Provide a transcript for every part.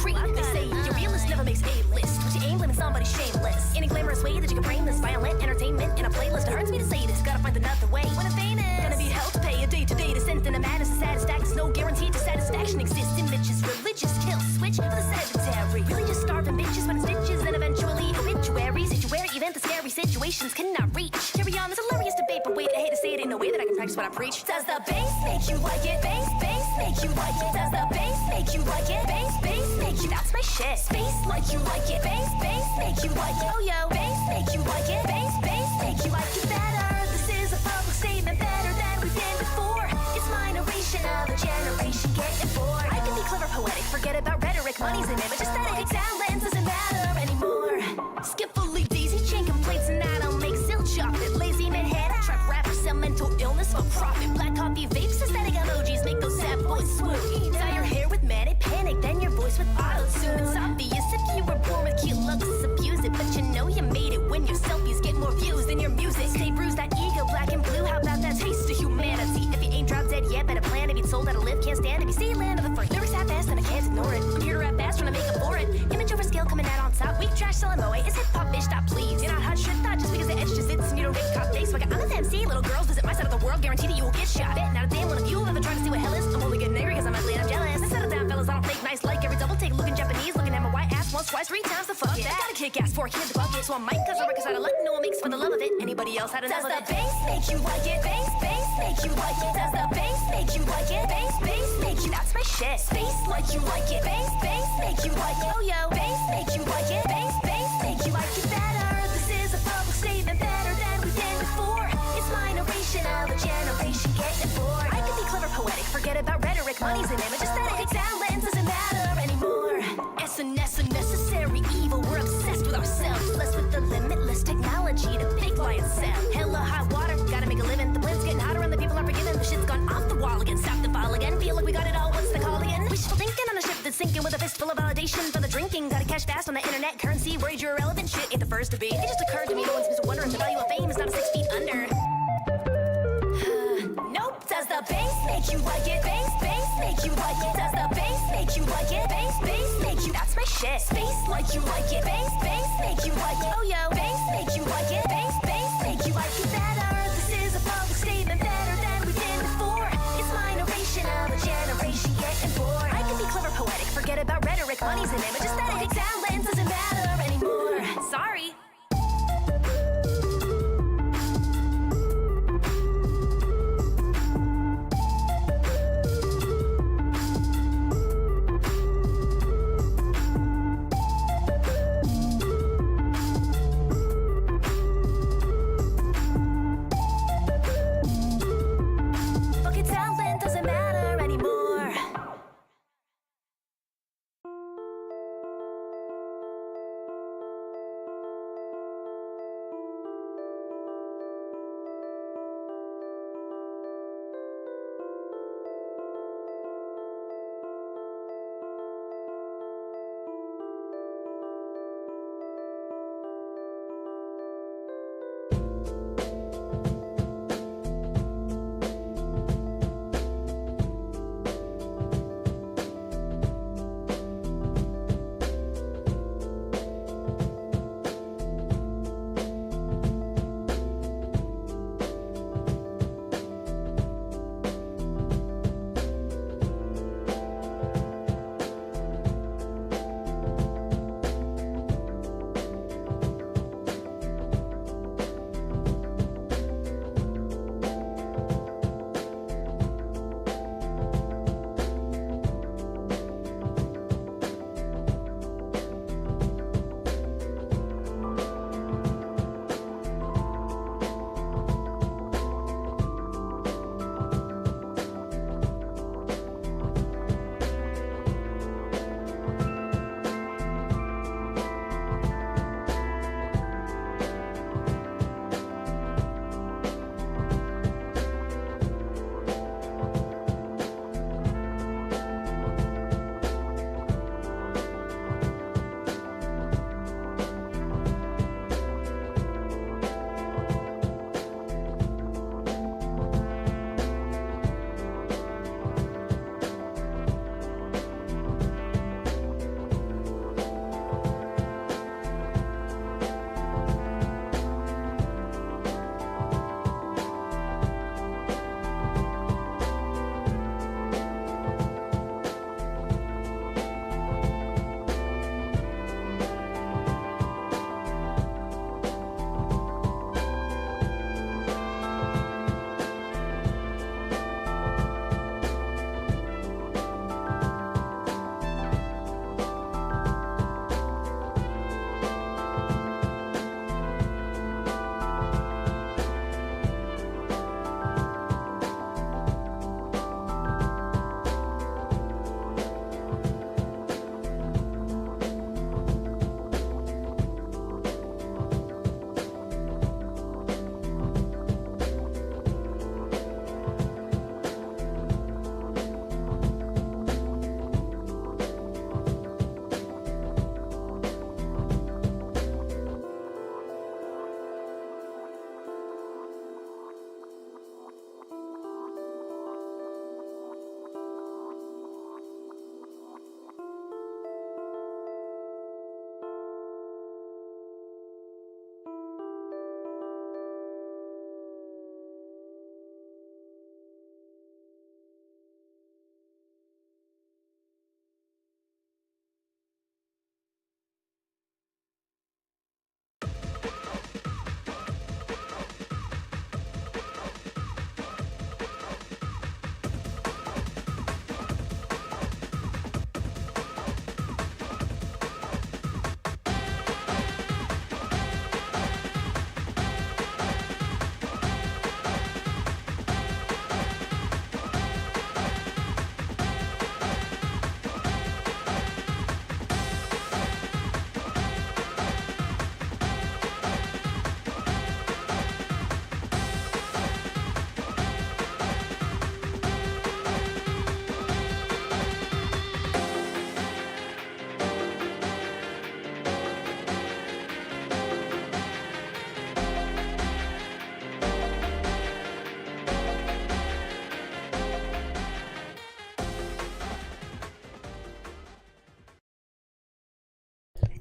creep. They say your realist never makes A-list, but you aim blaming somebody shameless. In a glamorous way that you can frame this violent entertainment in a playlist. It hurts me to say this, gotta find another way. When I'm famous, gonna be held to pay a day-to-day descent in a madness of satisfaction. There's no guarantee to satisfaction exists. Images, religious kill switch for the sedentary. Really just starving bitches when it's stitches and eventually obituaries. Situary event, the scary situations cannot reach. Carry on this hilarious debate, but wait, I hate to say it, ain't no way that I can practice what I preach. Does the bass make you like it? Bass make you like it? Does the bass make you like it? Bass make you, that's my shit. Space like you like it. Bass make you like it. Yo, bass make you like it. Bass make you like it better. This is a public statement, better than we've been before. It's my narration of a generation getting bored. I can be clever, poetic, forget about rhetoric. Money's an image, aesthetic, talent doesn't matter anymore. Skillfully daisy chain complaints and I don't make silk chocolate. Lazy Manhattan, trap rappers sell mental illness for profit. Black coffee vapes, aesthetic emojis make those sad boys swoon. Dye your hair with manic panic, then your voice with auto-tune. It's obvious if you were born with cute looks, abuse it, but you know you made it when your selfies get more views than your music. Stay bruised, that ego, black and blue, how about that taste of humanity? If you ain't drop dead yet, better plan to be told how to live, can't stand to be seen, land of the free. Lyrics half-assed and I can't ignore it. I'm here to rap fast, trying to make up for it. Image over skill coming out on top, weak trash selling moe. Is hip-hop bitch, stop please. You're not hot shit, not just because the edge just sits and you don't make cop face. Like I'm a MC, little girls visit my side of the world, guarantee that you will get shot. Bet not a damn one of you have ever tried to see what hell is. I'm only getting angry cause I'm ugly and I'm jealous. I settle down fellas, I don't fake nice like every double take looking Japanese, looking at my white ass once, twice, 3 times the fuck it. I gotta kick ass for a kid the bucket, so I might cause I records out of luck, no one makes for the love of it. Anybody else had enough of it? Does the bass make you like it? Bass make you like it? Does the bass make you like it? Bass make you, that's my shit. Space like you like it. Bass make you like it. Yo, bass make you like it. Bass make you like it better. This is a public statement, better than we've been before. It's my narration of a generation getting bored. I can be clever, poetic, forget about rhetoric. Money's an image, aesthetic, talent doesn't matter anymore. SNS a necessary evil, we're obsessed with ourselves. Blessed with the limitless technology to fake lie and sell. Hella hot water, gotta make a living. The blend's getting hotter and the people aren't forgiving. The shit's gone off the wall again, stop the fall again. Feel like we got it all, what's the call again? Wishful thinking on a ship that's sinking with a fistful of validation for the drinking. Gotta cash fast on the internet currency, worried you're irrelevant. Shit ain't the first to be. It just occurred to me, no one seems to wonder if the value of fame is not a 6 feet under. Nope. Does the bass make you like it? Bass make you like it? Does the bass make you like it? Bass make you, that's my shit. Space like you like it. Bass make you like it. Yo, bass make you like it. Bass make you like it better. This is a public statement, better than we've been before. It's my narration of a generation getting bored. I can be clever, poetic, forget about rhetoric. Money's an image, aesthetic, talent doesn't matter anymore. Sorry.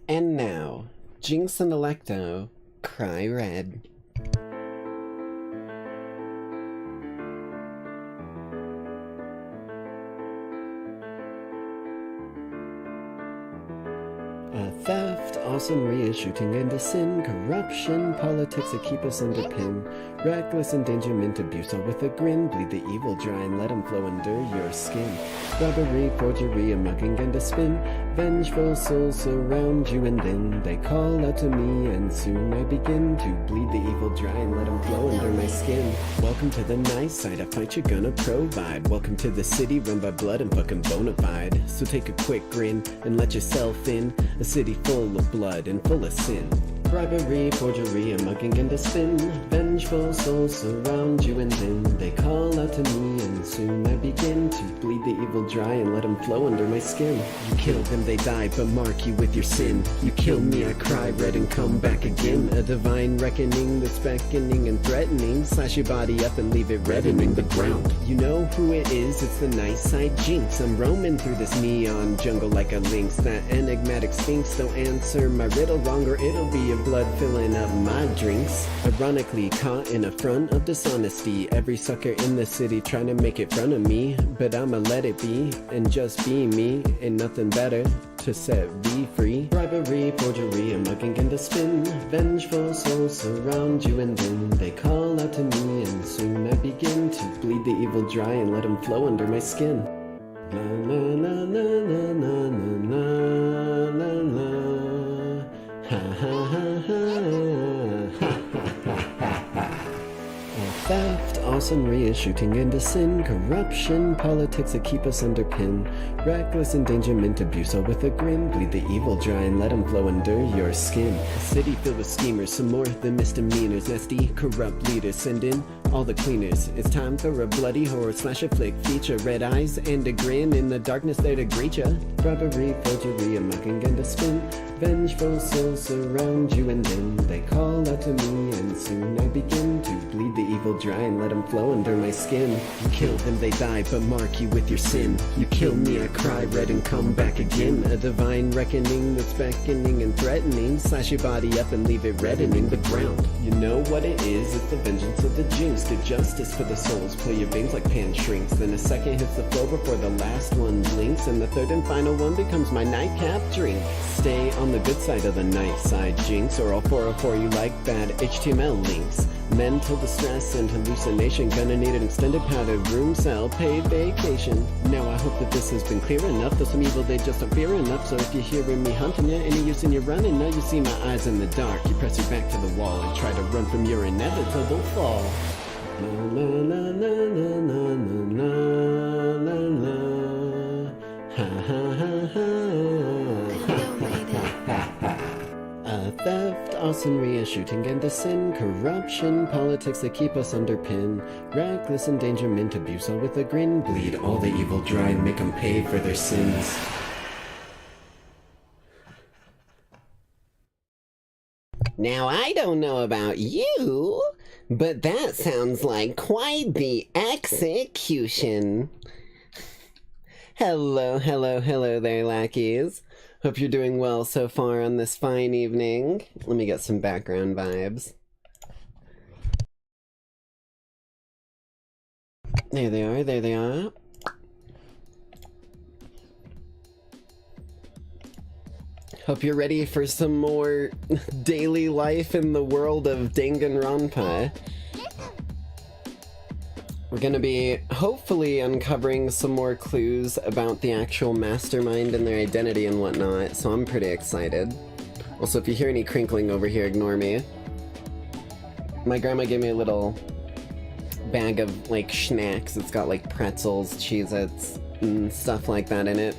And now, Jinx and Electo, Cry Red. Theft, awesome shooting into sin, corruption, politics that keep us under pin, reckless endangerment, abuse all with a grin, bleed the evil dry and let them flow under your skin, robbery, forgery, a mugging and a spin, vengeful souls surround you and then they call out to me and soon I begin to bleed the evil dry and let them flow under my skin. Welcome to the nice side, a fight you're gonna provide. Welcome to the city run by blood and fucking bona fide. So take a quick grin and let yourself in, a city full of blood and full of sin. Bribery, forgery, a mugging and a spin, vengeful souls surround you and then they call out to me and soon I begin to bleed the evil dry and let them flow under my skin. You kill them, they die, but mark you with your sin. You kill me, I cry red and come back again. A divine reckoning that's beckoning and threatening. Slash your body up and leave it reddening the ground. You know who it is, it's the nice side Jinx. I'm roaming through this neon jungle like a lynx. That enigmatic sphinx, don't answer my riddle wrong or it'll be a blood filling up my drinks. Ironically caught in a front of dishonesty, every sucker in the city trying to make it front of me, but I'ma let it be and just be me. Ain't nothing better to set me free. Bribery, forgery, a mugging and a spin, vengeful souls surround you and then they call out to me and soon I begin to bleed the evil dry and let them flow under my skin. La la la la la la la la la. Ha ha ha ha ha ha ha ha. Theft, awesome shooting into sin, corruption, politics that keep us under pin, reckless endangerment, abuse all with a grin, bleed the evil dry and let them flow under your skin. A city filled with schemers, some more than misdemeanors, nasty, corrupt leaders, send in all the cleaners. It's time for a bloody horror slash a flick feature, red eyes and a grin in the darkness there to greet ya. Robbery, forgery, a mugging and a spin, vengeful souls surround you and then they call out to me and soon I begin to bleed the evil dry and let them flow under my skin. You kill them, they die, but mark you with your sin. You kill me, I cry red and come back again. A divine reckoning that's beckoning and threatening. Slash your body up and leave it reddening the ground. You know what it is, it's the vengeance of the Jinx. Get justice for the souls, play your veins like pan shrinks. Then a second hits the floor before the last one blinks, and the third and final one becomes my nightcap drink. Stay on the good side of the night side, Jinx, or I'll 404 you like bad HTML links. Mental distress and hallucination, gonna need an extended padded room cell, paid vacation. Now I hope that this has been clear enough, though some evil they just aren't fear enough. So if you're hearing me hunting ya, any use in your running, now you see my eyes in the dark. You press your back to the wall and try to run from your inevitable fall. La la la la la la la la la. Ha ha ha ha. Theft, awesome shooting and a sin, corruption, politics that keep us under pin, reckless endangerment, abuse all with a grin, bleed all the evil dry and make them pay for their sins. Now I don't know about you, but that sounds like quite the execution. Hello, hello, hello there, lackeys. Hope you're doing well so far on this fine evening. Let me get some background vibes. There they are, there they are. Hope you're ready for some more daily life in the world of Danganronpa. We're gonna be hopefully uncovering some more clues about the actual mastermind and their identity and whatnot, so I'm pretty excited. Also, if you hear any crinkling over here, ignore me. My grandma gave me a little bag of, like, snacks. It's got, like, pretzels, Cheez-Its, and stuff like that in it.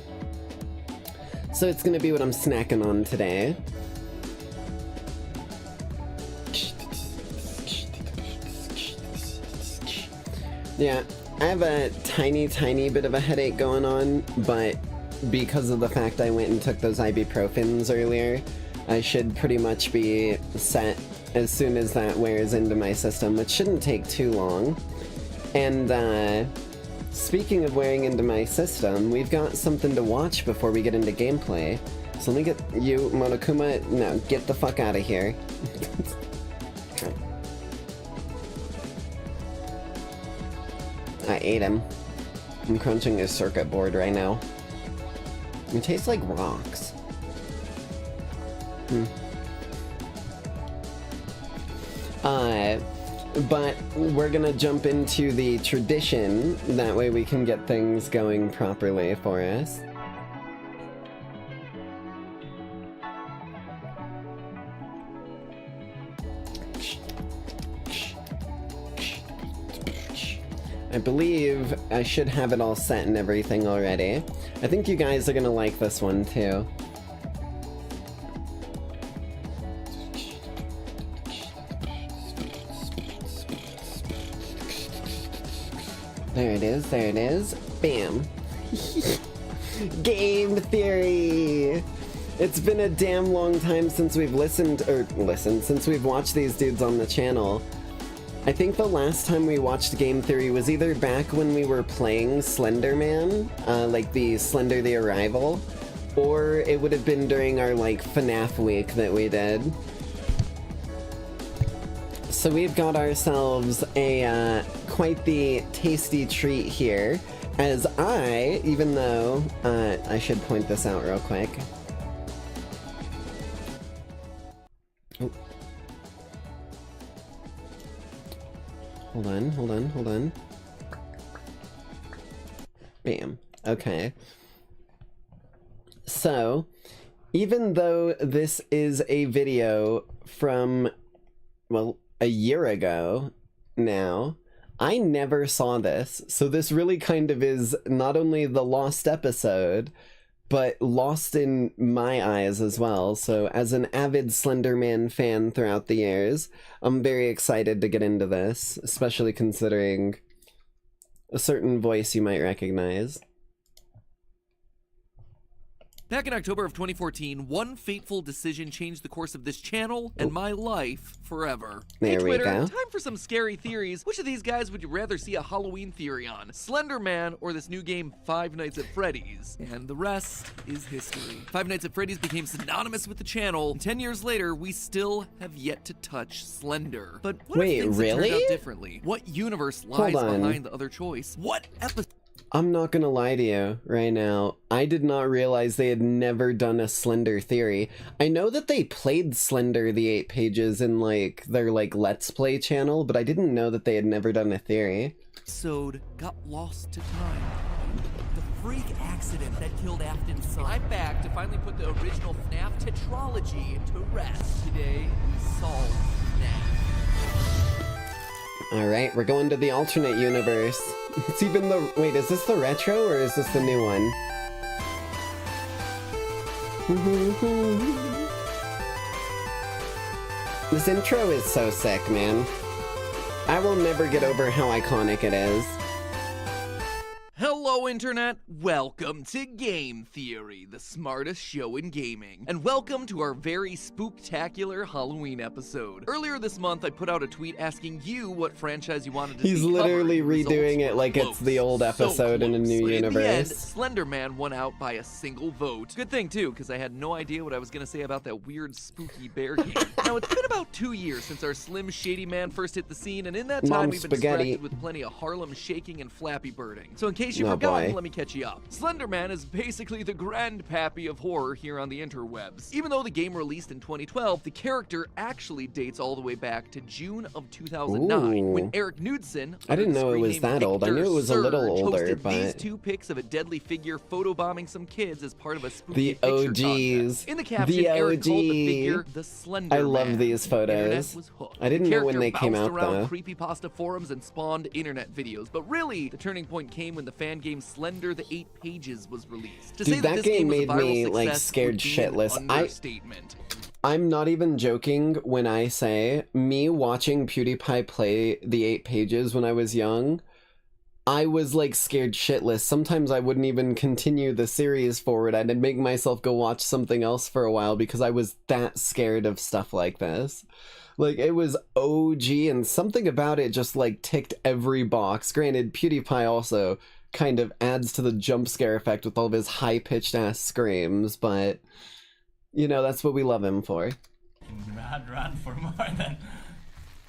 So it's gonna be what I'm snacking on today. Yeah, I have a tiny bit of a headache going on, but because of the fact I went and took those ibuprofens earlier, I should pretty much be set as soon as that wears into my system, which shouldn't take too long. And, speaking of wearing into my system, we've got something to watch before we get into gameplay. So let me get you, Monokuma. No, get the fuck out of here. I ate him. I'm crunching his circuit board right now. It tastes like rocks. But we're gonna jump into the tradition. That way we can get things going properly for us. I believe I should have it all set and everything already. I think you guys are gonna like this one too. There it is, there it is. Bam. Game theory! It's been a damn long time since we've since we've watched these dudes on the channel. I think the last time we watched Game Theory was either back when we were playing Slender Man, like the Slender the Arrival, or it would have been during our, like, FNAF week that we did. So we've got ourselves a, quite the tasty treat here, as I, even though, I should point this out real quick. Oh. Hold on, hold on, hold on. Bam. Okay. So, even though this is a video from, well, a year ago now, I never saw this, so this really kind of is not only the lost episode, but lost in my eyes as well. So as an avid Slender Man fan throughout the years, I'm very excited to get into this, especially considering a certain voice you might recognize. Back in October of 2014, one fateful decision changed the course of this channel and my life forever. There Hey Twitter, we go. time for some scary theories. Which of these guys would you rather see a Halloween theory on? Slender Man or this new game Five Nights at Freddy's? And the rest is history. Five Nights at Freddy's became synonymous with the channel, and 10 years later, we still have yet to touch Slender. But what Wait, if things had really? turned out differently? What universe lies Hold on. behind the other choice? What episode? I'm not gonna lie to you right now. I did not realize they had never done a Slender theory. I know that they played Slender the 8 pages in, like, their, like, Let's Play channel, but I didn't know that they had never done a theory. Episode got lost to time. The freak accident that killed Afton's son. I'm back to finally put the original FNAF tetralogy to rest. Today, we solve FNAF. Alright, we're going to the alternate universe. It's even the... Wait, is this the retro or is this the new one? This intro is so sick, man. I will never get over how iconic it is. Hello, Internet! Welcome to Game Theory, the smartest show in gaming. And welcome to our very spooktacular Halloween episode. Earlier this month, I put out a tweet asking you what franchise you wanted to see He's covered. literally Results redoing it were like it's close. the old episode in a new But in the end, universe. Slender Man won out by a single vote. Good thing, too, because I had no idea what I was going to say about that weird, spooky bear game. Now, it's been about 2 years since our Slim Shady Man first hit the scene, and in that time, Mom we've been spaghetti. distracted with plenty of Harlem shaking and Flappy Birding. So in case you've Oh, forgotten, boy. let me catch you up. Slender Man is basically the grandpappy of horror here on the interwebs. Even though the game released in 2012, the character actually dates all the way back to June of 2009, Ooh. when Eric Knudsen, I didn't under the know it screen was name that old. I Victor knew it was a little Surge, older, hosted these but- 2 pics of a deadly figure photobombing some kids as part of a spooky The picture OGs. contest. In the caption, The Eric called the OG. figure the Slender I love Man. these The internet photos. was hooked. I didn't The know when they character came bounced out, around though. creepypasta forums and spawned internet videos, but really, the turning point came when the fan game Slender the 8 Pages was released. To Dude, say that this game was a made viral me, like, success scared would be an shitless. understatement. I'm not even joking when I say me watching PewDiePie play the 8 pages when I was young, I was like scared shitless. Sometimes I wouldn't even continue the series forward. I'd make myself go watch something else for a while because I was that scared of stuff like this. Like, it was OG, and something about it just like ticked every box. Granted, PewDiePie also kind of adds to the jump scare effect with all of his high-pitched ass screams, but You know, that's what we love him for. Mad ran for more than...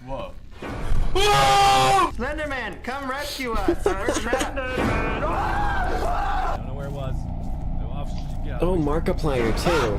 Whoa. Slenderman, come rescue us! We're trapped! I don't know where it was. No options to go. Oh, Markiplier too.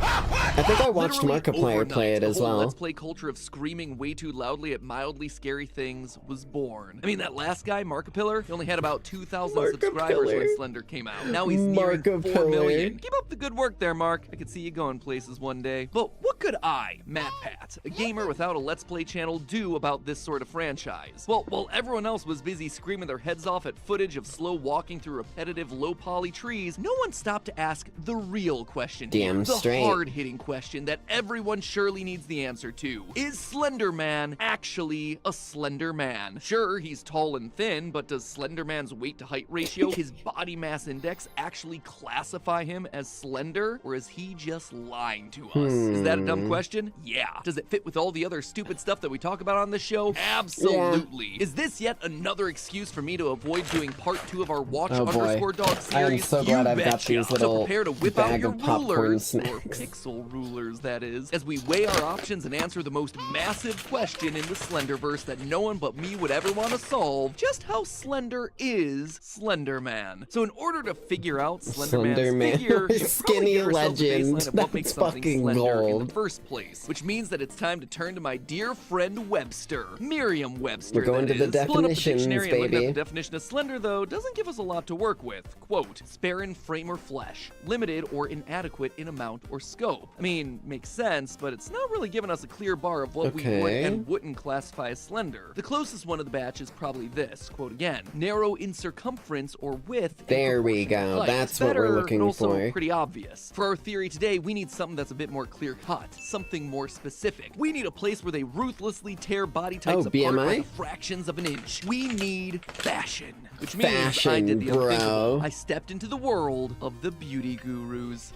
I think I watched Literally Markiplier play it overnight, as the whole well. Let's Play culture of screaming way too loudly at mildly scary things was born. I mean, that last guy, Markiplier, he only had about 2,000 subscribers when Slender came out. Now he's nearing 4 million. Keep up the good work there, Mark. I could see you going places one day. But what could I, MatPat, a gamer without a Let's Play channel, do about this sort of franchise? Well, while everyone else was busy screaming their heads off at footage of slow walking through repetitive low-poly trees, no one stopped to ask the real question. Damn the straight. hard-hitting question that everyone surely needs the answer to. Is Slender Man actually a Slender Man? Sure, he's tall and thin, but does Slender Man's weight-to-height ratio, his body mass index, actually classify him as slender? Or is he just lying to us? Is that a dumb question? Yeah. Does it fit with all the other stupid stuff that we talk about on this show? Absolutely. Is this yet another excuse for me to avoid doing part 2 of our Watch Oh boy. underscore dog I am series? so glad You I've got betcha. these So little prepare to whip out bag your of popcorn rulers, or snacks. pixel rulers, that is, as we weigh our options and answer the most massive question in the Slenderverse that no one but me would ever want to solve: just how slender is Slender Man? So in order to figure out Slender Man's Slender Man. figure, you should probably Skinny get ourselves a legend. baseline of what makes That's something fucking slender in gold. the first place, which means that it's time to turn to my dear friend Webster, Merriam-Webster. We're going that to the is. Pulling up the definitions, dictionary and looking baby. at the definition of slender, though, doesn't give us a lot to work with. Quote, spare in frame or flesh, limited or inadequate in amount or scope. I mean, makes sense, but it's not really giving us a clear bar of what we would Okay. and wouldn't classify as slender. The closest one of the batch is probably this, quote again, narrow in circumference or width. in There we proportion to go. height. That's what we're Better, looking and also for. pretty obvious. For our theory today, we need something that's a bit more clear-cut, something more specific. We need a place where they ruthlessly tear body types Oh, apart by BMI? the fractions of an inch. We need fashion, which means I Fashion, did the bro. unthinkable. I stepped into the world of the beauty gurus.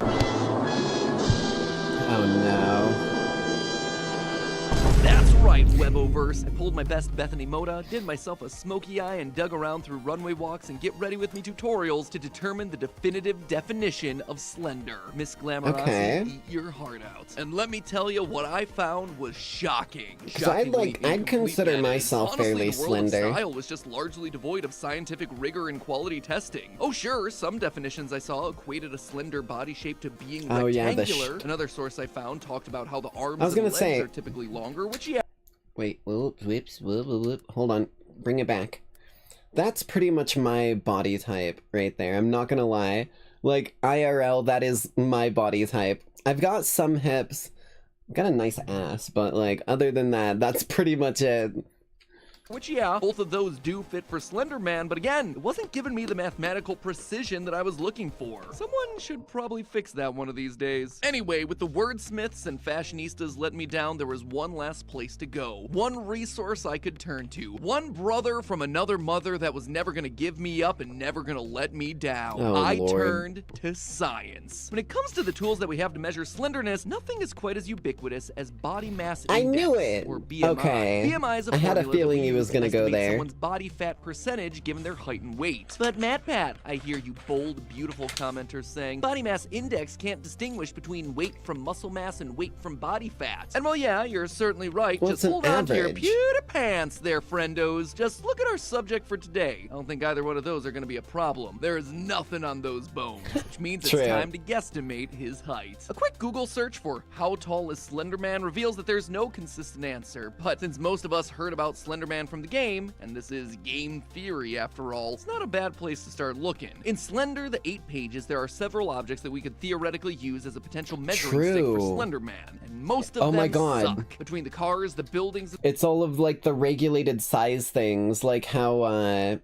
Oh no. That's right, Weboverse. I pulled my best Bethany Moda, did myself a smoky eye, and dug around through runway walks and get ready with me tutorials to determine the definitive definition of slender. Miss Glamorosity, Okay. eat your heart out. And let me tell you, what I found was shocking. 'Cause I'd Shockingly I'd consider incomplete, that is. myself Honestly, fairly the world of slender. style was just largely devoid of scientific rigor and quality testing. Oh sure, some definitions I saw equated a slender body shape to being Oh, yeah, the rectangular. Another source I found talked about how the arms I was and gonna legs say- are typically longer, which yeah. Wait, whoops, whoop. Hold on, bring it back. That's pretty much my body type right there, I'm not gonna lie. Like, IRL, that is my body type. I've got some hips, I've got a nice ass, but like, other than that, that's pretty much it. Which, yeah, both of those do fit for Slender Man, but again, it wasn't giving me the mathematical precision that I was looking for. Someone should probably fix that one of these days. Anyway, with the wordsmiths and fashionistas letting me down, there was one last place to go. One resource I could turn to. One brother from another mother that was never gonna give me up and never gonna let me down. Oh, I Lord. turned to science. When it comes to the tools that we have to measure slenderness, nothing is quite as ubiquitous as body mass I index, knew it! or BMI. Okay. BMI is a I had a formula that feeling we he use was to gonna go estimate there. someone's body fat percentage given their height and weight. But MatPat, I hear you bold, beautiful commenters saying, body mass index can't distinguish between weight from muscle mass and weight from body fat. And well, yeah, you're certainly right. Well, Just it's an hold on to your average. pewter pants there, friendos. Just look at our subject for today. I don't think either one of those are gonna be a problem. There is nothing on those bones, which means it's True. time to guesstimate his height. A quick Google search for how tall is Slender Man reveals that there's no consistent answer, but since most of us heard about Slender Man from the game, and this is game theory after all, it's not a bad place to start looking. In Slender, the 8 pages, there are several objects that we could theoretically use as a potential measuring stick for True. Slender Man, and most of Oh them my God. suck. Between the cars, the buildings, It's all of like the regulated size things, like how,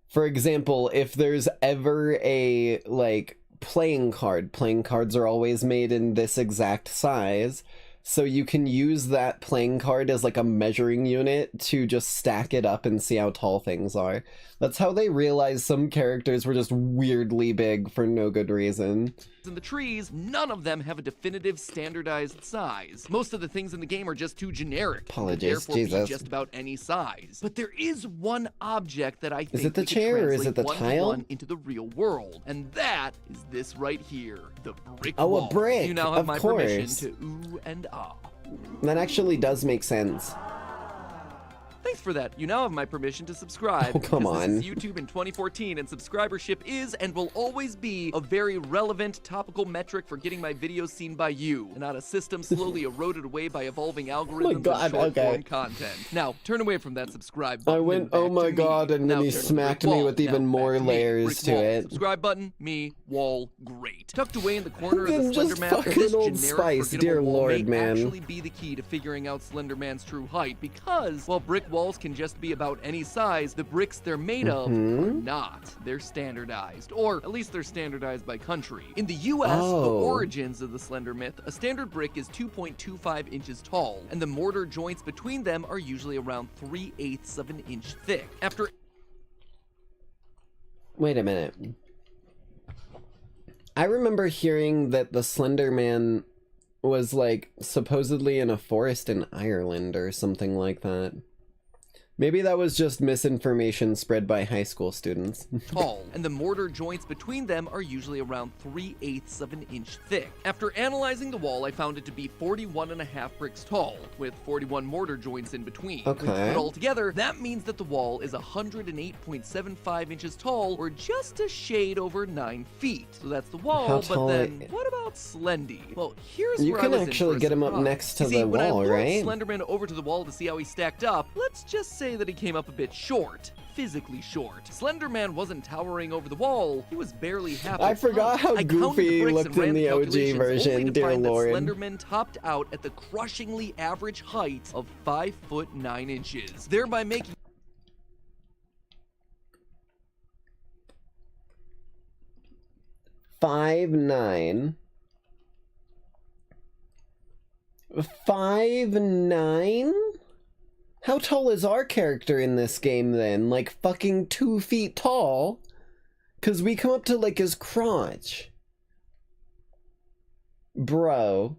for example, if there's ever a, like, playing cards are always made in this exact size, so you can use that playing card as like a measuring unit to just stack it up and see how tall things are. That's how they realized some characters were just weirdly big for no good reason. in the trees, none of them have a definitive standardized size. Most of the things in the game are just too generic. Apologies, therefore Jesus. be just about any size. But there is one object that I think Is it the we could chair or is it the translate tile? one-to-one into the real world, and that is this right here, the brick Oh, a wall. brick, You now have of my permission course. to ooh and ah. That actually does make sense. Thanks for that. You now have my permission to subscribe. Oh, come because on. This is YouTube in 2014, and subscribership is and will always be a very relevant, topical metric for getting my videos seen by you, and not a system slowly eroded away by evolving algorithms God, and short-form okay. content. Now, turn away from that subscribe I button. went, and back oh my to me. god, and then Now he turn to smacked brick me wall. with Now even back more to me. layers Brick to wall. it. Subscribe button, me, wall, great. Tucked away in the corner of Then the just Slender Man, fucking this Old generic Spice, forgettable dear wall lord, may man. actually be the key to figuring out Slender Man's true height, because while brick walls can just be about any size, the bricks they're made of are not. They're standardized, or at least they're standardized by country. In the US, the Oh. origins of the Slender myth, a standard brick is 2.25 inches tall, and the mortar joints between them are usually around 3/8 of an inch thick. After Wait a minute. I remember hearing that the Slender Man was, like, supposedly in a forest in Ireland or something like that. Maybe that was just misinformation spread by high school students. tall, and the mortar joints between them are usually around 3/8 of an inch thick. After analyzing the wall, I found it to be 41.5 bricks tall, with 41 mortar joints in between. Okay. When put all together, that means that the wall is 108.75 inches tall, or just a shade over 9 feet. So that's the wall, How but tall then it- what about Slendy? Well, here's You where can I was actually in for a get him up surprise. next to You see, the when I wall, lured right? Slenderman over to the wall to see how he stacked up, let's just say that he came up a bit short. Physically short. Slenderman wasn't towering over the wall, he was barely half I a forgot ton. how I counted the goofy he bricks looked and ran in the OG calculations, version, only to dear find that lord. Slenderman topped out at the crushingly average height of 5'9" thereby making 5'9". 5'9"? How tall is our character in this game then? Like fucking 2 feet tall? Cause we come up to like his crotch. Bro.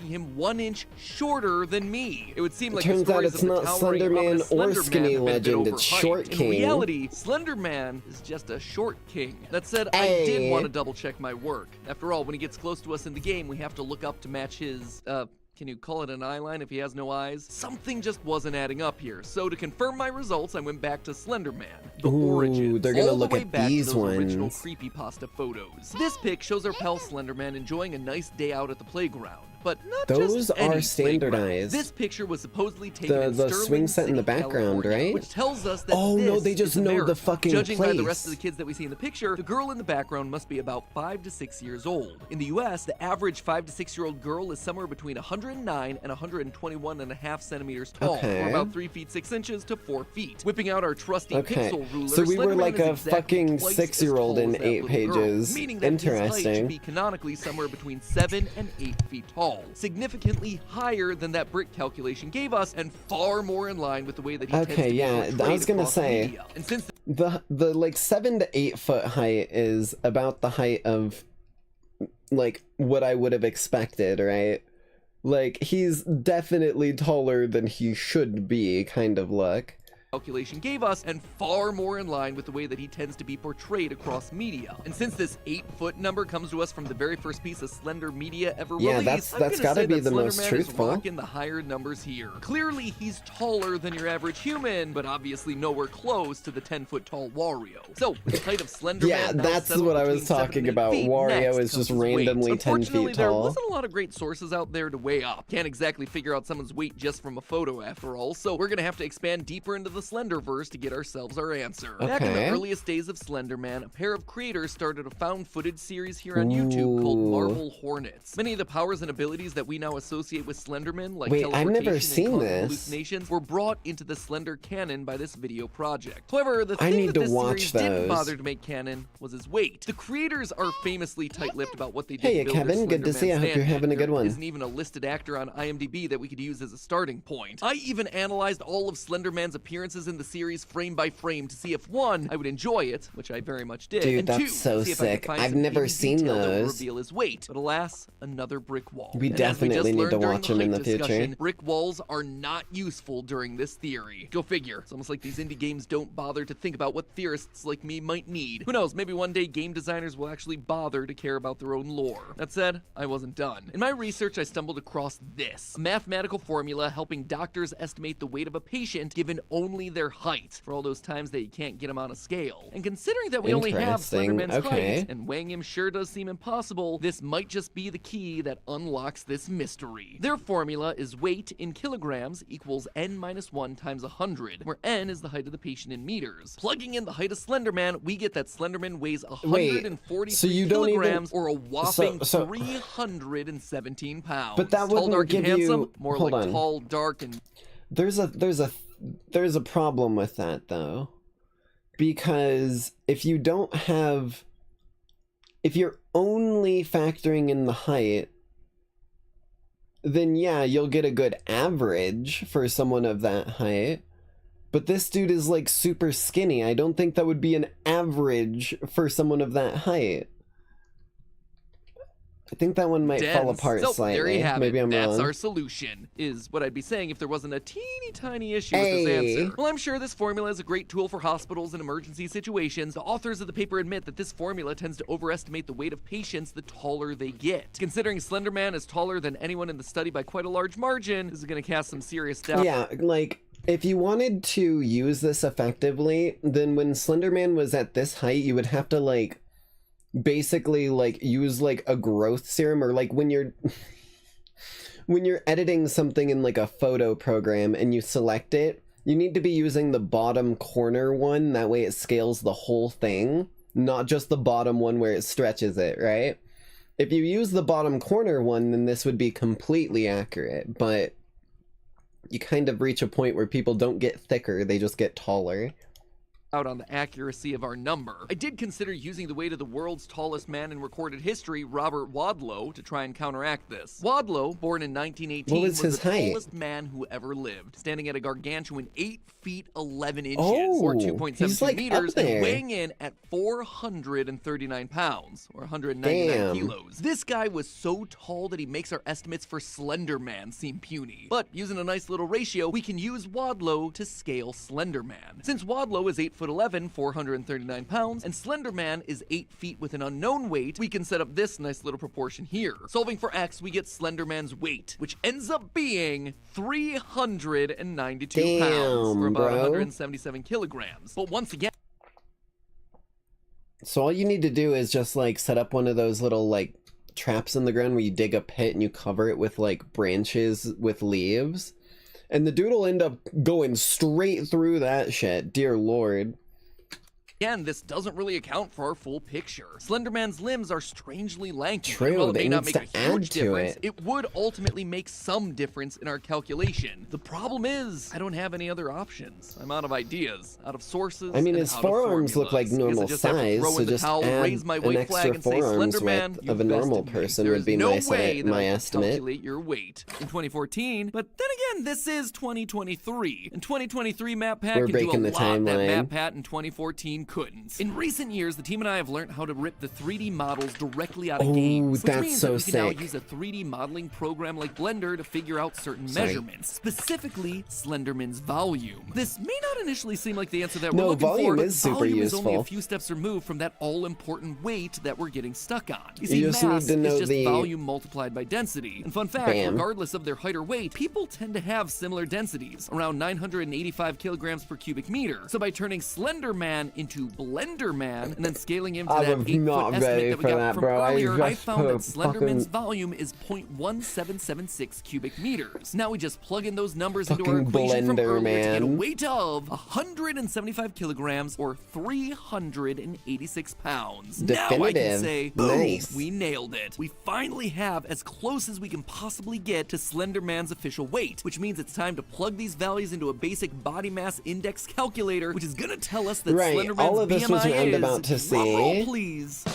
him 1 inch shorter than me. It would seem like Turns the out stories it's of the not towering Slender Man ominous or Slender Skinny Man have been Legend, it's overhyped. Short King. In reality, Slender Man is just a short king. That said, I Hey. did want to double check my work. After all, when he gets close to us in the game, we have to look up to match his, can you call it an eye line if he has no eyes? Something just wasn't adding up here. So to confirm my results, I went back to Slender Man, the Ooh, origins. they're gonna all the look way at back these to those original ones. creepypasta photos. This pic shows our pal Slender Man enjoying a nice day out at the playground. But not Those just are any playground. standardized. This picture was supposedly taken in The Sterling swing set in the City, background, California, right? which tells us that Oh, this no, they just is know the America. fucking Judging by the rest place. of the kids that we see in the picture, the girl in the background must be about 5 to 6 years old. In the US, the average 5 to 6 year old girl is somewhere between 109 and 121.5 centimeters tall, Okay. or about 3 feet 6 inches to 4 feet. Whipping out our trusty Okay, pixel ruler, so we were Slender Man like is a exactly fucking twice 6-year-old as in tall as that 8 little girl, pages. meaning that his height Interesting. should be canonically somewhere between 7 and 8 feet tall, significantly higher than that brick calculation gave us, and far more in line with the way that he tends to Okay, be yeah, portrayed I was gonna across say, media. And since the like 7 to 8 foot height is about the height of like what I would have expected, right? Like he's definitely taller than he should be, kind of look. calculation gave us, and far more in line with the way that he tends to be portrayed across media. And since this 8-foot number comes to us from the very first piece of Slender media ever Yeah, released, that's I'm gonna gotta say be that the Slender most Man truthful. is rocking the higher numbers here. Clearly, he's taller than your average human, but obviously nowhere close to the 10-foot tall Wario. So, with the height of Slender Yeah, Man now that's settled what I was between 7 talking and 8 about. feet, Wario next is comes just his weight. randomly 10 Unfortunately, feet there tall. wasn't a lot of great sources out there to weigh up. Can't exactly figure out someone's weight just from a photo after all, so we're gonna have to expand deeper into the Slenderverse to get ourselves our answer. Back in the Okay. earliest days of Slender Man, a pair of creators started a found-footage series here on YouTube called Ooh. Marble Hornets. Many of the powers and abilities that we now associate with Slenderman, like Wait, I've teleportation never and seen causing this. hallucinations, were brought into the Slender canon by this video project. However, the I thing need that to this watch series didn't those. bother to make canon was his weight. The creators are famously tight-lipped about what they did Hey, to build their Kevin, good to Slender see you. I Man hope you're stand-in. having a good There one. isn't even a listed actor on IMDb that we could use as a starting point. I even analyzed all of Slender Man's appearances appearances in the series frame by frame to see if one, I would enjoy it, which I very much did, Dude, and that's two, so see if I could sick. find I've some never hidden seen detail that would those. reveal his weight. But alas, another brick wall. We And definitely as we just need to learned during watch them in hype the future. discussion, brick walls are not useful during this theory. Go figure. It's almost like these indie games don't bother to think about what theorists like me might need. Who knows, maybe one day game designers will actually bother to care about their own lore. That said, I wasn't done. In my research, I stumbled across this. A mathematical formula helping doctors estimate the weight of a patient given only their height, for all those times that you can't get them on a scale. And considering that we only have Interesting. Slenderman's Okay. height, and weighing him sure does seem impossible, this might just be the key that unlocks this mystery. Their formula is weight in kilograms equals n minus 1 times 100, where n is the height of the patient in meters. Plugging in the height of Slenderman, we get that Slenderman weighs 143 so you don't even- kilograms, or a whopping so- 317 pounds. But that Tall, wouldn't dark, and give you- handsome? More hold like on. tall, dark, and There's a problem with that though, because if you're only factoring in the height, then yeah, you'll get a good average for someone of that height. But this dude is like super skinny. I don't think that would be an average for someone of that height. I think that one might fall dense. apart So, slightly. there you have Maybe it. I'm That's wrong. our solution, is what I'd be saying if there wasn't a teeny tiny issue with Hey. this answer. Well, I'm sure this formula is a great tool for hospitals and emergency situations. The authors of the paper admit that this formula tends to overestimate the weight of patients the taller they get. Considering Slenderman is taller than anyone in the study by quite a large margin, this is going to cast some serious doubt. Yeah, like, if you wanted to use this effectively, then when Slenderman was at this height, you would have to, like, basically, like, use, like, a growth serum, or, like, when you're editing something in, like, a photo program and you select it, you need to be using the bottom corner one, that way it scales the whole thing, not just the bottom one where it stretches it, right? If you use the bottom corner one, then this would be completely accurate, but you kind of reach a point where people don't get thicker, they just get taller. Out on the accuracy of our number. I did consider using the weight of the world's tallest man in recorded history, Robert Wadlow, to try and counteract this. Wadlow, born in 1918, What was his the height? tallest man who ever lived, standing at a gargantuan 8 feet 11 inches, Oh, or he's, 2.72 like, meters, up there. and weighing in at 439 pounds, or 199 Damn. kilos. This guy was so tall that he makes our estimates for Slender Man seem puny. But using a nice little ratio, we can use Wadlow to scale Slender Man. Since Wadlow is 8'11", 439 pounds, and Slender Man is 8 feet with an unknown weight, we can set up this nice little proportion here. Solving for X, we get Slender Man's weight, which ends up being 392 pounds, or Damn, about bro. 177 kilograms. But once again, So all you need to do is just, like, set up one of those little, like, traps in the ground where you dig a pit and you cover it with, like, branches with leaves, and the dude will end up going straight through that shit, dear lord. again, this doesn't really account for our full picture. Slenderman's limbs are strangely lanky. True, and while it that may not needs make a to add huge to difference, it. it would ultimately make some difference in our calculation. The problem is, I don't have any other options. I'm out of ideas, out of sources. I mean, and his out of forearms look like formulas. normal I guess I just have to size, throw so in the just towel, add raise my an white extra flag and say, forearms Slenderman, width you of a normal bested me. person There would is be no my way that I can estimate. calculate your weight in 2014. But then again, this is 2023. And 2023 Map Pat We're can do a breaking the lot that timeline. Map Pat in 2014 couldn't. In recent years, the team and I have learned how to rip the 3D models directly out of Oh, games, which that's means so that we can now sick. use a 3D modeling program like Blender to figure out certain Sorry. measurements, specifically Slenderman's volume. This may not initially seem like the answer that No, we're looking volume for, is but super volume is only a useful. few steps removed from that all-important weight that we're getting stuck on. You see, You just need mass to know is just the- volume multiplied by density. And fun fact, Bam. regardless of their height or weight, people tend to have similar densities, around 985 kilograms per cubic meter. So by turning Slender Man into Blender Man, and then scaling him to I that was 8-foot not estimate ready that we for got that, from bro. I earlier, I just found that put Slenderman's fucking- volume is 0.1776 cubic meters. Now we just plug in those numbers into our Fucking equation from Blender, earlier to get a man. weight of 175 kilograms, or 386 pounds. Now I can Definitive. say, boom, Nice. we nailed it. We finally have as close as we can possibly get to Slender Man's official weight, which means it's time to plug these values into a basic body mass index calculator, which is gonna tell us that Right, Slender Man's all of this was BMI roundabout is, to drum roll, see. please,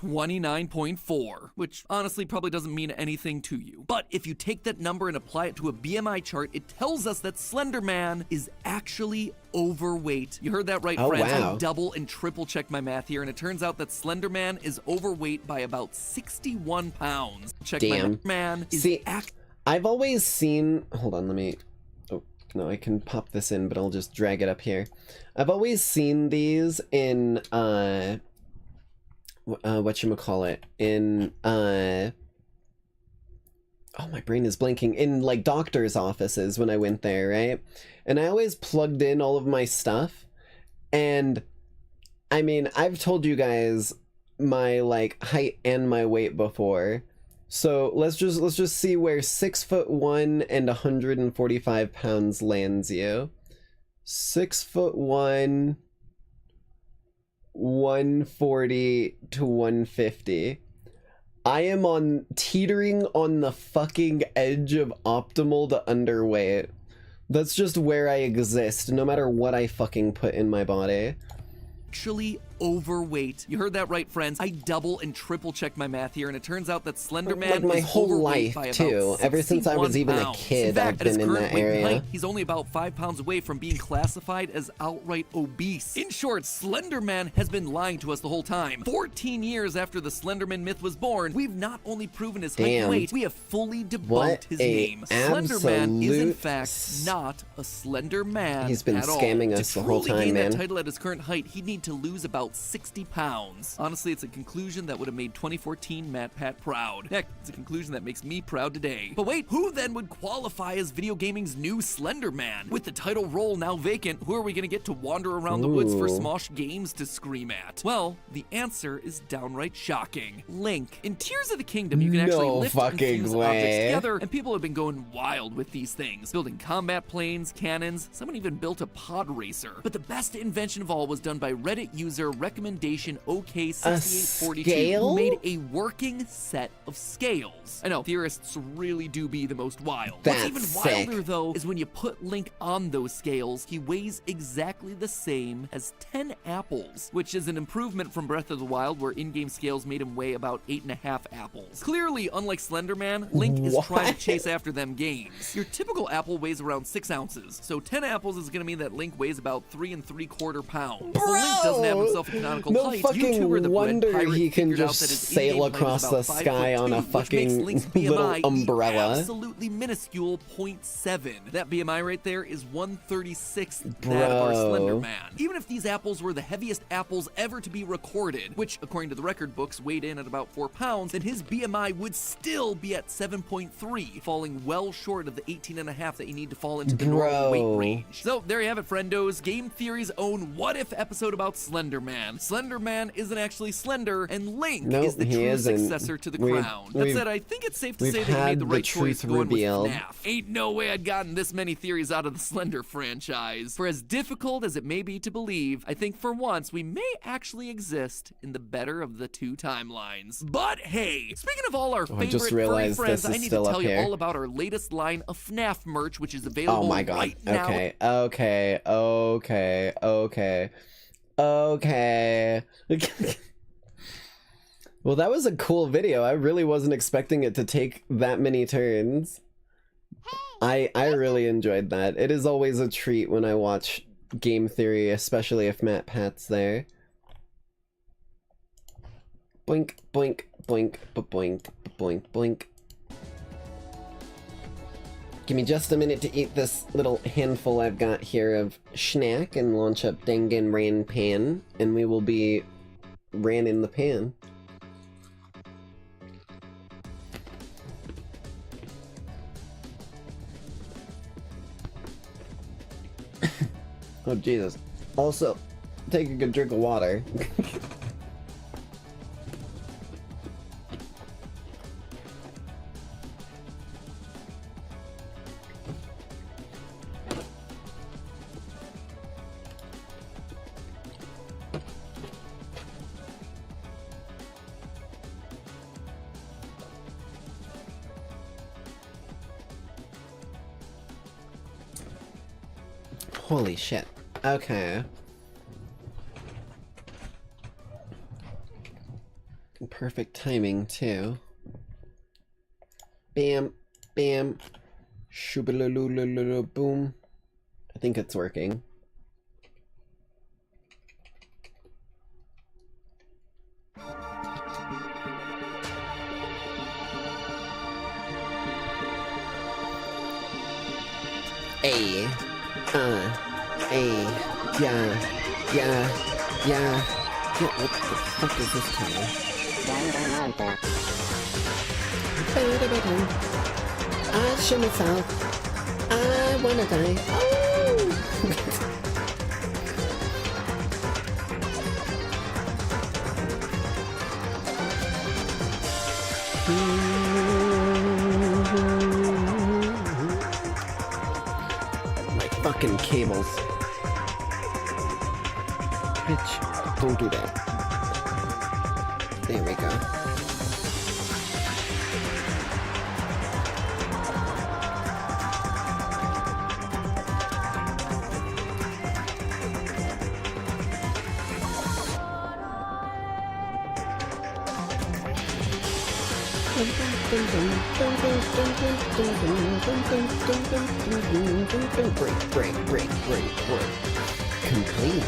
29.4, which honestly probably doesn't mean anything to you. But if you take that number and apply it to a BMI chart, it tells us that Slender Man is actually overweight. You heard that right, friends. Wow. I double and triple checked my math here, and it turns out that Slender Man is overweight by about 61 pounds. Check Damn. my man is See, I've always seen... Hold on, let me... Oh, no, I can pop this in, but I'll just drag it up here. I've always seen these in, whatchamacallit, in, oh, my brain is blanking, in, like, doctor's offices when I went there, right? And I always plugged in all of my stuff, and, I mean, I've told you guys my, like, height and my weight before, so let's just see where 6'1" and 145 pounds lands you. 6'1", 140 to 150. I am teetering on the fucking edge of optimal to underweight. That's just where I exist, no matter what I fucking put in my body. actually overweight. You heard that right, friends. I double and triple checked my math here, and it turns out that Slender Man Like my is whole overweight life, by about too. Ever since I was 61 even a pounds. kid, In fact, I've at his been in current that weight and area. height, he's only about 5 pounds away from being classified as outright obese. In short, Slender Man has been lying to us the whole time. 14 years after the Slenderman myth was born, we've not only proven his height Damn. and weight, we have fully debunked What his a name. Slender Man is in absolute fact not a Slender Man. He's been at all. scamming us To the whole truly time, gain man. That title at his current height, he'd need to lose about 60 pounds. Honestly, it's a conclusion that would have made 2014 Matt Pat proud. Heck, it's a conclusion that makes me proud today. But wait, who then would qualify as video gaming's new Slender Man? With the title role now vacant, who are we gonna get to wander around the woods for Ooh. Smosh games to scream at? Well, the answer is downright shocking. Link. In Tears of the Kingdom, you can actually No lift and fucking fuse way. objects together, and people have been going wild with these things, building combat planes, cannons, someone even built a pod racer. But the best invention of all was done by Reddit user recommendation OK6842, scale? who made a working set of scales. I know, theorists really do be the most wild. What's even That's wilder sick. though is when you put Link on those scales, he weighs exactly the same as 10 apples, which is an improvement from Breath of the Wild, where in-game scales made him weigh about 8.5 apples. Clearly, unlike Slender Man, Link is trying to What? chase after them gains. Your typical apple weighs around 6 ounces, so 10 apples is gonna mean that Link weighs about 3 3/4 pounds. So Link doesn't have himself a canonical No height. fucking YouTuber the wonder Bread Pirate he can figured out just that his sail in-game height is across about the 5'2", sky on a which makes fucking Link's little BMI the umbrella. absolutely minuscule 0.7. That BMI right there is 1/36 that of our Slender Bro. Man. Even if these apples were the heaviest apples ever to be recorded, which according to the record books weighed in at about 4 pounds, then his BMI would still be at 7.3, falling well short of the 18.5 that you need to fall into the normal weight Bro. range. So there you have it, friendos. Game Theory's own What If episode about Slender Man. Slender Man isn't actually slender, and Link Nope, is the he true isn't. successor to the We've- crown. That we've- said, I think it's safe to we've say that you had made the the right choice truth going revealed. with FNAF. Ain't no way I'd gotten this many theories out of the Slender franchise. For as difficult as it may be to believe, I think for once we may actually exist in the better of the two timelines. But hey, speaking of all our I favorite just furry realized friends, this I is need to still tell up you here. all about our latest line of FNAF merch, which is available Oh my god. right now. Okay. Well, that was a cool video. I really wasn't expecting it to take that many turns. I really enjoyed that. It is always a treat when I watch Game Theory, especially if Matt Pat's there. Boink, boink, boink, boink, boink, boink. Give me just a minute to eat this little handful I've got here of snack and launch up Danganronpa, and we will be ran in the pan. Oh Jesus. Also, take a good drink of water. Holy shit. Okay. perfect timing, too. Bam, bam, shoobaloo boom. I think it's working. A, yeah, yeah, yeah, yeah. What the fuck is this title? Danganronpa. I show myself. I wanna die. Oh! My fucking cables. Bitch, don't do that. There we go. Break. Complete.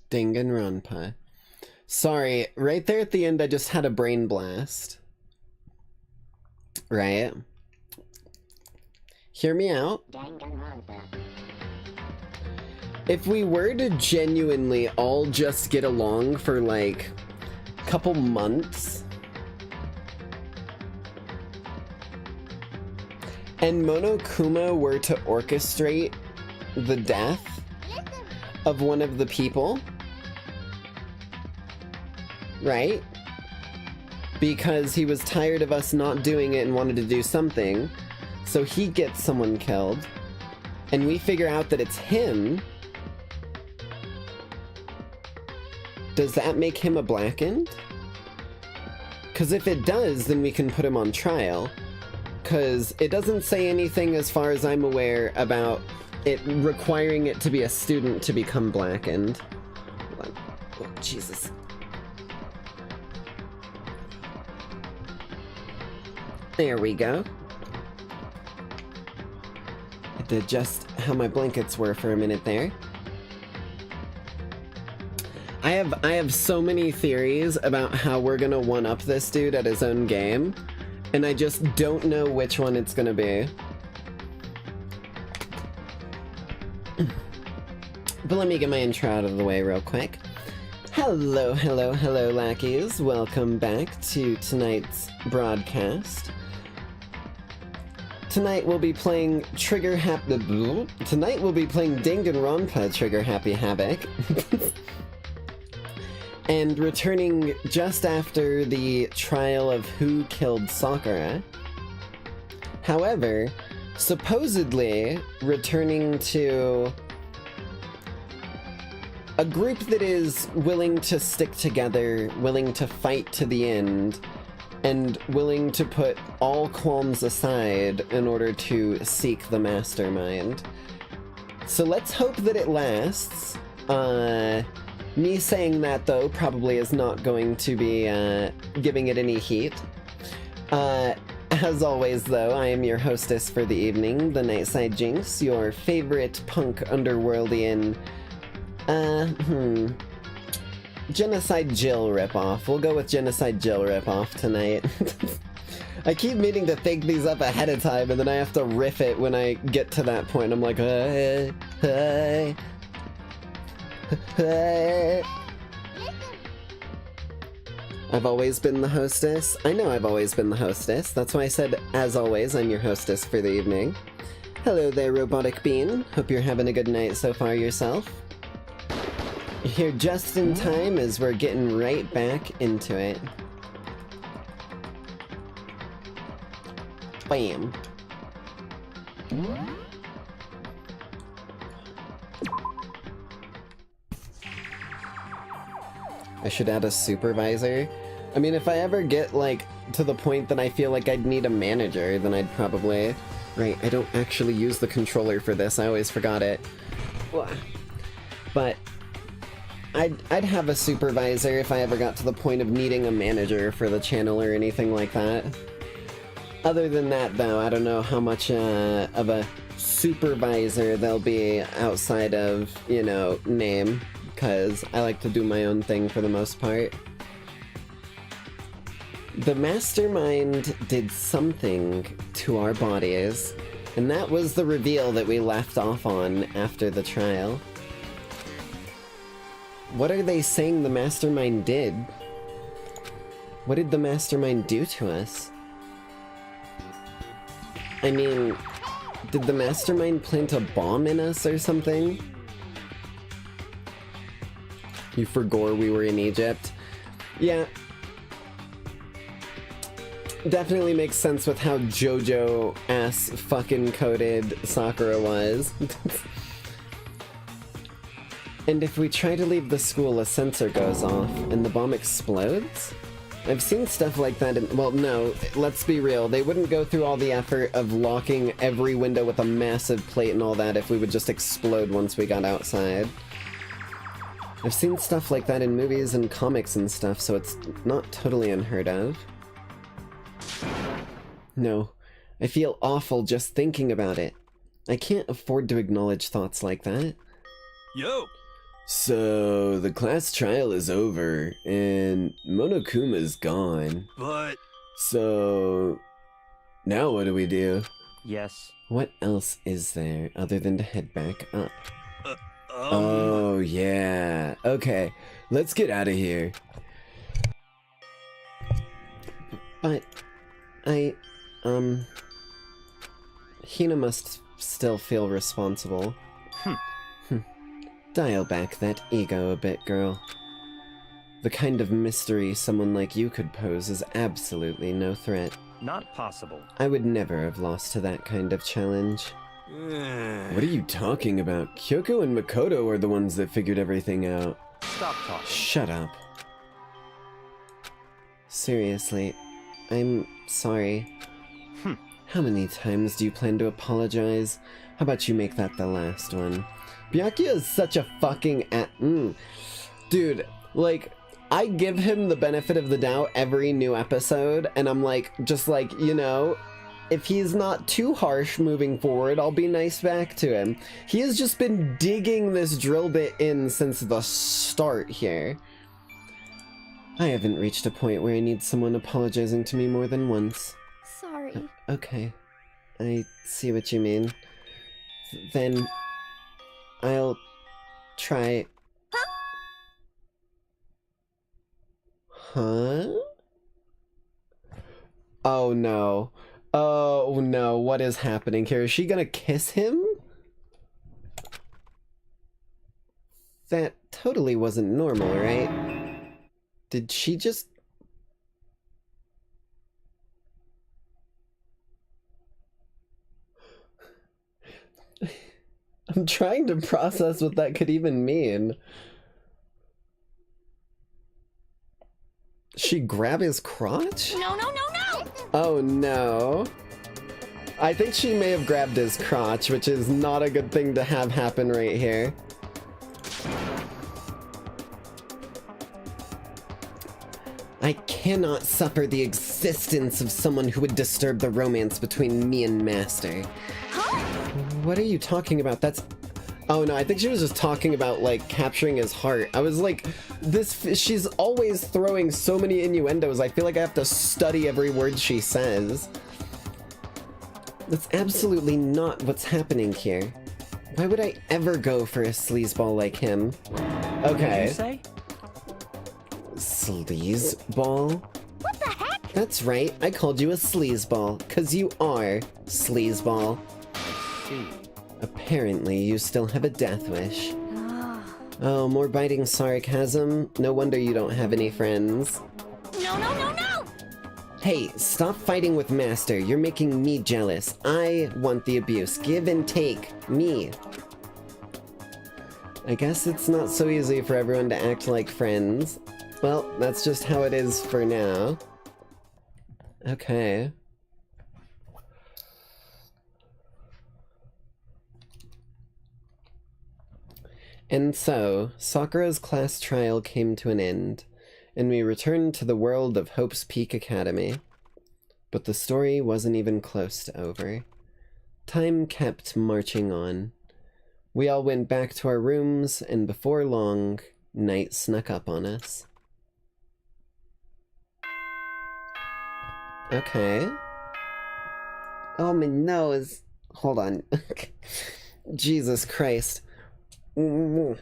Danganronpa. Sorry, right there at the end I just had a brain blast. Right? Hear me out. Danganronpa. If we were to genuinely all just get along for like a couple months and Monokuma were to orchestrate the death of one of the people, right? Because he was tired of us not doing it and wanted to do something, so he gets someone killed, and we figure out that it's him. Does that make him a blackened? Because if it does, then we can put him on trial. Because it doesn't say anything, as far as I'm aware, about it requiring it to be a student to become blackened. Oh, Jesus. There we go. I had to adjust how my blankets were for a minute there. I have so many theories about how we're gonna one-up this dude at his own game, and I just don't know which one it's gonna be. But let me get my intro out of the way real quick. Hello, Lackeys. Welcome back to tonight's broadcast. Tonight we'll be playing Tonight we'll be playing Danganronpa Trigger Happy Havoc. And returning just after the trial of who killed Sakura. However, supposedly returning to a group that is willing to stick together, willing to fight to the end, and willing to put all qualms aside in order to seek the mastermind. So let's hope that it lasts. Me saying that, though, probably is not going to be giving it any heat. As always, though, I am your hostess for the evening, the Nightside Jinx, your favorite punk underworldian, Genocide Jill ripoff. We'll go with Genocide Jill ripoff tonight. I keep meaning to think these up ahead of time, and then I have to riff it when I get to that point. I'm like, hey. I've always been the hostess. I know I've always been the hostess. That's why I said, as always, I'm your hostess for the evening. Hello there, Robotic Bean. Hope you're having a good night so far yourself. You're here just in time as we're getting right back into it. Bam. I should add a supervisor. I mean, if I ever get, like, to the point that I feel like I'd need a manager, then I'd probably... Right, I don't actually use the controller for this, I always forgot it. But I'd have a supervisor if I ever got to the point of needing a manager for the channel or anything like that. Other than that, though, I don't know how much of a supervisor there'll be outside of, you know, name, because I like to do my own thing for the most part. The mastermind did something to our bodies, and that was the reveal that we left off on after the trial. What are they saying the mastermind did? What did the mastermind do to us? I mean, did the mastermind plant a bomb in us or something? You forgot we were in Egypt? Yeah. Definitely makes sense with how JoJo-ass fucking coded Sakura was. And if we try to leave the school, a sensor goes off and the bomb explodes? I've seen stuff like that in— well, no, let's be real. They wouldn't go through all the effort of locking every window with a massive plate and all that if we would just explode once we got outside. I've seen stuff like that in movies and comics and stuff, so it's not totally unheard of. No, I feel awful just thinking about it. I can't afford to acknowledge thoughts like that. Yo! So, the class trial is over, and Monokuma's gone. But... So... now what do we do? Yes. What else is there other than to head back up? Oh, yeah. Okay, let's get out of here. But... Hina must still feel responsible. Dial back that ego a bit, girl. The kind of mystery someone like you could pose is absolutely no threat. Not possible. I would never have lost to that kind of challenge. What are you talking about? Kyoko and Makoto are the ones that figured everything out. Stop talking. Shut up. Seriously, I'm sorry. How many times do you plan to apologize? How about you make that the last one? Byakuya is such a fucking Dude, like, I give him the benefit of the doubt every new episode, and I'm like, just like, you know, if he's not too harsh moving forward, I'll be nice back to him. He has just been digging this drill bit in since the start here. I haven't reached a point where I need someone apologizing to me more than once. Sorry. Okay. I see what you mean. Then... I'll... try... Huh? Oh no. Oh no, what is happening here? Is she gonna kiss him? That totally wasn't normal, right? Did she just... I'm trying to process what that could even mean. She grab his crotch? No, no, no, no! Oh no. I think she may have grabbed his crotch, which is not a good thing to have happen right here. I cannot suffer the existence of someone who would disturb the romance between me and Master. Huh? What are you talking about? That's... Oh no, I think she was just talking about, like, capturing his heart. I was like, she's always throwing so many innuendos, I feel like I have to study every word she says. That's absolutely not what's happening here. Why would I ever go for a sleazeball like him? What did Okay. you say? Sleazeball? What the heck? That's right, I called you a sleazeball, 'cause you are sleazeball. See. Apparently, you still have a death wish. Ah. Oh, more biting sarcasm? No wonder you don't have any friends. No, no, no, no! Hey, stop fighting with Master. You're making me jealous. I want the abuse. Give and take. Me. I guess it's not so easy for everyone to act like friends. Well, that's just how it is for now. Okay. And so, Sakura's class trial came to an end, and we returned to the world of Hope's Peak Academy. But the story wasn't even close to over. Time kept marching on. We all went back to our rooms, and before long, night snuck up on us. Okay. Oh, my nose. Hold on. Jesus Christ. I don't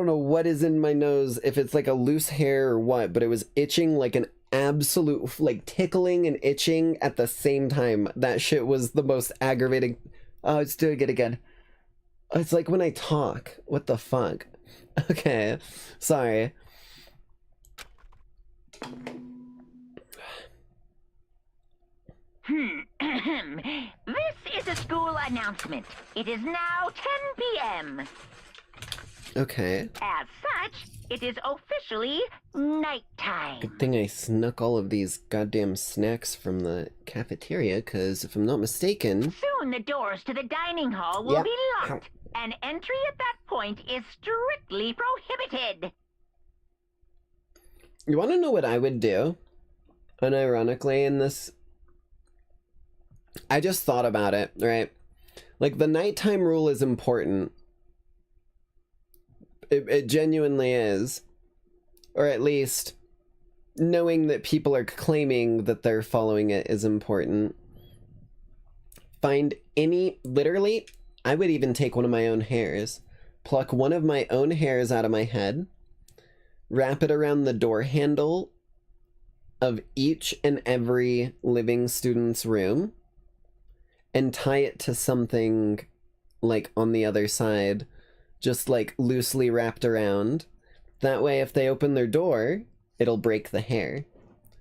know what is in my nose, if it's like a loose hair or what, but it was itching like an absolute, like tickling and itching at the same time. That shit was the most aggravating. Oh, it's doing it again. It's like when I talk. What the fuck? Okay, sorry. This is a school announcement. It is now 10 p.m. Okay. As such, it is officially nighttime. Good thing I snuck all of these goddamn snacks from the cafeteria, because if I'm not mistaken... Soon the doors to the dining hall will be locked, and entry at that point is strictly prohibited. You want to know what I would do? Unironically, in this... I just thought about it, right? Like, the nighttime rule is important. It genuinely is. Or at least, knowing that people are claiming that they're following it is important. Find any... Literally, I would even take one of my own hairs. Pluck one of my own hairs out of my head. Wrap it around the door handle of each and every living student's room. And tie it to something, like, on the other side. Just, like, loosely wrapped around. That way, if they open their door, it'll break the hair.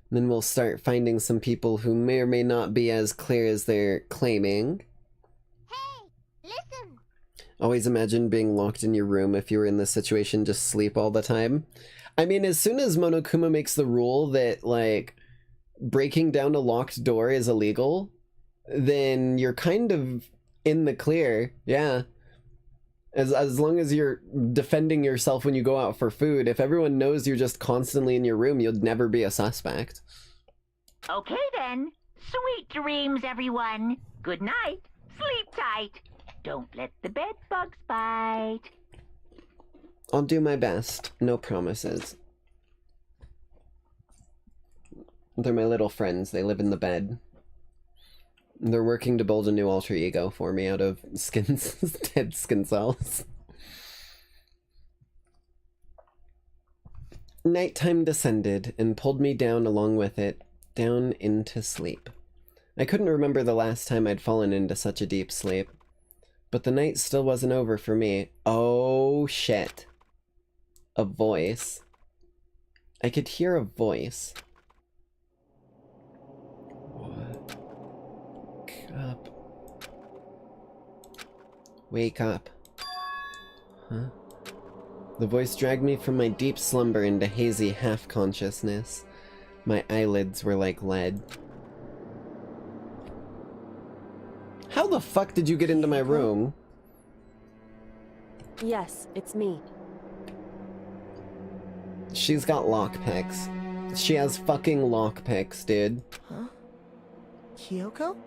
Then we'll start finding some people who may or may not be as clear as they're claiming. Hey, listen. Always imagine being locked in your room if you were in this situation, just sleep all the time. I mean, as soon as Monokuma makes the rule that, like, breaking down a locked door is illegal, then you're kind of in the clear, yeah. As long as you're defending yourself when you go out for food, if everyone knows you're just constantly in your room, you'll never be a suspect. Okay then. Sweet dreams, everyone. Good night. Sleep tight. Don't let the bed bugs bite. I'll do my best. No promises. They're my little friends. They live in the bed. They're working to build a new alter ego for me out of skins, dead skin cells. Nighttime descended and pulled me down along with it, down into sleep. I couldn't remember the last time I'd fallen into such a deep sleep. But the night still wasn't over for me. Oh shit. A voice. I could hear a voice. Up. Wake up. Huh? The voice dragged me from my deep slumber into hazy half-consciousness. My eyelids were like lead. How the fuck did you get into my room? Yes, it's me. She's got lockpicks. She has fucking lockpicks, dude. Huh? Kyoko?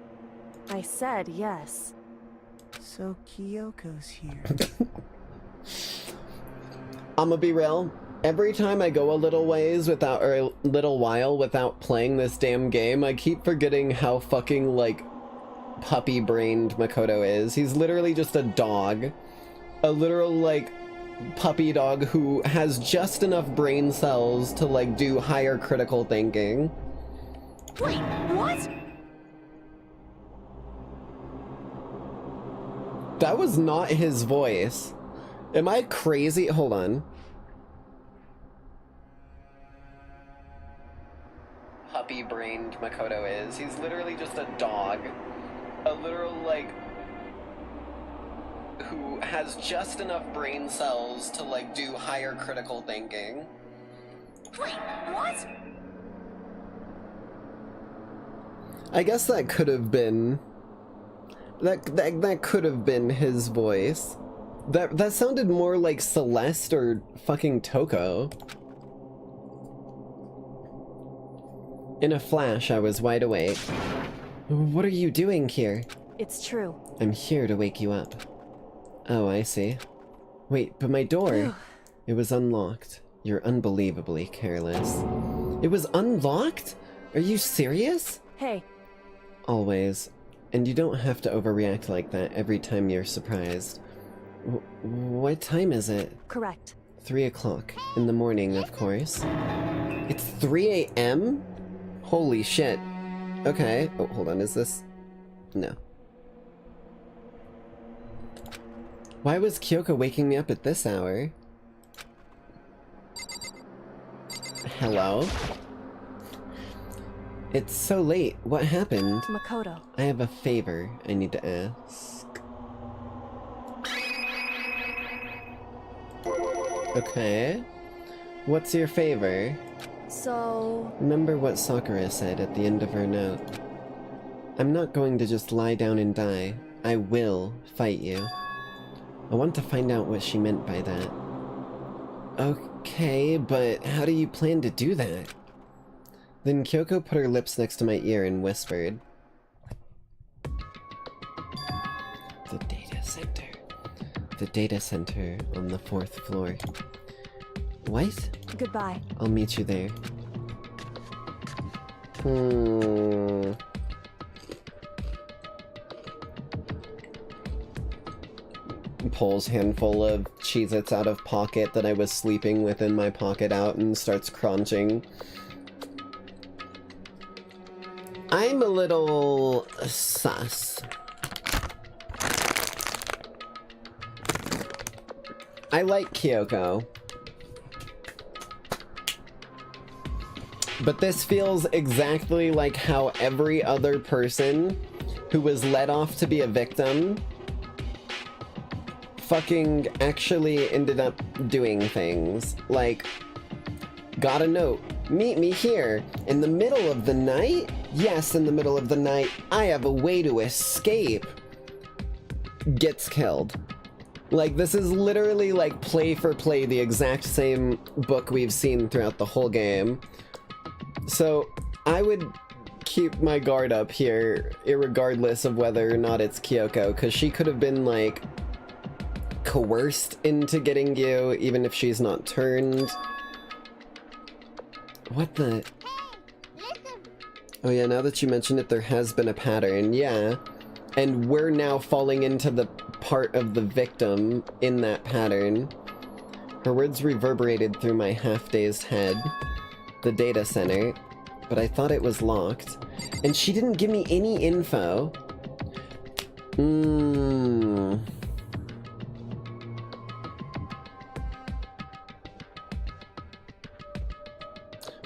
I said yes. So Kyoko's here. I'ma be real. Every time I go a little ways without, or a little while without playing this damn game, I keep forgetting how fucking, like, puppy-brained Makoto is. He's literally just a dog. A literal, like, puppy dog who has just enough brain cells to, like, do higher critical thinking. Wait, what? That was not his voice. Am I crazy? Hold on. Puppy-brained Makoto is. He's literally just a dog. A literal, like, who has just enough brain cells to, like, do higher critical thinking. Wait, what? I guess that could have been... That could have been his voice. That sounded more like Celeste or fucking Toko. In a flash, I was wide awake. What are you doing here? It's true. I'm here to wake you up. Oh, I see. Wait, but my door... It was unlocked. You're unbelievably careless. It was unlocked? Are you serious? Hey. Always. And you don't have to overreact like that every time you're surprised. What time is it? Correct. 3 o'clock. In the morning, of course. It's 3 a.m.? Holy shit. Okay. Oh, hold on, is this... No. Why was Kyoko waking me up at this hour? Hello? It's so late. What happened? Makoto. I have a favor I need to ask. Okay. What's your favor? So... Remember what Sakura said at the end of her note. I'm not going to just lie down and die. I will fight you. I want to find out what she meant by that. Okay, but how do you plan to do that? Then Kyoko put her lips next to my ear and whispered. The data center. The data center on the 4th floor. What? Goodbye. I'll meet you there. Pulls handful of Cheez-Its out of pocket that I was sleeping with in my pocket out and starts crunching. I'm a little sus. I like Kyoko. But this feels exactly like how every other person who was let off to be a victim fucking actually ended up doing things. Like, got a note. Meet me here. In the middle of the night? Yes, in the middle of the night. I have a way to escape. Gets killed. Like, this is literally like play for play the exact same book we've seen throughout the whole game. So, I would keep my guard up here, irregardless of whether or not it's Kyoko, because she could have been, like, coerced into getting you, even if she's not turned. What the... Oh yeah, now that you mention it, there has been a pattern, yeah. And we're now falling into the part of the victim in that pattern. Her words reverberated through my half-dazed head. The data center, but I thought it was locked. And she didn't give me any info.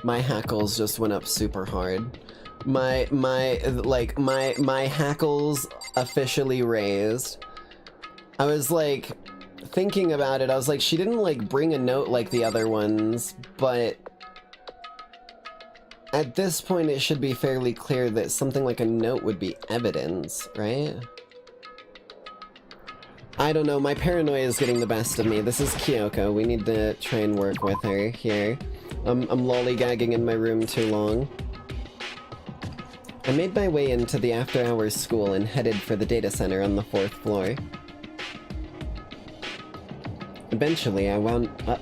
My hackles just went up super hard. My hackles officially raised. I was like, thinking about it, I was like, she didn't like bring a note like the other ones, but at this point it should be fairly clear that something like a note would be evidence, right? I don't know, my paranoia is getting the best of me. This is Kyoko, we need to try and work with her here. I'm lollygagging in my room too long. I made my way into the after-hours school and headed for the data center on the 4th floor. Eventually, I wound up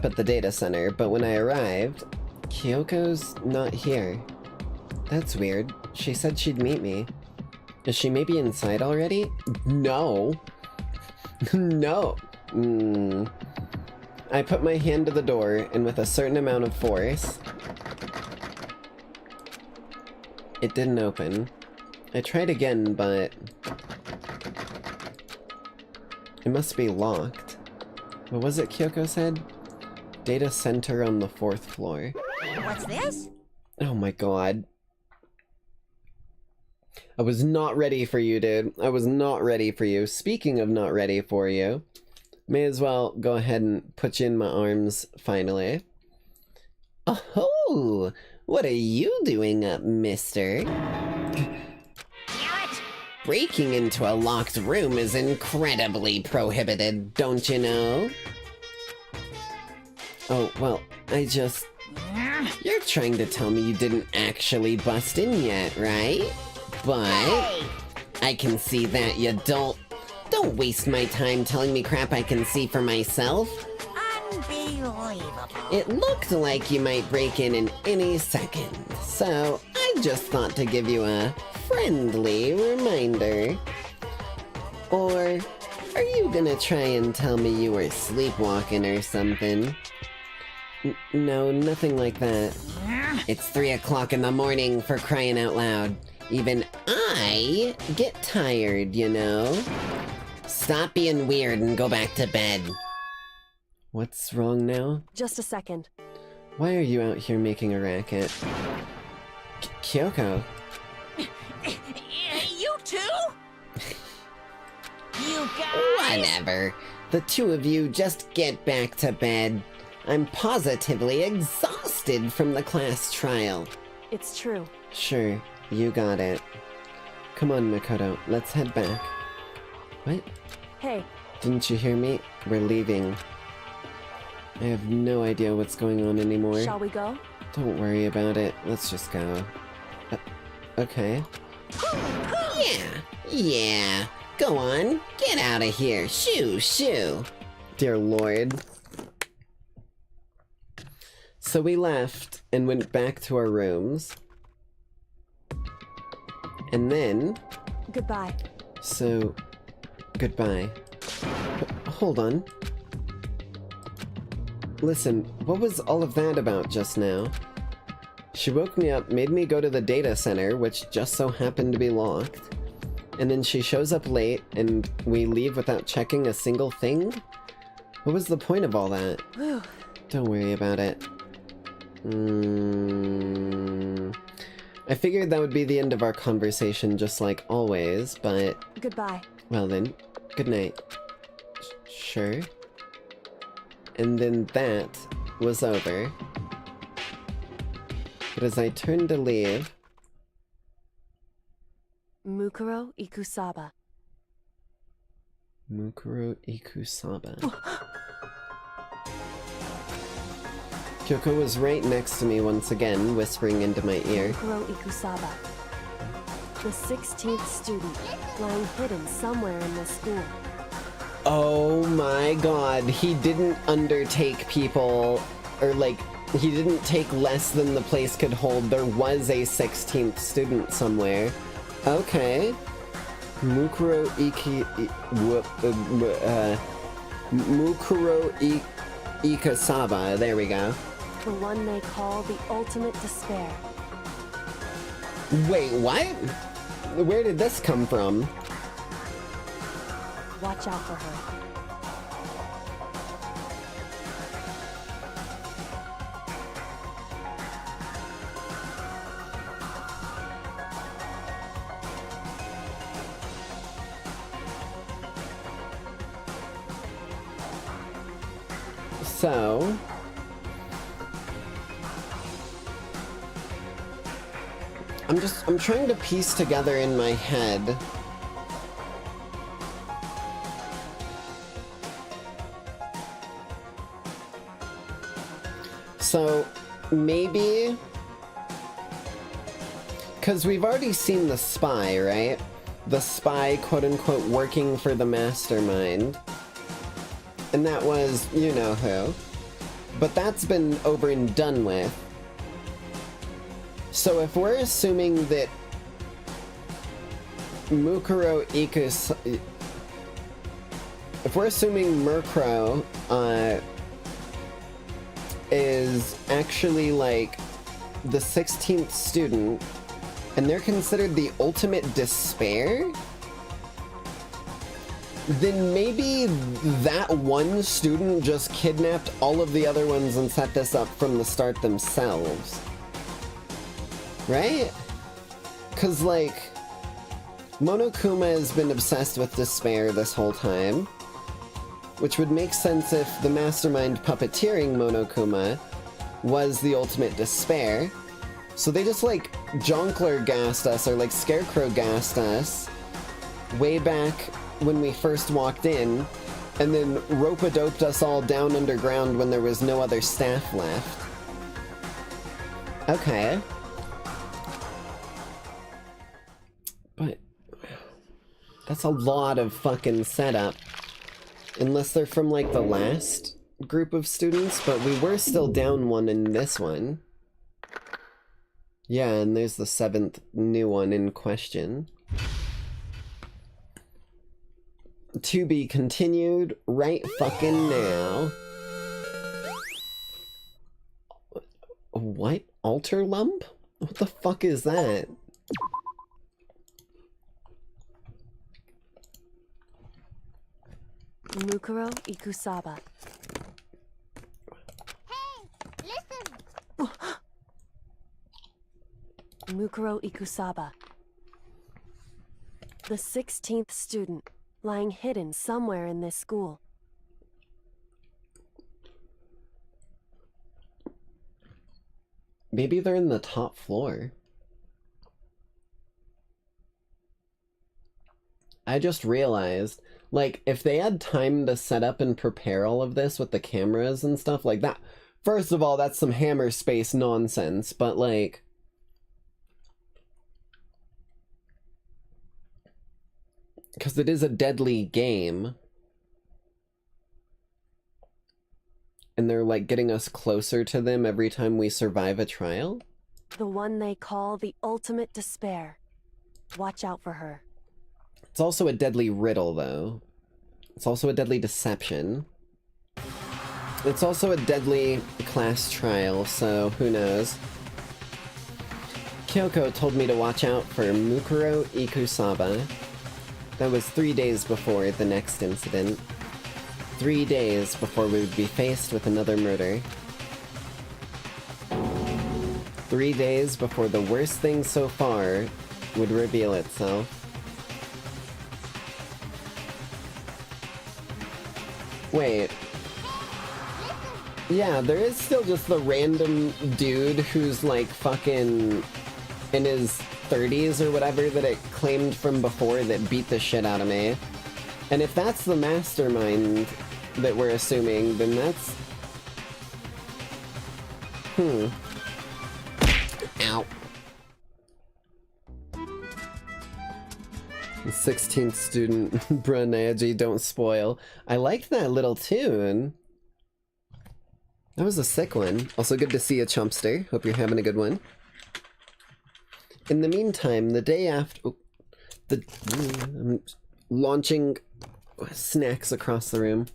at the data center, but when I arrived, Kyoko's not here. That's weird. She said she'd meet me. Is she maybe inside already? No. No. I put my hand to the door, and with a certain amount of force, it didn't open. I tried again, but it must be locked. What was it Kyoko said? Data center on the 4th floor. What's this? Oh my god. I was not ready for you, dude. I was not ready for you. Speaking of not ready for you, may as well go ahead and put you in my arms, finally. Oh, what are you doing up, mister? Breaking into a locked room is incredibly prohibited, don't you know? Oh, well, You're trying to tell me you didn't actually bust in yet, right? But I can see that you don't waste my time telling me crap I can see for myself. Unbelievable. It looked like you might break in any second, so I just thought to give you a friendly reminder. Or are you gonna try and tell me you were sleepwalking or something? No, nothing like that. It's 3 o'clock in the morning, for crying out loud. Even I get tired, you know? Stop being weird and go back to bed. What's wrong now? Just a second. Why are you out here making a racket? Kyoko? You too? You guys? Whatever. The two of you just get back to bed. I'm positively exhausted from the class trial. It's true. Sure, you got it. Come on, Makoto, let's head back. What? Hey, Didn't you hear me? We're leaving. I have no idea what's going on anymore. shall we go? Don't worry about it. Let's just go. Okay. Yeah. Go on. Get out of here. Shoo. Dear Lord. So we left and went back to our rooms. And then... Goodbye. So... Goodbye. Hold on. Listen, what was all of that about just now? She woke me up, made me go to the data center, which just so happened to be locked. And then she shows up late, and we leave without checking a single thing? What was the point of all that? Whew. Don't worry about it. I figured that would be the end of our conversation, just like always, but... Goodbye. Well then, good night. Sure. And then that was over. But as I turned to leave... Mukuro Ikusaba. Mukuro Ikusaba. Kyoko was right next to me once again, whispering into my ear. Mukuro Ikusaba. The 16th student, lying hidden somewhere in this school. Oh my god, he didn't undertake people, or like, he didn't take less than the place could hold. There was a 16th student somewhere. Okay. Mukuro Ikusaba, there we go. The one they call the ultimate despair. Wait, what? Where did this come from? Watch out for her. So... I'm trying to piece together in my head... So, maybe... Because we've already seen the spy, right? The spy, quote-unquote, working for the mastermind. And that was, you know who. But that's been over and done with. So if we're assuming that Mukuro Ikus... If we're assuming Murkrow, is actually, like, the 16th student, and they're considered the ultimate despair, then maybe that one student just kidnapped all of the other ones and set this up from the start themselves. Right? 'Cause, like, Monokuma has been obsessed with despair this whole time, which would make sense if the mastermind puppeteering Monokuma was the ultimate despair. So they just like Jonkler gassed us, or like Scarecrow gassed us way back when we first walked in, and then rope-a-doped us all down underground when there was no other staff left. Okay. But that's a lot of fucking setup. Unless they're from like the last group of students, but we were still down one in this one. Yeah, and there's the 7th new one in question. To be continued right fucking now. What? Altar lump? What the fuck is that? Mukuro Ikusaba. Hey, listen. Mukuro Ikusaba. The 16th student, lying hidden somewhere in this school. Maybe they're in the top floor. I just realized, like, if they had time to set up and prepare all of this with the cameras and stuff like that, first of all, that's some Hammer Space nonsense, but like, because it is a deadly game, and they're like getting us closer to them every time we survive a trial. The one they call the ultimate despair. Watch out for her. It's also a deadly riddle, though. It's also a deadly deception. It's also a deadly class trial, so who knows. Kyoko told me to watch out for Mukuro Ikusaba. That was 3 days before the next incident. 3 days before we would be faced with another murder. 3 days before the worst thing so far would reveal itself. Wait. Yeah, there is still just the random dude who's like fucking in his 30s or whatever that it claimed from before that beat the shit out of me. And if that's the mastermind that we're assuming, then that's... Ow. The 16th student, bruh, Naoji, don't spoil. I liked that little tune. That was a sick one. Also good to see you, Chumpster. Hope you're having a good one. In the meantime, the day after... Oh, I'm launching snacks across the room.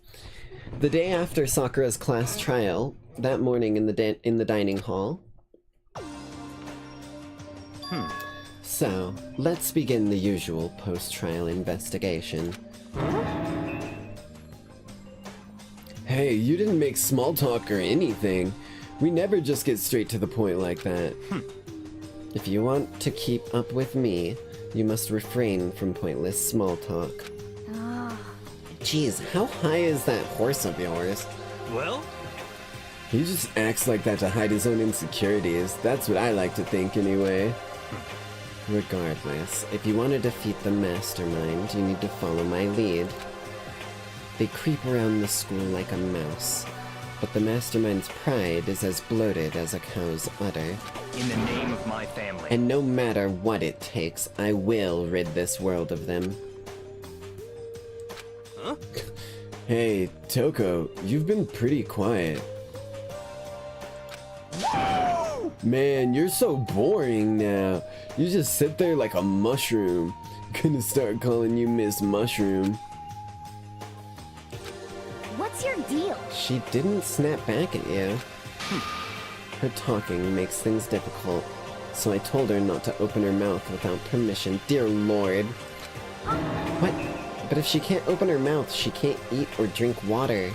The day after Sakura's class trial, that morning in the dining hall. So, let's begin the usual post-trial investigation. Hey, you didn't make small talk or anything. We never just get straight to the point like that. If you want to keep up with me, you must refrain from pointless small talk. Jeez, how high is that horse of yours? Well? He just acts like that to hide his own insecurities. That's what I like to think, anyway. Regardless, if you want to defeat the mastermind, you need to follow my lead. They creep around the school like a mouse, but the mastermind's pride is as bloated as a cow's udder. In the name of my family. And no matter what it takes, I will rid this world of them. Huh? Hey, Toko, you've been pretty quiet. Man, you're so boring now. You just sit there like a mushroom. Gonna start calling you Miss Mushroom. What's your deal? She didn't snap back at you. Her talking makes things difficult, so I told her not to open her mouth without permission. Dear Lord. What? But if she can't open her mouth, she can't eat or drink water.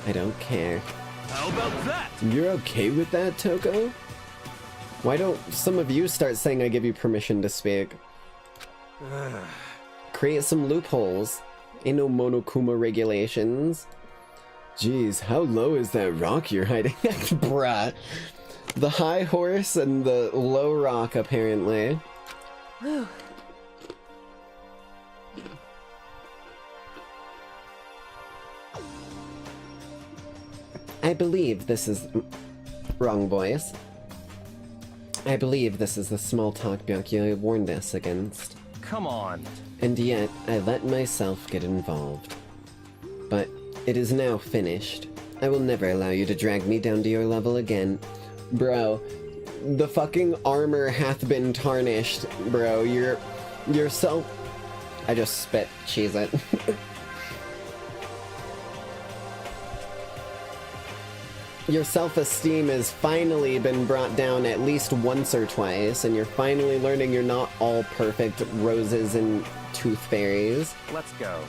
I don't care. How about that? You're okay with that, Toko? Why don't some of you start saying I give you permission to speak? Create some loopholes. Ain't no Monokuma regulations. Jeez, how low is that rock you're hiding? Bruh. The high horse and the low rock, apparently. Whew. I believe this is... Wrong voice. I believe this is the small talk Byakuya warned us against. Come on. And yet, I let myself get involved. But it is now finished. I will never allow you to drag me down to your level again. Bro, the fucking armor hath been tarnished, bro. You're so... I just spit. Cheese it. Your self-esteem has finally been brought down at least once or twice, and you're finally learning you're not all perfect roses and tooth fairies. Let's go.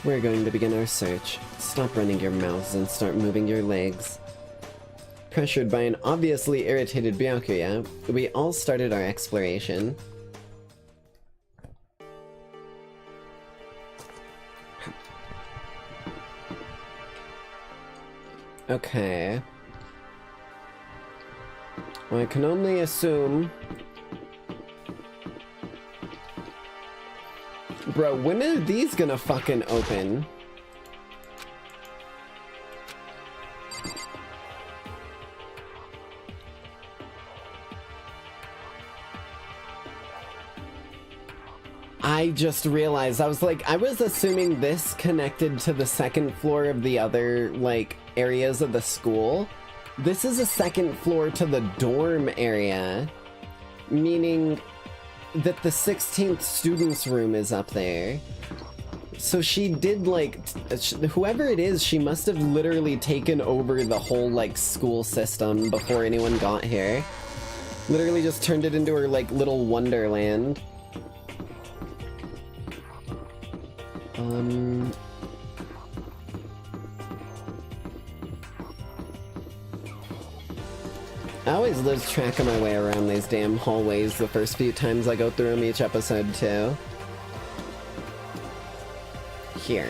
We're going to begin our search. Stop running your mouths and start moving your legs. Pressured by an obviously irritated Byakuya, we all started our exploration. Okay. Well, I can only assume... Bro, when are these gonna fucking open? I just realized, I was assuming this connected to the second floor of the other, like, areas of the school. This is a second floor to the dorm area, meaning that the 16th student's room is up there. So she did, like, whoever it is, she must have literally taken over the whole, like, school system before anyone got here. Literally just turned it into her, like, little wonderland. I always lose track of my way around these damn hallways the first few times I go through them each episode, too. Here.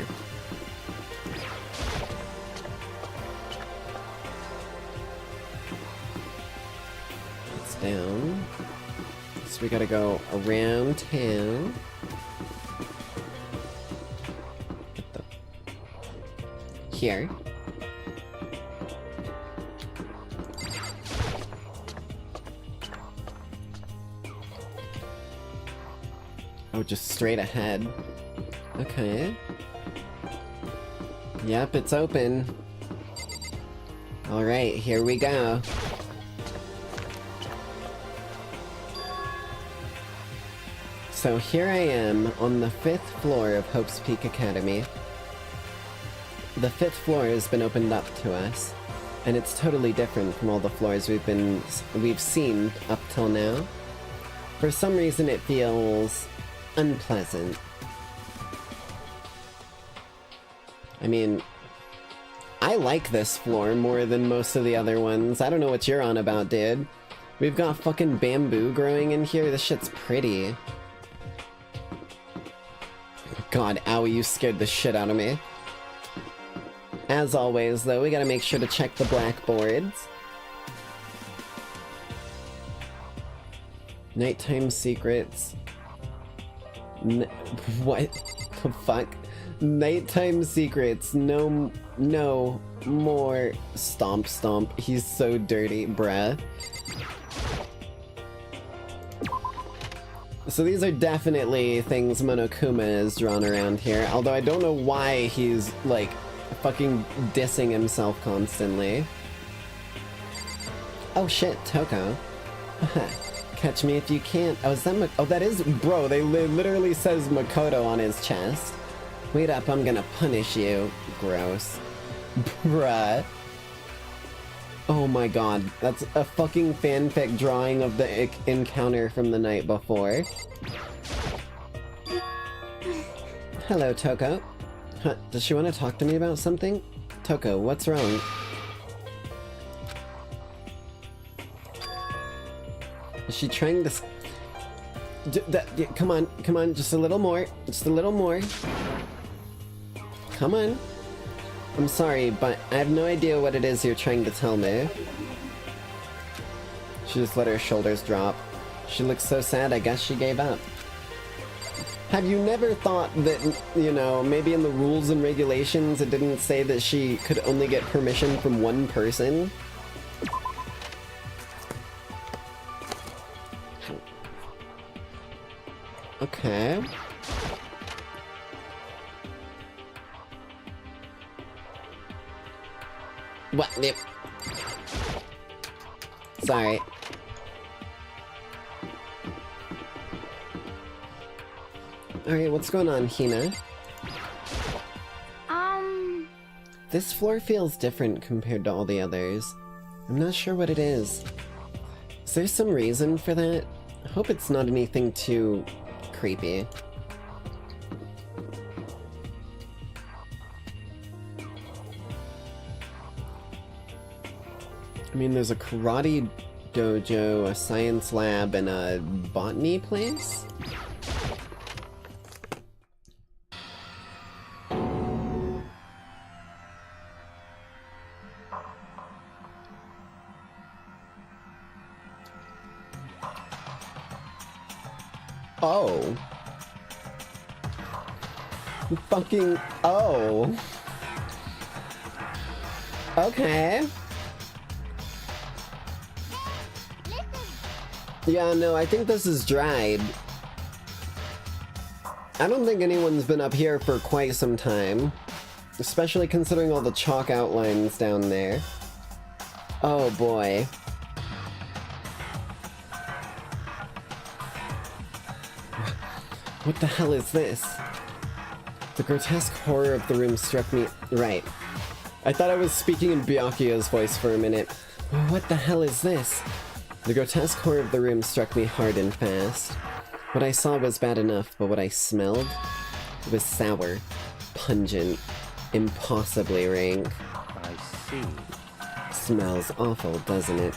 It's down. So we gotta go around town. Here. Oh, just straight ahead. Okay. Yep, it's open. Alright, here we go. So here I am on the 5th floor of Hope's Peak Academy. The 5th floor has been opened up to us, and it's totally different from all the floors we've seen up till now. For some reason it feels unpleasant. I mean, I like this floor more than most of the other ones. I don't know what you're on about, dude. We've got fucking bamboo growing in here. This shit's pretty. God, owie, you scared the shit out of me. As always, though, we gotta make sure to check the blackboards. Nighttime secrets. What the fuck? Nighttime secrets. No more. Stomp stomp. He's so dirty, bruh. So these are definitely things Monokuma is drawn around here, although I don't know why he's, like, fucking dissing himself constantly. Oh shit, Toko. Catch me if you can't. Oh, is that oh, that is... Bro, they literally says Makoto on his chest. Wait up, I'm gonna punish you. Gross. Bruh. Oh my god, that's a fucking fanfic drawing of the encounter from the night before. Hello, Toko. Huh, does she want to talk to me about something? Toko, what's wrong? Is she trying to... Come on, just a little more. Just a little more. Come on. I'm sorry, but I have no idea what it is you're trying to tell me. She just let her shoulders drop. She looks so sad, I guess she gave up. Have you never thought that, you know, maybe in the rules and regulations it didn't say that she could only get permission from one person? Okay. What? Yep. Sorry. Alright, what's going on, Hina? This floor feels different compared to all the others. I'm not sure what it is. Is there some reason for that? I hope it's not anything too creepy. I mean, there's a karate dojo, a science lab, and a botany place? Oh. Fucking... oh. Okay. Yeah, no, I think this is dried. I don't think anyone's been up here for quite some time. Especially considering all the chalk outlines down there. Oh boy. What the hell is this? The grotesque horror of the room struck me... right. I thought I was speaking in Byakuya's voice for a minute. What the hell is this? The grotesque horror of the room struck me hard and fast. What I saw was bad enough, but what I smelled was sour, pungent, impossibly rank. I see. Smells awful, doesn't it?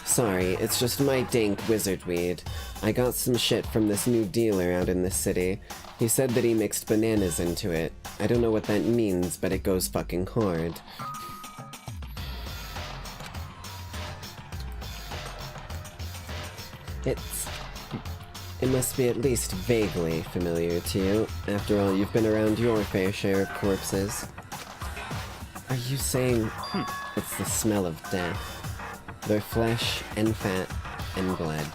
Sorry, it's just my dank wizard weed. I got some shit from this new dealer out in the city. He said that he mixed bananas into it. I don't know what that means, but it goes fucking hard. It must be at least vaguely familiar to you. After all, you've been around your fair share of corpses. Are you saying it's the smell of death? Their flesh and fat and blood.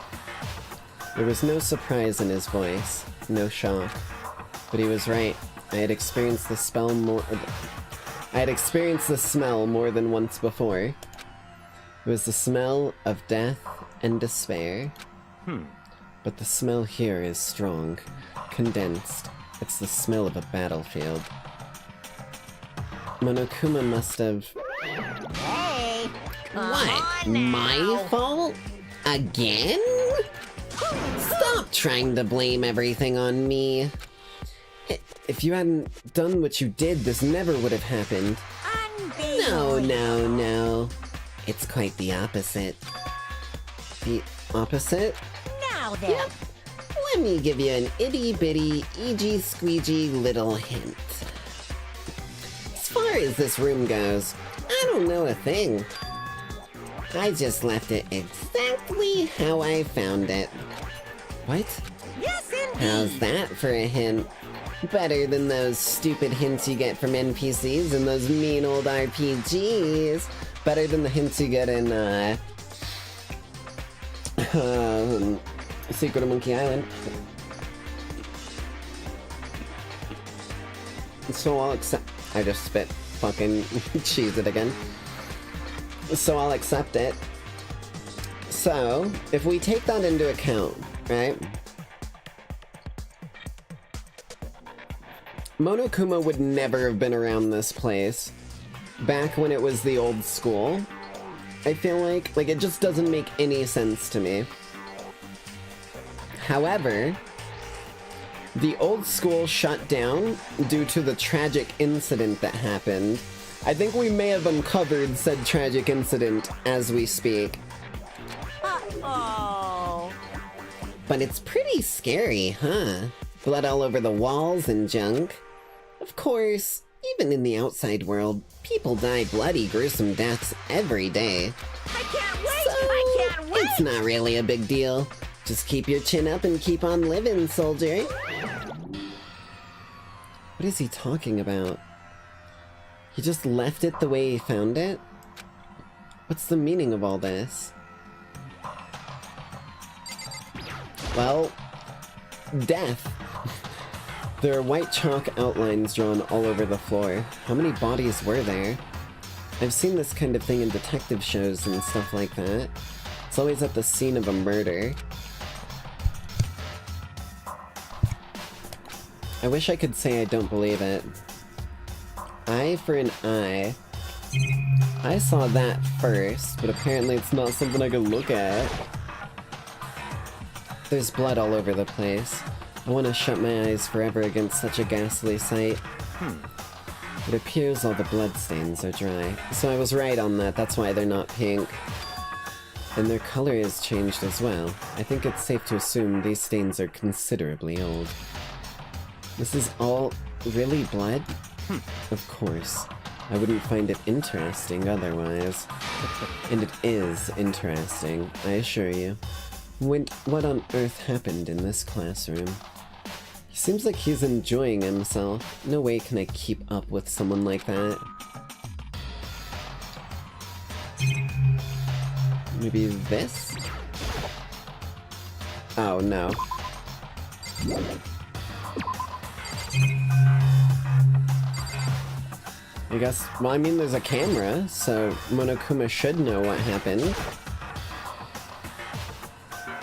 There was no surprise in his voice, no shock. But he was right. I had experienced the smell more than once before. It was the smell of death and despair. But the smell here is strong, condensed. It's the smell of a battlefield. Monokuma must have... Hey! What? My fault? Again? Stop trying to blame everything on me. If you hadn't done what you did, this never would have happened. No. It's quite the opposite. The opposite? Now then. Yep. Let me give you an itty-bitty, eegee-squeegee little hint. As far as this room goes, I don't know a thing. I just left it exactly how I found it. What? Yes, indeed. How's that for a hint? Better than those stupid hints you get from NPCs and those mean old RPGs. Better than the hints you get in, Secret of Monkey Island. So I'll accept... I just spit fucking cheese it again. So I'll accept it. So, if we take that into account, right? Monokuma would never have been around this place back when it was the old school. I feel like it just doesn't make any sense to me. However, the old school shut down due to the tragic incident that happened. I think we may have uncovered said tragic incident as we speak. Uh-oh. But it's pretty scary, huh? Blood all over the walls and junk. Of course, even in the outside world, people die bloody, gruesome deaths every day. I can't wait! So, I can't wait! it's not really a big deal. Just keep your chin up and keep on living, soldier. What is he talking about? He just left it the way he found it? What's the meaning of all this? Well, death. There are white chalk outlines drawn all over the floor. How many bodies were there? I've seen this kind of thing in detective shows and stuff like that. It's always at the scene of a murder. I wish I could say I don't believe it. Eye for an eye. I saw that first, but apparently it's not something I could look at. There's blood all over the place. I want to shut my eyes forever against such a ghastly sight. It appears all the bloodstains are dry. So I was right on that, that's why they're not pink. And their color has changed as well. I think it's safe to assume these stains are considerably old. This is all really blood? Of course. I wouldn't find it interesting otherwise. And it is interesting, I assure you. What on earth happened in this classroom? He seems like he's enjoying himself. No way can I keep up with someone like that. Maybe this? Oh no. I guess, well, I mean, there's a camera, so Monokuma should know what happened.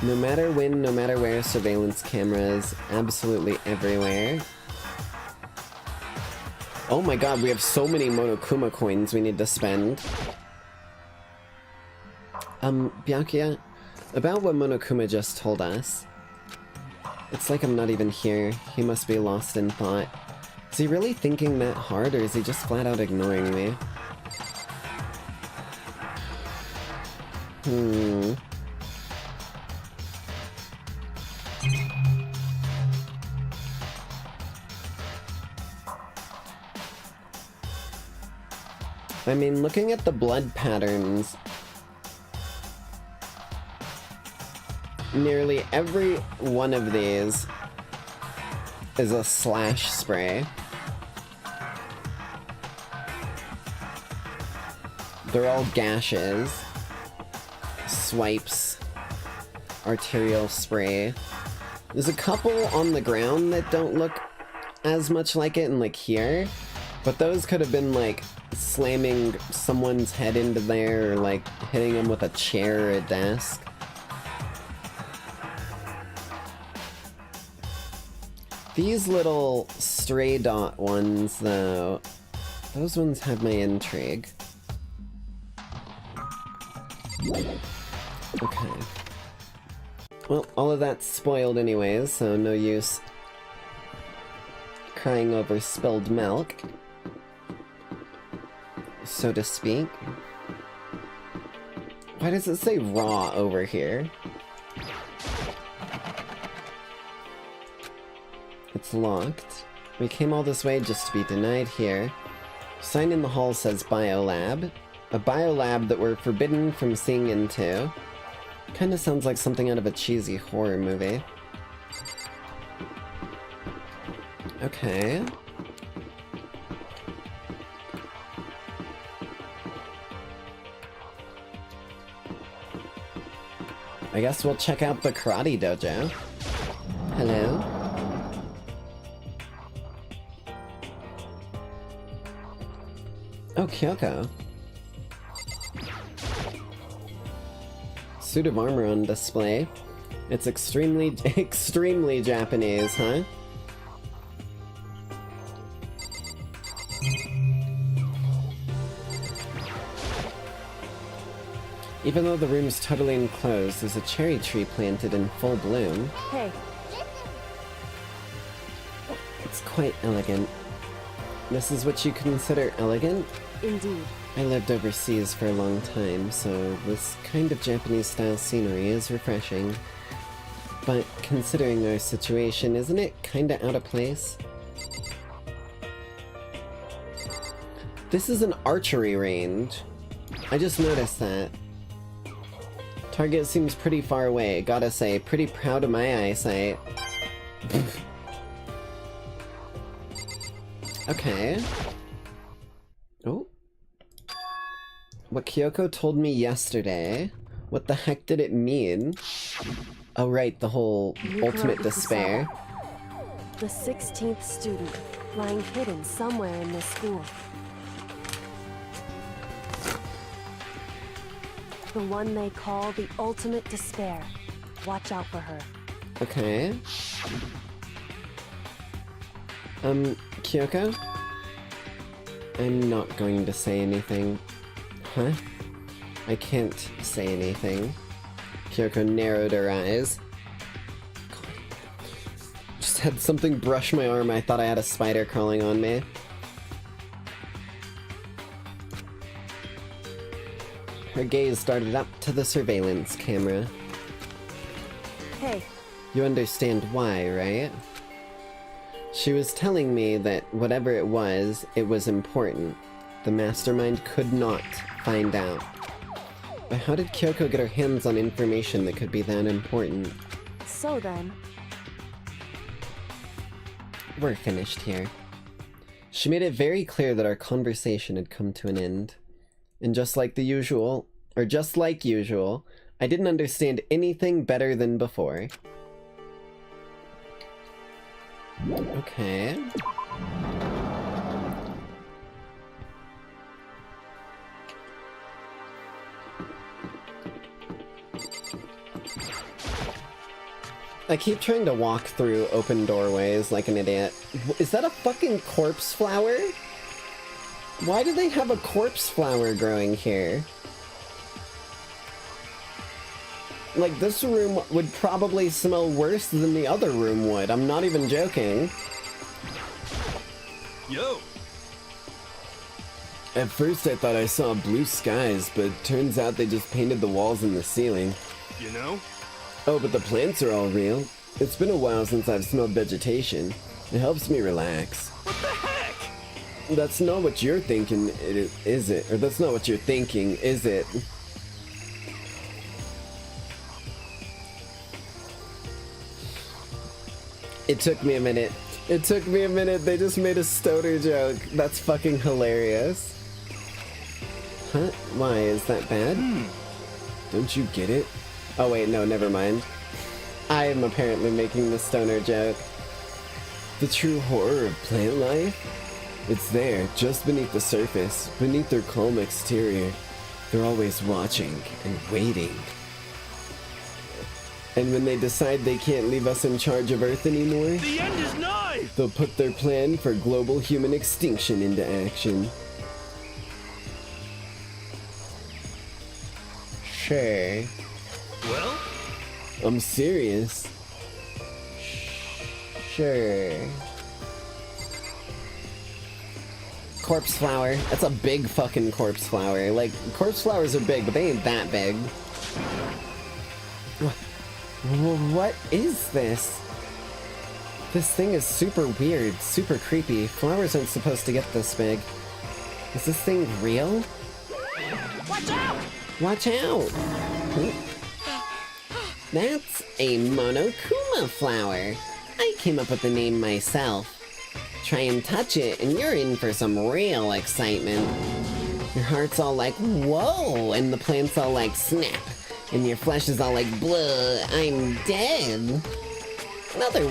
No matter when, no matter where, surveillance cameras absolutely everywhere. Oh my god, we have so many Monokuma coins we need to spend. Byakuya, about what Monokuma just told us. It's like I'm not even here. He must be lost in thought. Is he really thinking that hard, or is he just flat out ignoring me? I mean, looking at the blood patterns, nearly every one of these is a slash spray. They're all gashes, swipes, arterial spray. There's a couple on the ground that don't look as much like it, and like here, but those could have been like slamming someone's head into there, or like hitting them with a chair or a desk. These little stray dot ones, though, those ones have my intrigue. Okay. Well, all of that's spoiled anyways, so no use crying over spilled milk, so to speak. Why does it say raw over here? It's locked. We came all this way just to be denied here. Sign in the hall says biolab. A biolab that we're forbidden from seeing into. Kinda sounds like something out of a cheesy horror movie. Okay. I guess we'll check out the karate dojo. Hello? Oh, Kyoko. Suit of armor on display. It's extremely Japanese, huh? Even though the room's totally enclosed, there's a cherry tree planted in full bloom. Hey. It's quite elegant. This is what you consider elegant? Indeed. I lived overseas for a long time, so this kind of Japanese-style scenery is refreshing. But considering our situation, isn't it kinda out of place? This is an archery range. I just noticed that. Target seems pretty far away, gotta say. Pretty proud of my eyesight. Okay. Oh. What Kyoko told me yesterday. What the heck did it mean? Oh right, the whole ultimate despair. The 16th student, lying hidden somewhere in this school. The one they call the ultimate despair. Watch out for her. Okay. Kyoko? I'm not going to say anything. Huh? I can't say anything. Kyoko narrowed her eyes. Just had something brush my arm. I thought I had a spider crawling on me. Her gaze darted up to the surveillance camera. Hey, You understand why, right? She was telling me that whatever it was important. The mastermind could not find out. But how did Kyoko get her hands on information that could be that important? so then, We're finished here. She made it very clear that our conversation had come to an end. And just like usual, I didn't understand anything better than before. Okay. I keep trying to walk through open doorways like an idiot. Is that a fucking corpse flower? Why do they have a corpse flower growing here? Like, this room would probably smell worse than the other room would. I'm not even joking. Yo! At first I thought I saw blue skies, but turns out they just painted the walls and the ceiling. You know? Oh, but the plants are all real. It's been a while since I've smelled vegetation. It helps me relax. What the heck? That's not what you're thinking, is it? Or that's not what you're thinking, is it? It took me a minute. They just made a stoner joke. That's fucking hilarious. Huh? Why? Is that bad? Don't you get it? Oh wait, no, never mind. I am apparently making the stoner joke. The true horror of plant life? It's there, just beneath the surface, beneath their calm exterior. They're always watching and waiting. And when they decide they can't leave us in charge of Earth anymore, The end is nigh! they'll put their plan for global human extinction into action. Sure. Well? I'm serious. Sure. Corpse flower. That's a big fucking corpse flower. Like, corpse flowers are big, but they ain't that big. What is this? This thing is super weird, super creepy. Flowers aren't supposed to get this big. Is this thing real? Watch out! Watch out! That's a Monokuma flower. I came up with the name myself. Try and touch it, and you're in for some real excitement. Your heart's all like, whoa, and the plant's all like, snap. And your flesh is all like, blah, I'm dead. In other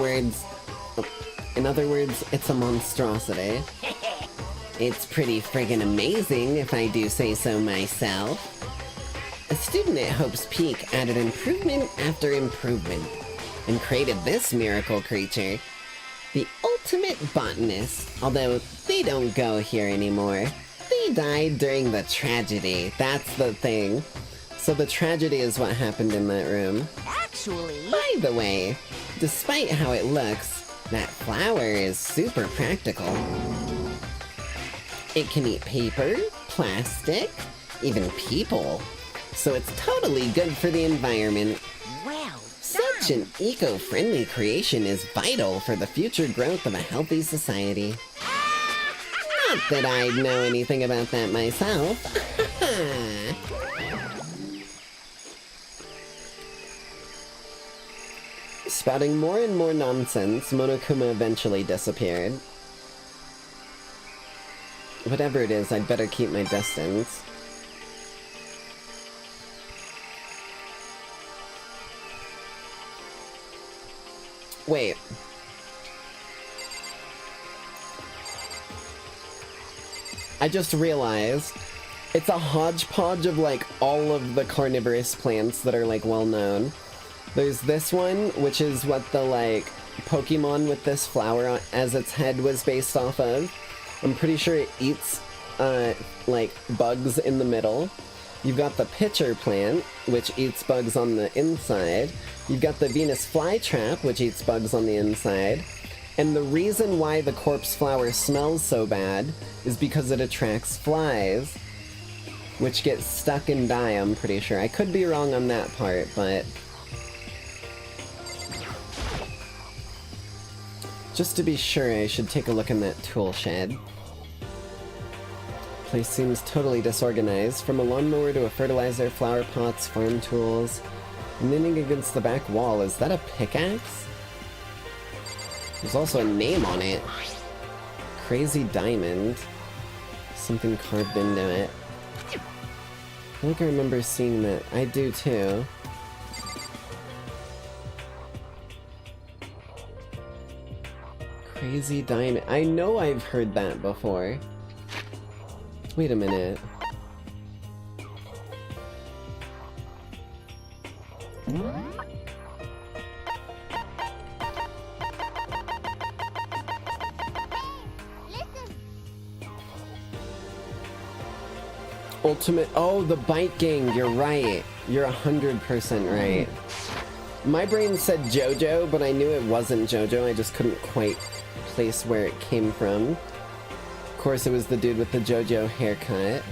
words, it's a monstrosity. It's pretty friggin' amazing, if I do say so myself. A student at Hope's Peak added improvement after improvement, and created this miracle creature. The ultimate botanist, although they don't go here anymore. They died during the tragedy, that's the thing. So the tragedy is what happened in that room. Actually, By the way, despite how it looks, that flower is super practical. It can eat paper, plastic, even people. So it's totally good for the environment. well, Such efficient, eco-friendly creation is vital for the future growth of a healthy society. Not that I know anything about that myself. Spouting more and more nonsense, Monokuma eventually disappeared. Whatever it is, I'd better keep my distance. Wait. I just realized it's a hodgepodge of like all of the carnivorous plants that are like well known. There's this one, which is what the like Pokemon with this flower as its head was based off of. I'm pretty sure it eats like bugs in the middle. You've got the pitcher plant, which eats bugs on the inside. You've got the Venus flytrap, which eats bugs on the inside. And the reason why the corpse flower smells so bad is because it attracts flies, which get stuck and die, I'm pretty sure. I could be wrong on that part, but... just to be sure, I should take a look in that tool shed. Place seems totally disorganized. From a lawnmower to a fertilizer, flower pots, farm tools. Leaning against the back wall, is that a pickaxe? There's also a name on it. Crazy Diamond. Something carved into it. I think I remember seeing that. I do too. Crazy Diamond. I know I've heard that before. Wait a minute. Ultimate. Oh, the Bite Gang. You're right. You're 100% right. My brain said JoJo, but I knew it wasn't JoJo. I just couldn't quite place where it came from. Of course, it was the dude with the JoJo haircut.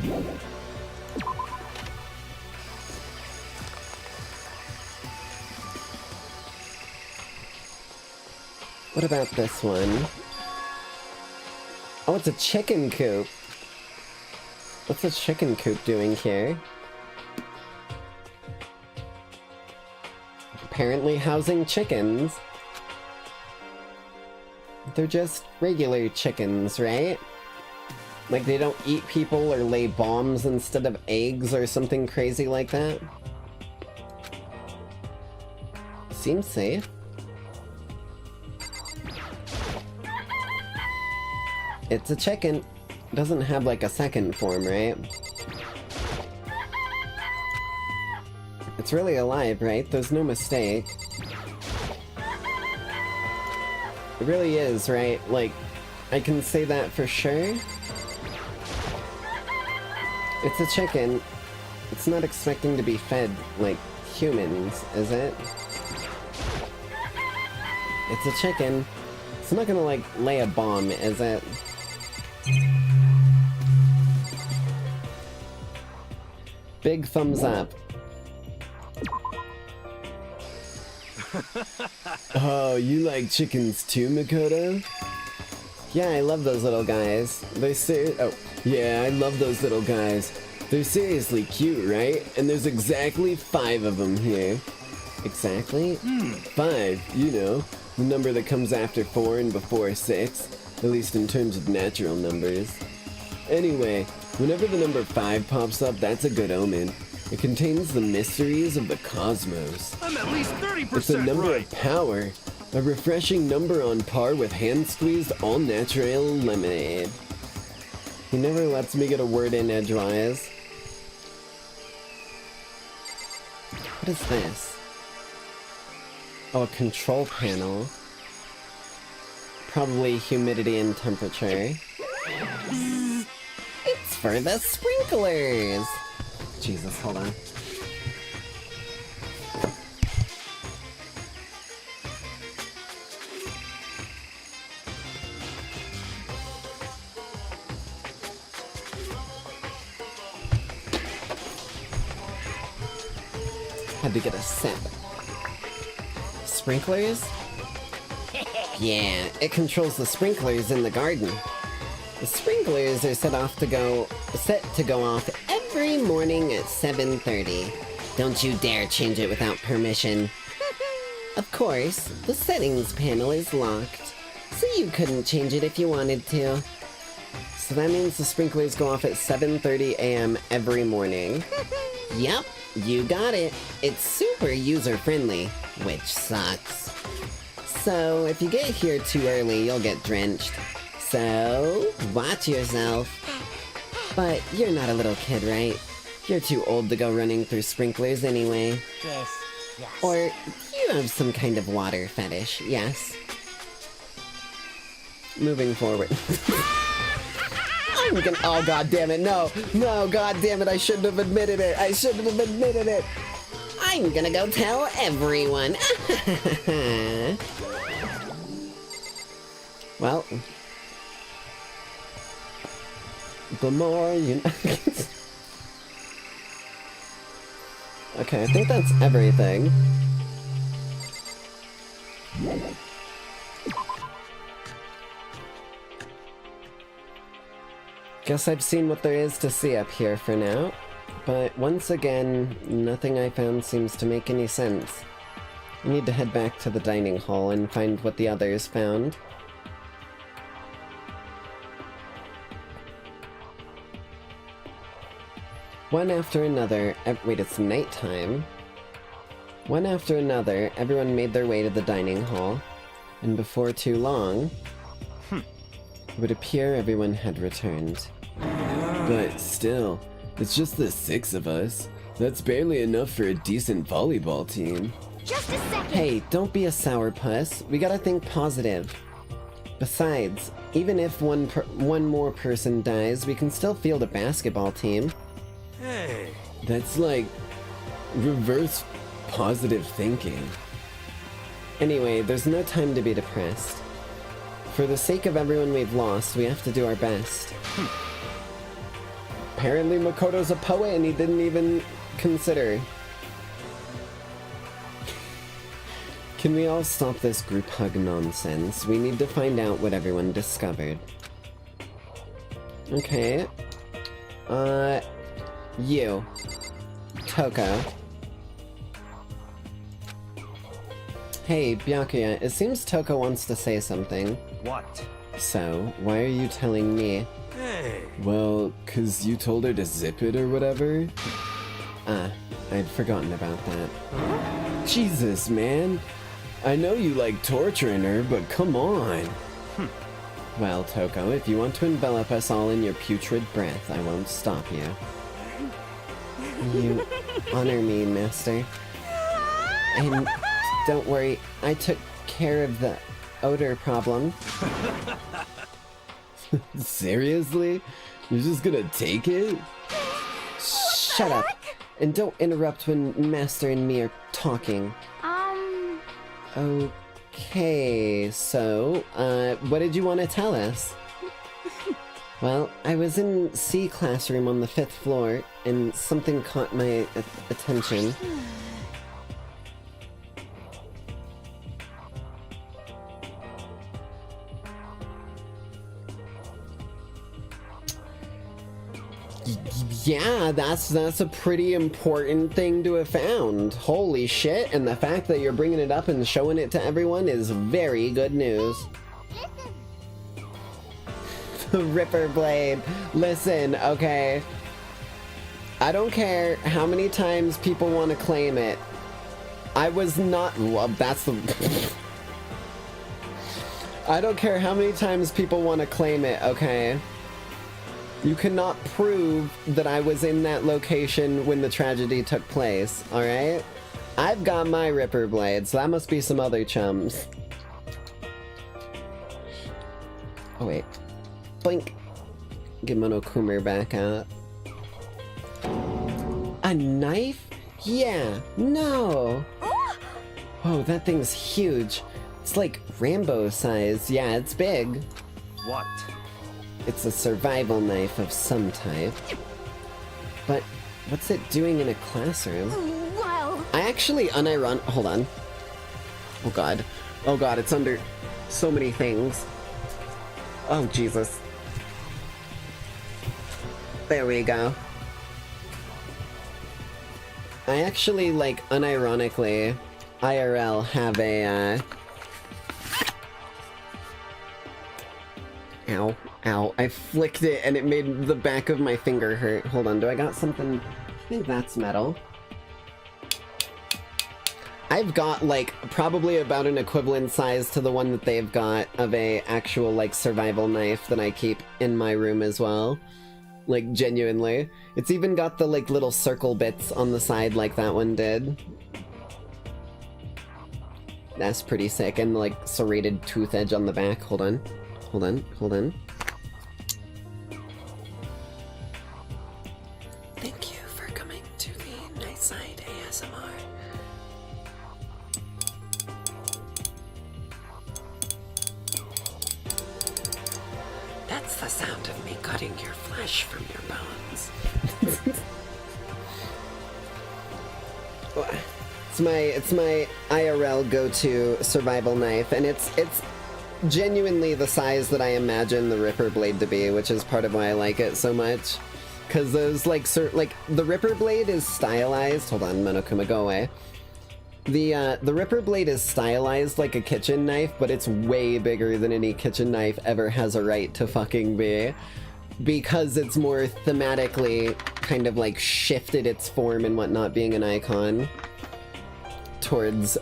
What about this one? Oh, it's a chicken coop. What's a chicken coop doing here? Apparently housing chickens. They're just regular chickens, right? Like they don't eat people or lay bombs instead of eggs or something crazy like that? Seems safe. It's a chicken. Doesn't have like a second form, right? It's really alive, right? There's no mistake. It really is, right? Like, I can say that for sure. It's a chicken. It's not expecting to be fed like humans, is it? It's a chicken. It's not gonna like lay a bomb, is it? Big thumbs up. Oh, you like chickens too, Makoto? Yeah, I love those little guys. Oh, yeah, I love those little guys. They're seriously cute, right? And there's exactly 5 of them here. Exactly? 5, you know. The number that comes after 4 and before 6. At least in terms of natural numbers. Anyway, whenever the number 5 pops up, that's a good omen. It contains the mysteries of the cosmos. I'm at least 30% It's a number right. of power. A refreshing number on par with hand-squeezed all-natural lemonade. He never lets me get a word in edgewise. What is this? Oh, a control panel. Probably humidity and temperature. It's for the sprinklers! Jesus, hold on. Had to get a sip. sprinklers? Yeah, it controls the sprinklers in the garden. The sprinklers are set to go off every morning at 7:30. Don't you dare change it without permission. Of course, the settings panel is locked, so you couldn't change it if you wanted to. So that means the sprinklers go off at 7:30 a.m. every morning. Yep, you got it. It's super user-friendly, which sucks. So if you get here too early, you'll get drenched. So, watch yourself. But you're not a little kid, right? You're too old to go running through sprinklers anyway. Yes. Or you have some kind of water fetish, yes? Moving forward. Oh, god damn it, no! No, god damn it, I shouldn't have admitted it! I shouldn't have admitted it! I'm gonna go tell everyone! Well... the more you know... Okay, I think that's everything. Guess I've seen what there is to see up here for now. But once again, nothing I found seems to make any sense. I need to head back to the dining hall and find what the others found. One after another, wait, it's nighttime. One after another, everyone made their way to the dining hall, and before too long, it would appear everyone had returned. But still, it's just the 6 of us. That's barely enough for a decent volleyball team. Just a second. Hey, don't be a sourpuss. We gotta think positive. Besides, even if one more person dies, we can still field a basketball team. Hey. That's like reverse positive thinking. Anyway, there's no time to be depressed. For the sake of everyone we've lost, we have to do our best. Apparently Makoto's a poet and he didn't even consider. Can we all stop this group hug nonsense? We need to find out what everyone discovered. Okay. You. Toko. Hey, Byakuya, it seems Toko wants to say something. What? So, why are you telling me? Hey. Well, 'cause you told her to zip it or whatever? Ah, I'd forgotten about that. Jesus, man! I know you like torturing her, but come on! Well, Toko, if you want to envelop us all in your putrid breath, I won't stop you. You honor me, Master. And don't worry, I took care of the odor problem. Seriously? You're just gonna take it? Shut up! And don't interrupt when Master and me are talking. Okay, so, what did you want to tell us? Well, I was in C classroom on the 5th floor, and something caught my attention. Yeah, that's a pretty important thing to have found. Holy shit, and the fact that you're bringing it up and showing it to everyone is very good news. The Ripper Blade. Listen, okay. I don't care how many times people want to claim it. I was not... Well, that's the... I don't care how many times people want to claim it, okay? You cannot prove that I was in that location when the tragedy took place, alright? I've got my Ripper Blade, so that must be some other chums. Oh wait. Blink. Get Monokumer back out. A knife? Yeah, no! Whoa, that thing's huge. It's like Rambo size. Yeah, it's big. What? It's a survival knife of some type. But what's it doing in a classroom? Wow. I actually hold on. Oh god. Oh god, it's under so many things. Oh Jesus. There we go. I actually, like, unironically, IRL have a, Ow, ow. I flicked it and it made the back of my finger hurt. Hold on, do I got something? I think that's metal. I've got, like, probably about an equivalent size to the one that they've got of a actual, like, survival knife that I keep in my room as well. Like, genuinely. It's even got the, like, little circle bits on the side like that one did. That's pretty sick. And, like, serrated tooth edge on the back. Hold on. Hold on. Hold on. Thank you for coming to the Night Side ASMR. That's the sound of me cutting your flesh from your bones. It's my IRL go-to survival knife, and it's genuinely the size that I imagine the Ripper blade to be, which is part of why I like it so much. Cause those like the Ripper blade is stylized. Hold on, Monokuma, go away. The Ripper blade is stylized like a kitchen knife, but it's way bigger than any kitchen knife ever has a right to fucking be. Because it's more thematically kind of like shifted its form and whatnot, being an icon towards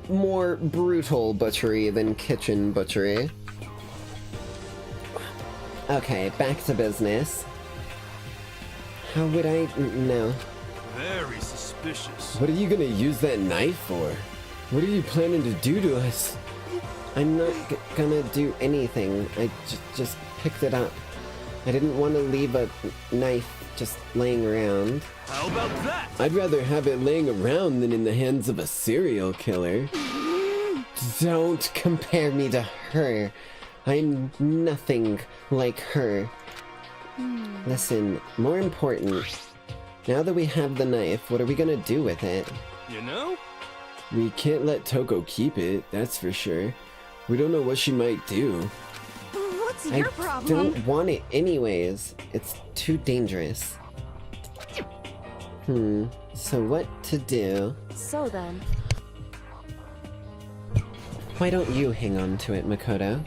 more brutal butchery than kitchen butchery. Okay, back to business. How would I know? Very suspicious. What are you gonna use that knife for? What are you planning to do to us? I'm not gonna do anything. I just picked it up. I didn't want to leave a knife just laying around. How about that? I'd rather have it laying around than in the hands of a serial killer. Don't compare me to her. I'm nothing like her. Listen, more important, now that we have the knife, what are we gonna do with it? You know? We can't let Toko keep it, that's for sure. We don't know what she might do. What's your problem? I don't want it anyways. It's too dangerous. So what to do? So then, Why don't you hang on to it, Makoto?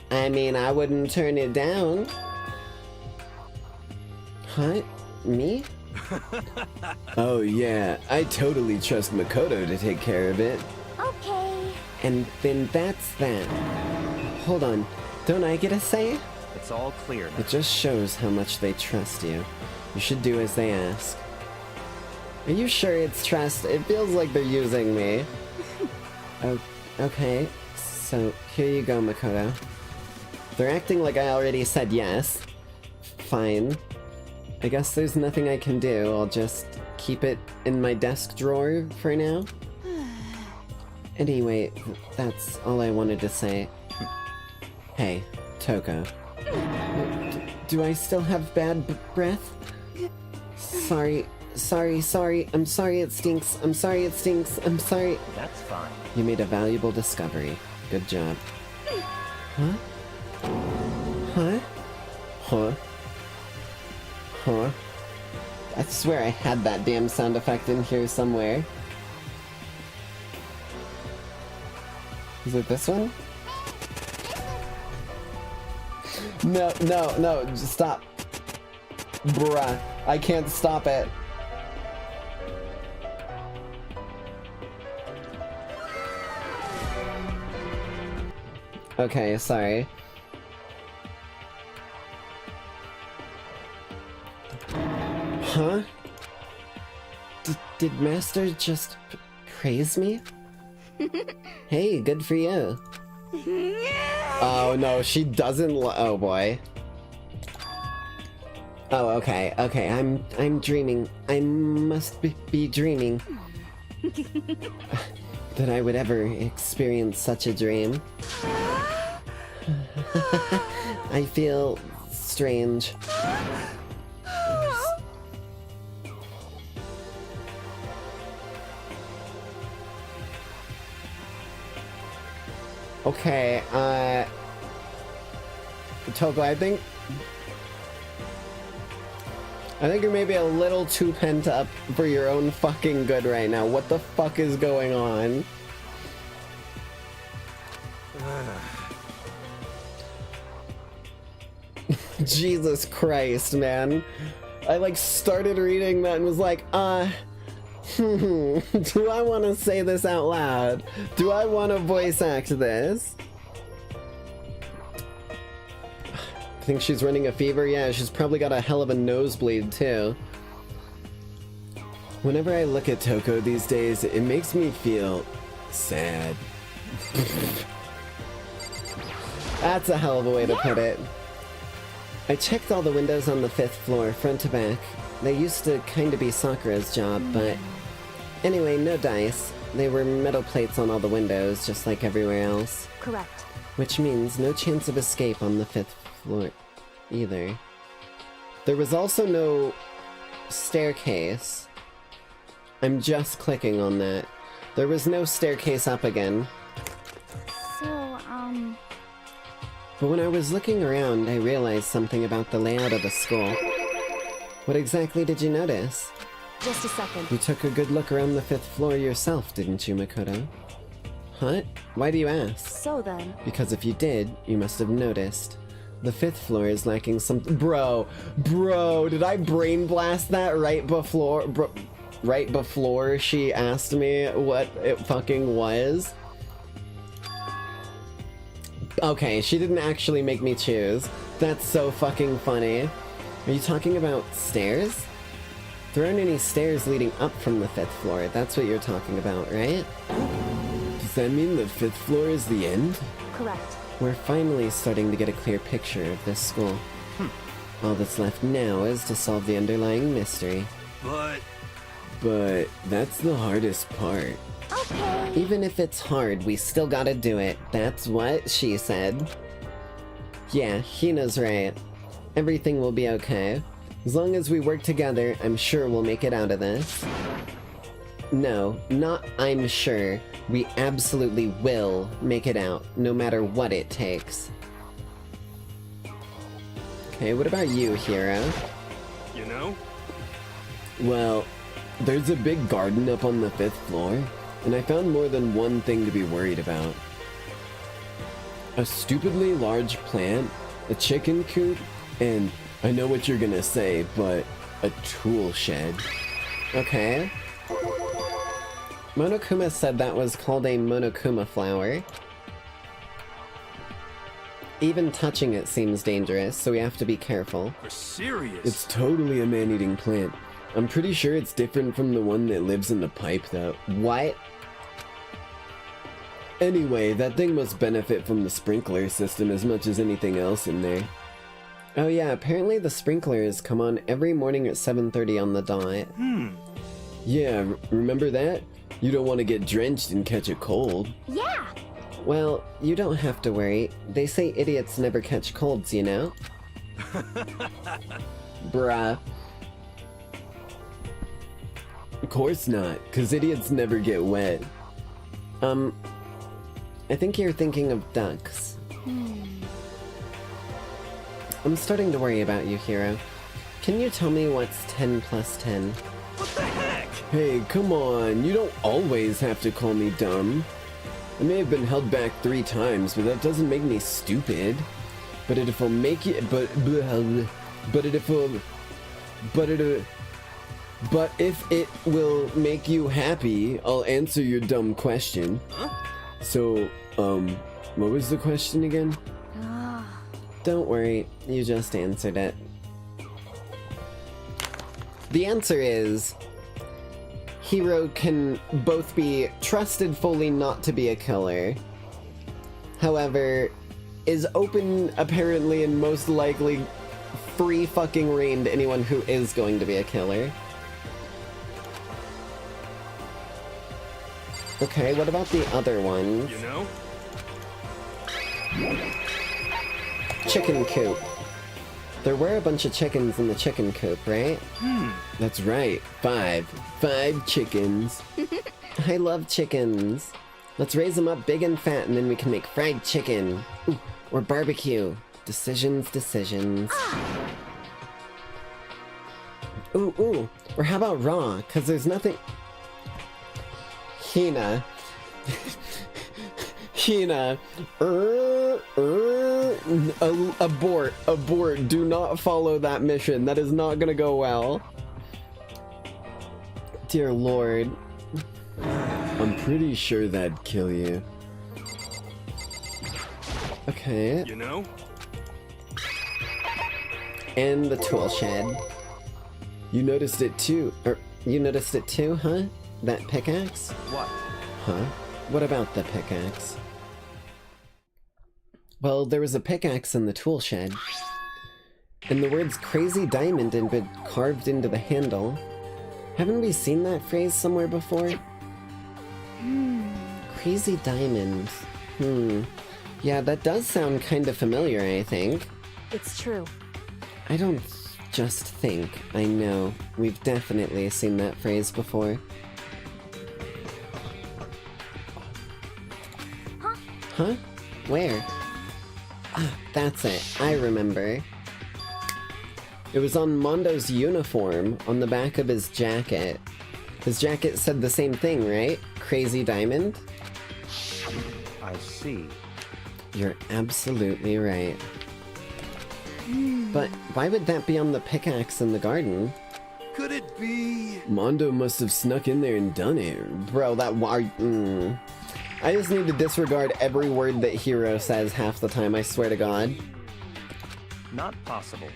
I mean, I wouldn't turn it down. Huh? Me? Oh yeah, I totally trust Makoto to take care of it. Okay. And then that's that. Hold on, don't I get a say? It's all clear now. It just shows how much they trust you. You should do as they ask. Are you sure it's trust? It feels like they're using me. Oh, okay, so here you go, Makoto. They're acting like I already said yes. Fine. I guess there's nothing I can do. I'll just keep it in my desk drawer for now. Anyway, that's all I wanted to say. Hey, Toko. Do I still have bad breath? Sorry. I'm sorry it stinks. I'm sorry it stinks. I'm sorry. That's fine. You made a valuable discovery. Good job. Huh? Huh? Huh? Huh? I swear I had that damn sound effect in here somewhere. Is it this one? No, just stop. Bruh, I can't stop it. Okay, sorry. Huh? Did Master just praise me? Hey, good for you. Oh no, she doesn't oh boy. Oh, okay, I'm dreaming. I must be dreaming. That I would ever experience such a dream. I feel strange. Okay, Toko, I think you're maybe a little too pent up for your own fucking good right now. What the fuck is going on? Jesus Christ, man. I like started reading that and was like, do I want to say this out loud? Do I want to voice act this? I think she's running a fever. Yeah, she's probably got a hell of a nosebleed too. Whenever I look at Toko these days, it makes me feel sad. That's a hell of a way to put it. I checked all the windows on the 5th floor, front to back. They used to kinda be Sakura's job, but... Anyway, no dice. They were metal plates on all the windows, just like everywhere else. Correct. Which means no chance of escape on the 5th floor, either. There was also no staircase. I'm just clicking on that. There was no staircase up again. So, But when I was looking around, I realized something about the layout of the school. What exactly did you notice? Just a second. You took a good look around the 5th floor yourself, didn't you, Makoto? Huh? Why do you ask? So then, Because if you did, you must have noticed. The 5th floor is lacking some... Bro, did I brain blast that right before she asked me what it fucking was? Okay, she didn't actually make me choose. That's so fucking funny. Are you talking about stairs? There aren't any stairs leading up from the 5th floor. That's what you're talking about, right? Does that mean the 5th floor is the end? correct. We're finally starting to get a clear picture of this school. All that's left now is to solve the underlying mystery. But that's the hardest part. okay. Even if it's hard, we still gotta do it. That's what she said. Yeah, Hina's right. Everything will be okay. As long as we work together, I'm sure we'll make it out of this. No, not I'm sure. We absolutely will make it out, no matter what it takes. Okay, what about you, Hero? You know? Well, there's a big garden up on the 5th floor, and I found more than one thing to be worried about. A stupidly large plant, a chicken coop, and I know what you're gonna say, but a tool shed. Okay. Monokuma said that was called a Monokuma flower. Even touching it seems dangerous, so we have to be careful. You're serious? It's totally a man-eating plant. I'm pretty sure it's different from the one that lives in the pipe, though. What? Anyway, that thing must benefit from the sprinkler system as much as anything else in there. Oh yeah, apparently the sprinklers come on every morning at 7:30 on the dot. Yeah, remember that? You don't want to get drenched and catch a cold. Yeah. Well, you don't have to worry. They say idiots never catch colds, you know? Bruh. Of course not, because idiots never get wet. I think you're thinking of ducks. I'm starting to worry about you, Hero. Can you tell me what's 10 plus 10? What the heck? Hey, come on, you don't always have to call me dumb. I may have been held back 3 times, but that doesn't make me stupid. But if it will make you happy, I'll answer your dumb question. So, what was the question again? Don't worry, you just answered it. The answer is... Hero can both be trusted fully not to be a killer. However, is open apparently and most likely free fucking reign to anyone who is going to be a killer. Okay, what about the other ones? You know? Chicken coop. There were a bunch of chickens in the chicken coop, right? That's right. 5 chickens. I love chickens. Let's raise them up big and fat, and then we can make fried chicken. Ooh, or barbecue. Decisions, decisions. Ooh. Or how about raw? 'Cause there's nothing... Hina. Hina. Abort. Do not follow that mission. That is not gonna go well. Dear Lord. I'm pretty sure that'd kill you. Okay. You know? And the tool shed. You noticed it too. You noticed it too, huh? That pickaxe? What? Huh? What about the pickaxe? Well, there was a pickaxe in the tool shed. And the words crazy diamond had been carved into the handle. Haven't we seen that phrase somewhere before? Crazy diamond. Yeah, that does sound kind of familiar, I think. It's true. I don't just think. I know. We've definitely seen that phrase before. Huh? Where? Ah, that's it. I remember. It was on Mondo's uniform, on the back of his jacket. His jacket said the same thing, right? Crazy diamond? I see. You're absolutely right. But why would that be on the pickaxe in the garden? Could it be? Mondo must have snuck in there and done it. Bro, that I just need to disregard every word that Hero says half the time, I swear to God. Not possible.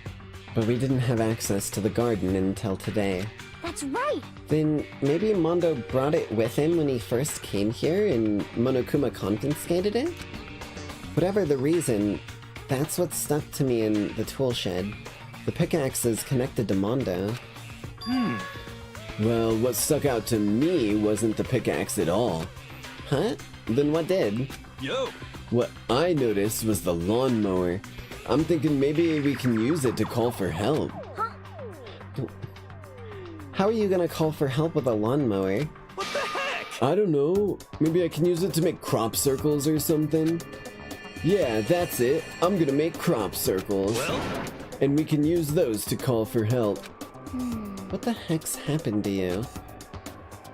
But we didn't have access to the garden until today. That's right. Then maybe Mondo brought it with him when he first came here and Monokuma confiscated it? Whatever the reason, that's what stuck to me in the tool shed. The pickaxe is connected to Mondo. Well, what stuck out to me wasn't the pickaxe at all. Huh? Then what did? Yo! What I noticed was the lawnmower. I'm thinking maybe we can use it to call for help. How are you gonna call for help with a lawnmower? What the heck? I don't know. Maybe I can use it to make crop circles or something? Yeah, that's it. I'm gonna make crop circles. Well? And we can use those to call for help. What the heck's happened to you?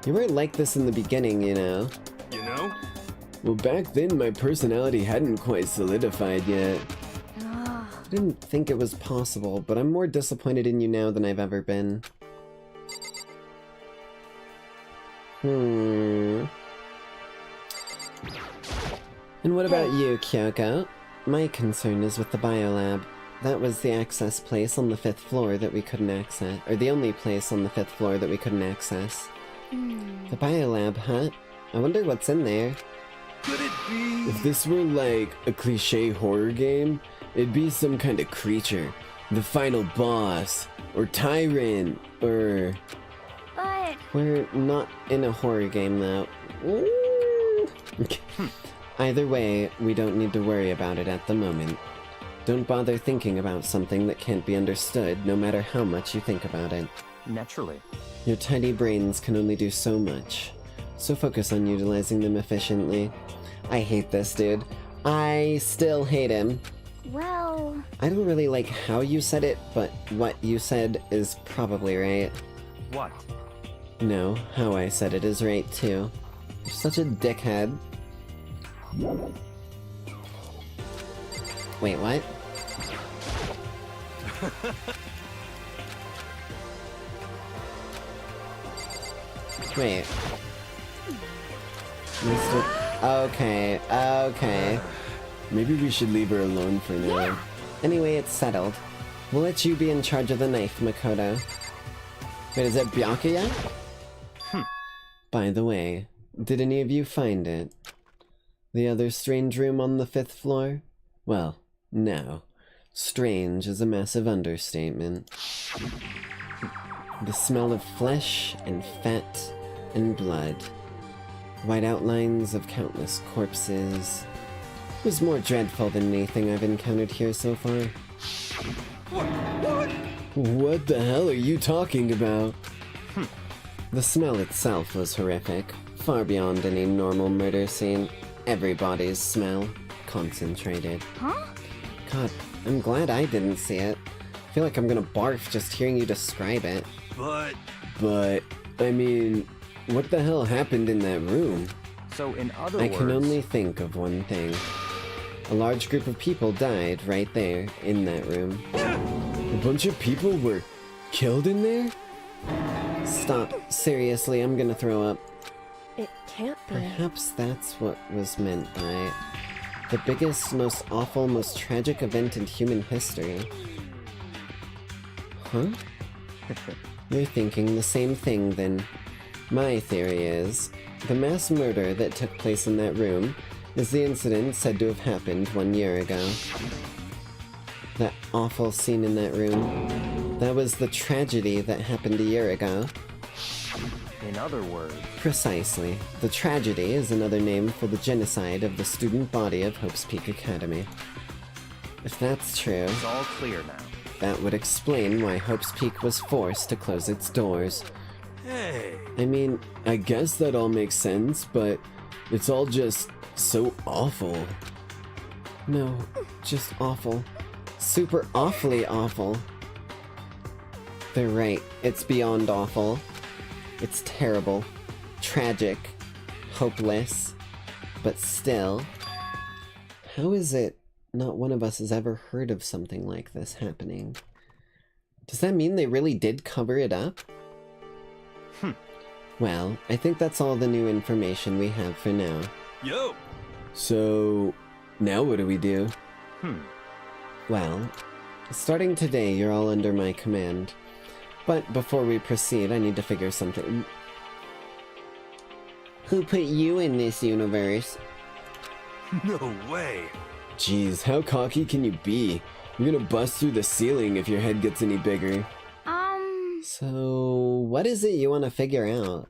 You weren't like this in the beginning, you know. You know? Well, back then my personality hadn't quite solidified yet. I didn't think it was possible, but I'm more disappointed in you now than I've ever been. And what about you, Kyoko? My concern is with the biolab. That was the access place on the 5th floor that we couldn't access, or the only place on the 5th floor that we couldn't access. The biolab, huh? I wonder what's in there. Could it be? If this were like a cliché horror game, it'd be some kind of creature. The final boss, or tyrant, or... But We're not in a horror game though. Either way, we don't need to worry about it at the moment. Don't bother thinking about something that can't be understood, no matter how much you think about it. Naturally. Your tiny brains can only do so much, so focus on utilizing them efficiently. I hate this dude. I still hate him. well, I don't really like how you said it, but what you said is probably right. What? No, how I said it is right too. You're such a dickhead. Wait, what? Wait. Okay. Maybe we should leave her alone for now. Anyway, it's settled. We'll let you be in charge of the knife, Makoto. Wait, is it Byakuya? By the way, did any of you find it? The other strange room on the 5th floor? Well, no. Strange is a massive understatement. The smell of flesh and fat and blood. White outlines of countless corpses. Was more dreadful than anything I've encountered here so far. What the hell are you talking about? The smell itself was horrific. Far beyond any normal murder scene. Everybody's smell. Concentrated. Huh? God, I'm glad I didn't see it. I feel like I'm gonna barf just hearing you describe it. But, I mean, what the hell happened in that room? So in other I words... can only think of one thing. A large group of people died right there, in that room. A bunch of people were killed in there? Stop. Seriously, I'm gonna throw up. It can't be. Perhaps that's what was meant by it. The biggest, most awful, most tragic event in human history. Huh? You're thinking the same thing, then. My theory is, the mass murder that took place in that room is the incident said to have happened 1 year ago. That awful scene in that room. That was the tragedy that happened a year ago. In other words... Precisely. The tragedy is another name for the genocide of the student body of Hope's Peak Academy. If that's true, It's all clear now. that would explain why Hope's Peak was forced to close its doors. Hey. I mean, I guess that all makes sense, but it's all just so awful. No, just awful. Super awfully awful. They're right, it's beyond awful. It's terrible, tragic, hopeless, but still. How is it not one of us has ever heard of something like this happening? Does that mean they really did cover it up? Well, I think that's all the new information we have for now. Yo. So, now what do we do? Well, starting today, you're all under my command. But before we proceed, I need to figure something. Who put you in this universe? No way. Jeez, how cocky can you be? You're gonna bust through the ceiling if your head gets any bigger. So, what is it you want to figure out?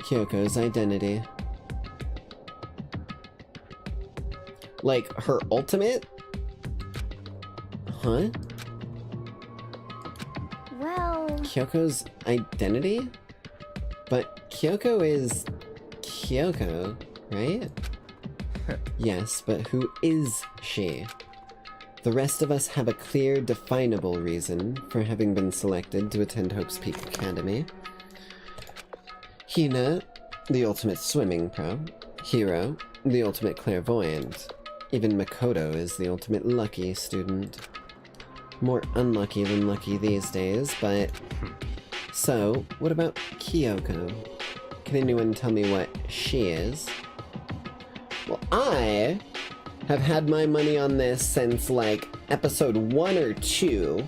Kyoko's identity. Like, her ultimate? Huh? Well... Kyoko's identity? But Kyoko is Kyoko, right? Yes, but who is she? The rest of us have a clear, definable reason for having been selected to attend Hope's Peak Academy. Hina, the ultimate swimming pro. Hiro, the ultimate clairvoyant. Even Makoto is the ultimate lucky student. More unlucky than lucky these days, but... So, what about Kyoko? Can anyone tell me what she is? Well, I have had my money on this since, like, episode 1 or 2.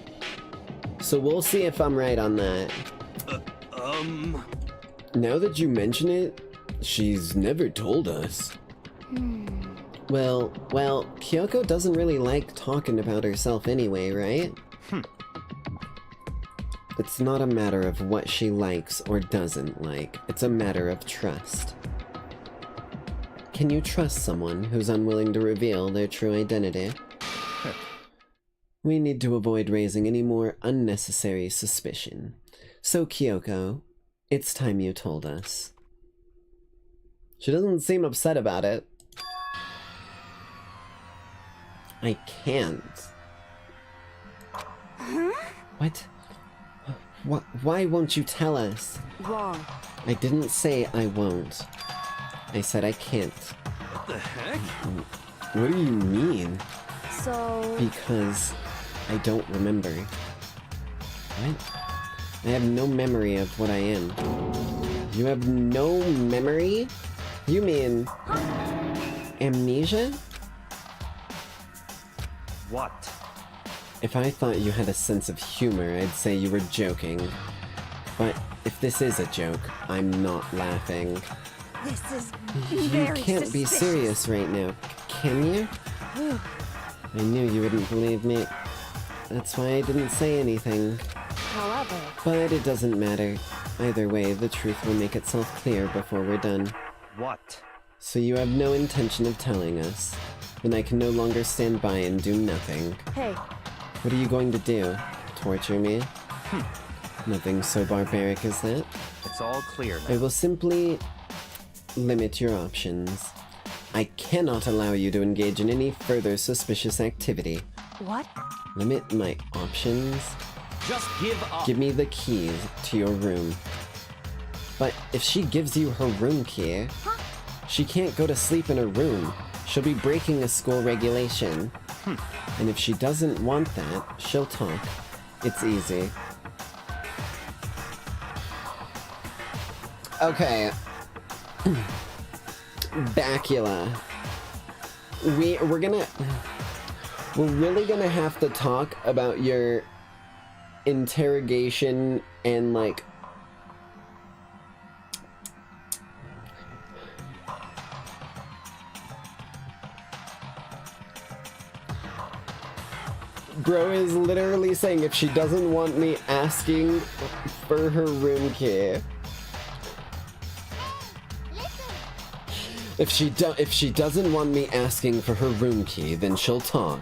So we'll see if I'm right on that. Now that you mention it, she's never told us. Well, Kyoko doesn't really like talking about herself anyway, right? It's not a matter of what she likes or doesn't like. It's a matter of trust. Can you trust someone who's unwilling to reveal their true identity? We need to avoid raising any more unnecessary suspicion. So, Kyoko, it's time you told us. She doesn't seem upset about it. I can't. What? Why won't you tell us? Wrong. I didn't say I won't. I said I can't. What the heck? What do you mean? So... Because I don't remember. What? I have no memory of what I am. You have no memory? You mean... amnesia? What? If I thought you had a sense of humor, I'd say you were joking. But if this is a joke, I'm not laughing. This is You very can't be serious right now, can you? I knew you wouldn't believe me. That's why I didn't say anything. However... But it doesn't matter. Either way, the truth will make itself clear before we're done. What? So you have no intention of telling us. Then I can no longer stand by and do nothing. Hey. What are you going to do? Torture me? Nothing so barbaric as that. It's all clear I now. will simply limit your options. I cannot allow you to engage in any further suspicious activity. What? Limit my options? Just give up. Give me the keys to your room. But if she gives you her room key, she can't go to sleep in her room. She'll be breaking a school regulation. And if she doesn't want that, she'll talk. It's easy. Okay. Bacula. We're really gonna have to talk about your interrogation and, like, bro is literally saying if she doesn't want me asking for her room key. If she doesn't want me asking for her room key, then she'll talk.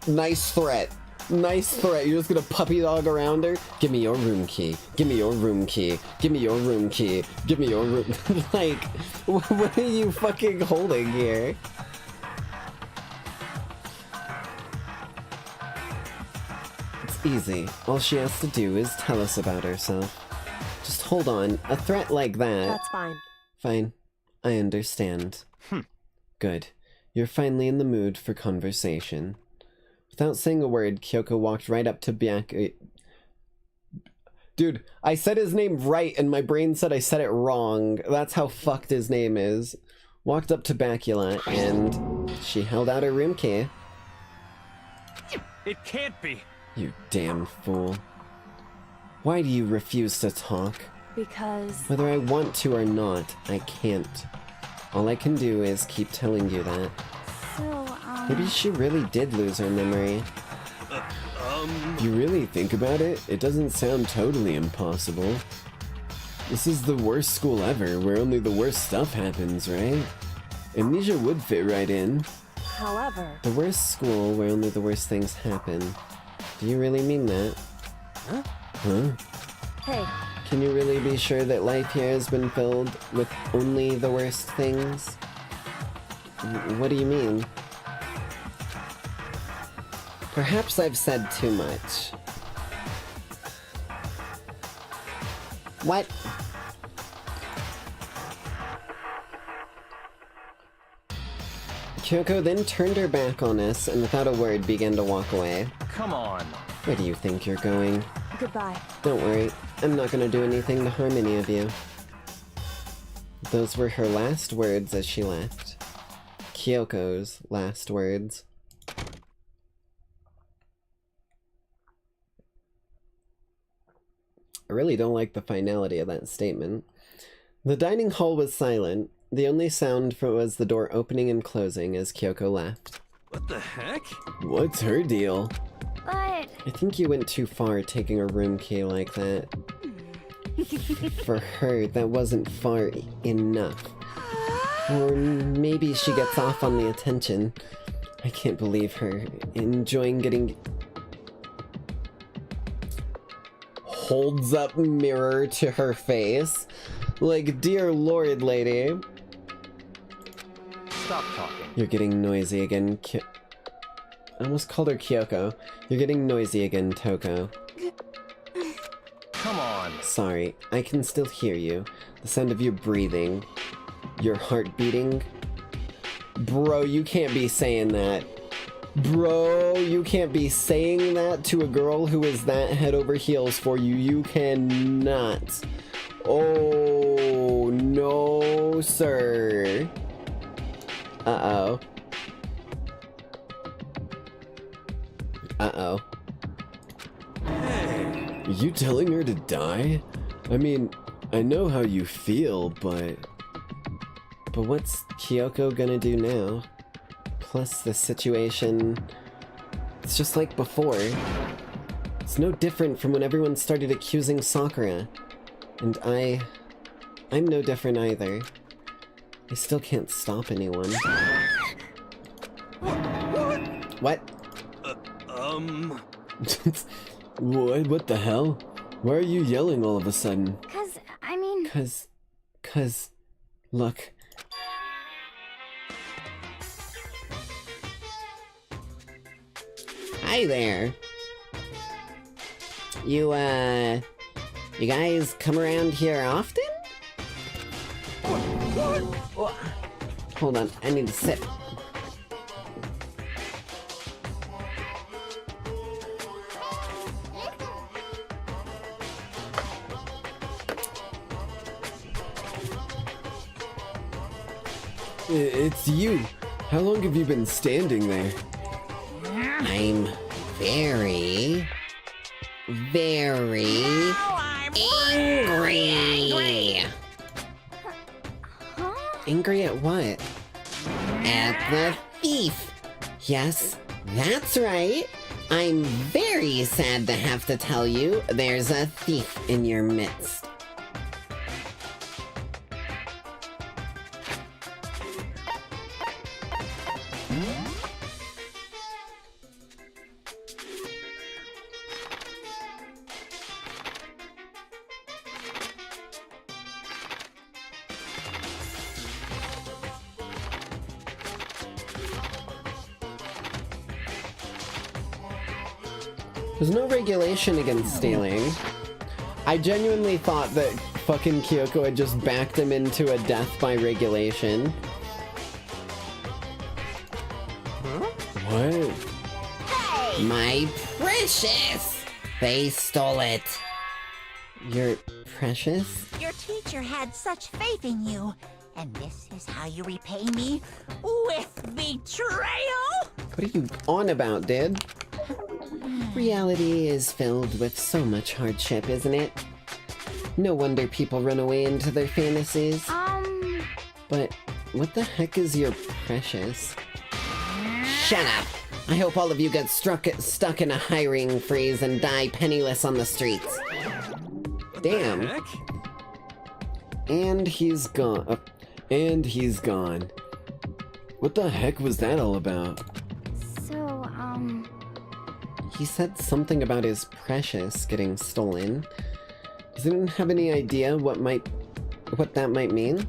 Nice threat. Nice threat. You're just gonna puppy dog around her? Give me your room key. Give me your room key. Give me your room key. Give me your room... Like, what are you fucking holding here? It's easy. All she has to do is tell us about herself. Just hold on. A threat like that... That's fine. Fine. I understand. Good. You're finally in the mood for conversation. Without saying a word, Kyoko walked right up to Byakuya. Dude, I said his name right and my brain said I said it wrong. That's how fucked his name is. Walked up to Bacula and she held out her room key. It can't be. You damn fool. Why do you refuse to talk? Because... Whether I want to or not, I can't. All I can do is keep telling you that. So, Maybe she really did lose her memory. If you really think about it, it doesn't sound totally impossible. This is the worst school ever, where only the worst stuff happens, right? Amnesia would fit right in. However... The worst school where only the worst things happen. Do you really mean that? Huh? Hey, Can you really be sure that life here has been filled with only the worst things? What do you mean? Perhaps I've said too much. What? Kyoko then turned her back on us and without a word began to walk away. Come on. Where do you think you're going? goodbye. Don't worry, I'm not gonna do anything to harm any of you. Those were her last words as she left. Kyoko's last words. I really don't like the finality of that statement. The dining hall was silent. The only sound was the door opening and closing as Kyoko left. What the heck? What's her deal? but I think you went too far taking a room key like that. For her, that wasn't far enough. Or maybe she gets off on the attention. I can't believe her. Enjoying getting... Holds up mirror to her face. Like, dear lord, lady. Stop talking. You're getting noisy again, I almost called her Kyoko. You're getting noisy again, Toko. Come on. Sorry, I can still hear you. The sound of you breathing. Your heart beating. Bro, you can't be saying that. Bro, you can't be saying that to a girl who is that head over heels for you. You cannot. Oh, no, sir. Uh-oh. Uh-oh. Hey, Are you telling her to die? I mean, I know how you feel, but what's Kyoko gonna do now? Plus the situation... It's just like before. It's no different from when everyone started accusing Sakura. And I'm no different either. I still can't stop anyone. What? What the hell? Why are you yelling all of a sudden? cause I mean, Look. Hi there. You guys come around here often? Hold on, I need to sit. It's you. How long have you been standing there? I'm very angry. Angry at what? At the thief. Yes, that's right. I'm very sad to have to tell you there's a thief in your midst. There's no regulation against stealing. I genuinely thought that fucking Kyoko had just backed him into a death by regulation. Huh? What? Hey! My precious! They stole it. Your precious? Your teacher had such faith in you, and this is how you repay me? With betrayal? What are you on about, dude? Reality is filled with so much hardship, isn't it? No wonder people run away into their fantasies. But what the heck is your precious? Shut up! I hope all of you get stuck in a hiring freeze and die penniless on the streets. Damn. And he's gone. And he's gone. What the heck was that all about? He said something about his precious getting stolen. Does anyone have any idea what that might mean?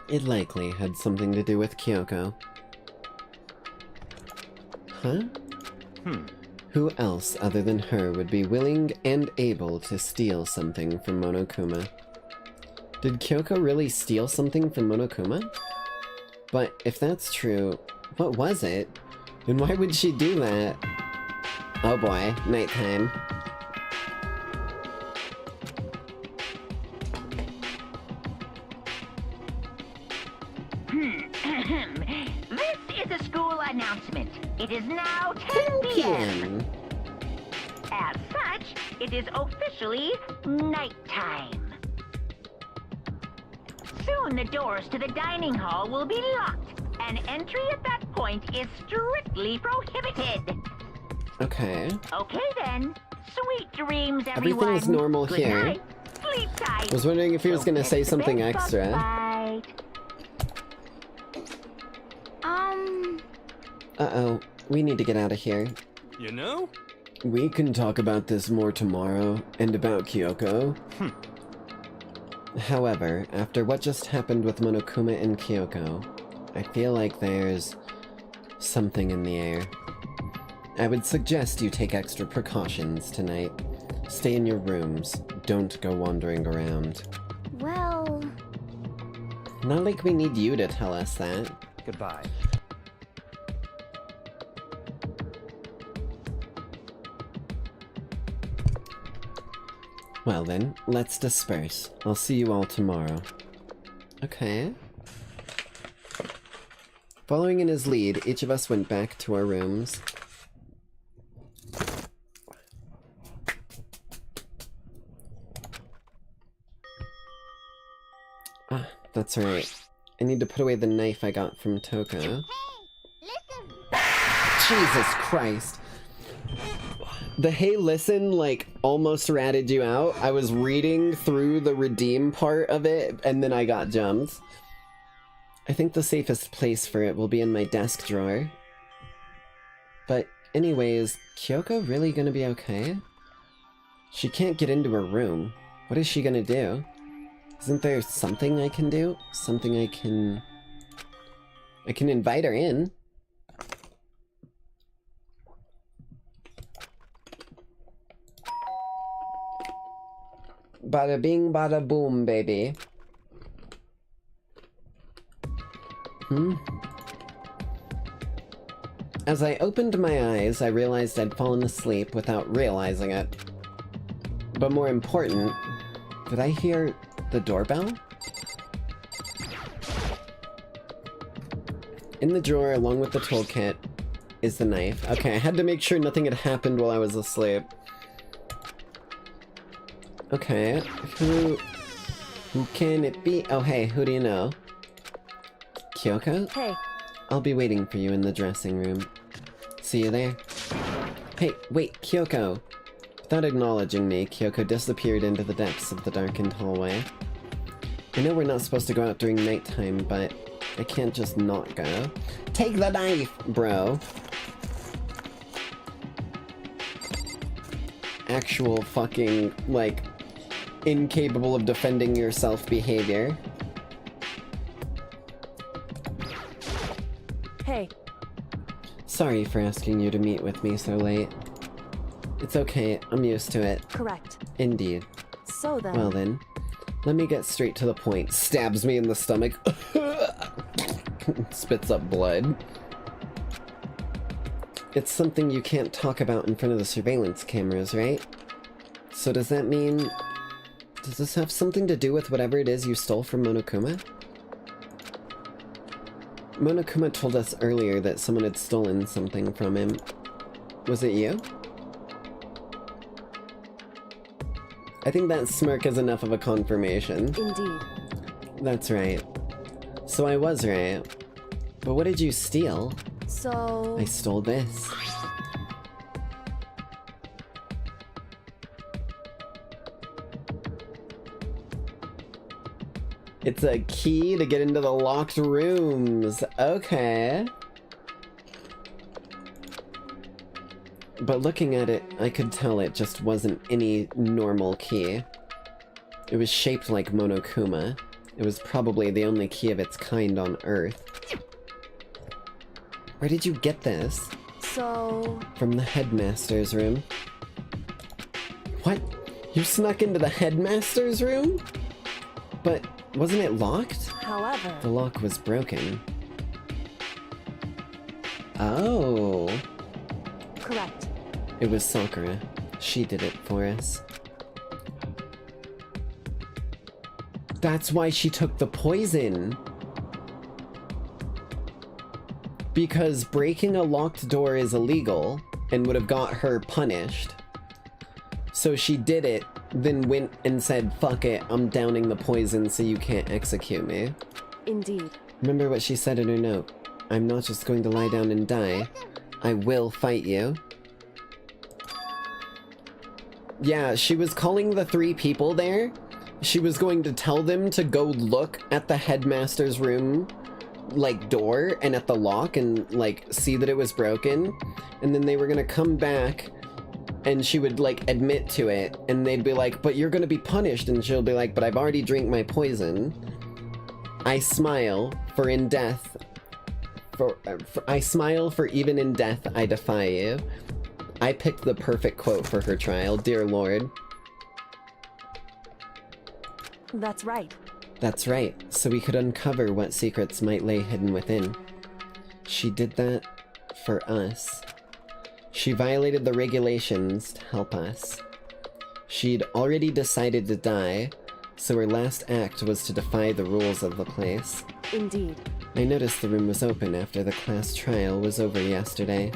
It likely had something to do with Kyoko. Huh? Who else other than her would be willing and able to steal something from Monokuma? Did Kyoko really steal something from Monokuma? But if that's true, what was it? And why would she do that? Oh boy, nighttime. This is a school announcement. It is now 10 p.m. As such, it is officially nighttime. Soon the doors to the dining hall will be locked, and entry at that point is strictly prohibited. Okay. Okay then. Sweet dreams, everyone. Everything's normal Good here. Night. Sleep tight. I was wondering if he was gonna say something extra. Uh-oh. We need to get out of here. You know? We can talk about this more tomorrow, and about Kyoko. However, after what just happened with Monokuma and Kyoko, I feel like there's something in the air. I would suggest you take extra precautions tonight. Stay in your rooms. Don't go wandering around. Well... Not like we need you to tell us that. Goodbye. Well then, let's disperse. I'll see you all tomorrow. Okay. Following in his lead, each of us went back to our rooms. Ah, that's right. I need to put away the knife I got from Toko. Hey, listen! Jesus Christ. The hey listen, like, almost ratted you out. I was reading through the redeem part of it, and then I got jumped. I think the safest place for it will be in my desk drawer. But anyways, Kyoko really gonna be okay? She can't get into her room. What is she gonna do? Isn't there something I can do? Something I can invite her in. Bada bing, bada boom, baby. As I opened my eyes, I realized I'd fallen asleep without realizing it. But more important, did I hear the doorbell? In the drawer, along with the toolkit, is the knife. Okay, I had to make sure nothing had happened while I was asleep. Okay, who can it be? Oh, hey, who do you know? Kyoko? Hey. I'll be waiting for you in the dressing room. See you there. Hey, wait, Kyoko. Without acknowledging me, Kyoko disappeared into the depths of the darkened hallway. I know we're not supposed to go out during nighttime, but I can't just not go. Take the knife, bro. Actual fucking, like, incapable of defending yourself behavior. Hey. Sorry for asking you to meet with me so late. It's okay, I'm used to it. Correct. Indeed. So then... Well then, let me get straight to the point. Stabs me in the stomach. Spits up blood. It's something you can't talk about in front of the surveillance cameras, right? So does that mean... Does this have something to do with whatever it is you stole from Monokuma? Monokuma told us earlier that someone had stolen something from him. Was it you? I think that smirk is enough of a confirmation. Indeed. That's right. So I was right. But what did you steal? So... I stole this. It's a key to get into the locked rooms. Okay. But looking at it, I could tell it just wasn't any normal key. It was shaped like Monokuma. It was probably the only key of its kind on Earth. Where did you get this? So... From the Headmaster's room. What? You snuck into the Headmaster's room? But wasn't it locked? However... The lock was broken. Oh. Correct. It was Sakura. She did it for us. That's why she took the poison. Because breaking a locked door is illegal and would have got her punished. So she did it, then went and said, fuck it, I'm downing the poison so you can't execute me. Indeed. Remember what she said in her note. I'm not just going to lie down and die. I will fight you. Yeah, she was calling the 3 people there. She was going to tell them to go look at the Headmaster's room, like, door and at the lock and, like, see that it was broken. And then they were gonna come back and she would, like, admit to it. And they'd be like, but you're gonna be punished. And she'll be like, but I've already drank my poison. I smile, for in death... I smile, for even in death I defy you. I picked the perfect quote for her trial, dear Lord. That's right. That's right, so we could uncover what secrets might lay hidden within. She did that for us. She violated the regulations to help us. She'd already decided to die, so her last act was to defy the rules of the place. Indeed. I noticed the room was open after the class trial was over yesterday.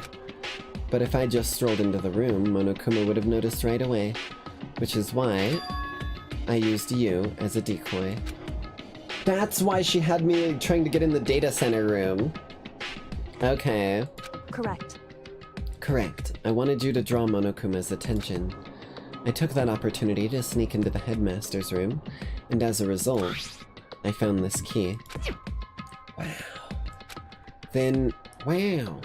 But if I just strolled into the room, Monokuma would have noticed right away. Which is why I used you as a decoy. That's why she had me trying to get in the data center room. Okay. Correct. Correct. I wanted you to draw Monokuma's attention. I took that opportunity to sneak into the Headmaster's room, and as a result, I found this key. Wow.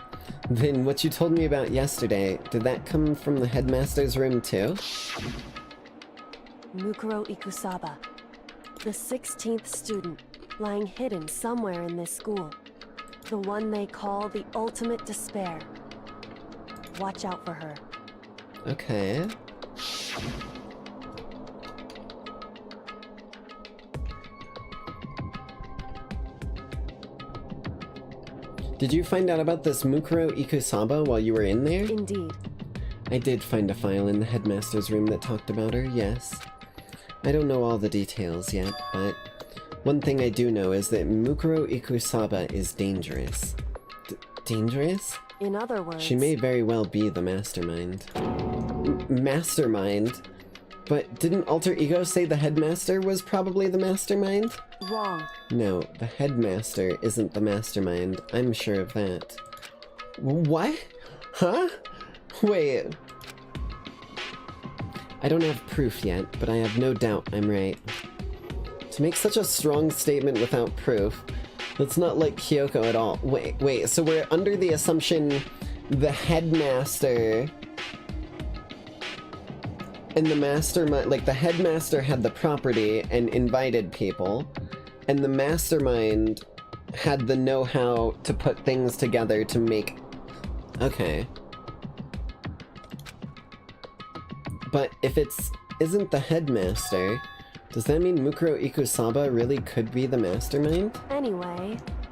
Then what you told me about yesterday, did that come from the Headmaster's room too? Mukuro Ikusaba. The 16th student, lying hidden somewhere in this school. The one they call the ultimate despair. Watch out for her. Okay. Did you find out about this Mukuro Ikusaba while you were in there? Indeed. I did find a file in the headmaster's room that talked about her, yes. I don't know all the details yet, but one thing I do know is that Mukuro Ikusaba is dangerous. Dangerous? In other words... She may very well be the mastermind. Mastermind? But didn't Alter Ego say the headmaster was probably the mastermind? Wrong. No, the headmaster isn't the mastermind. I'm sure of that. What? Huh? Wait. I don't have proof yet, but I have no doubt I'm right. To make such a strong statement without proof, that's not like Kyoko at all. Wait, so we're under the assumption the headmaster and the mastermind, like the headmaster had the property and invited people, and the mastermind had the know-how to put things together to make... Okay. But if isn't the headmaster, does that mean Mukuro Ikusaba really could be the mastermind?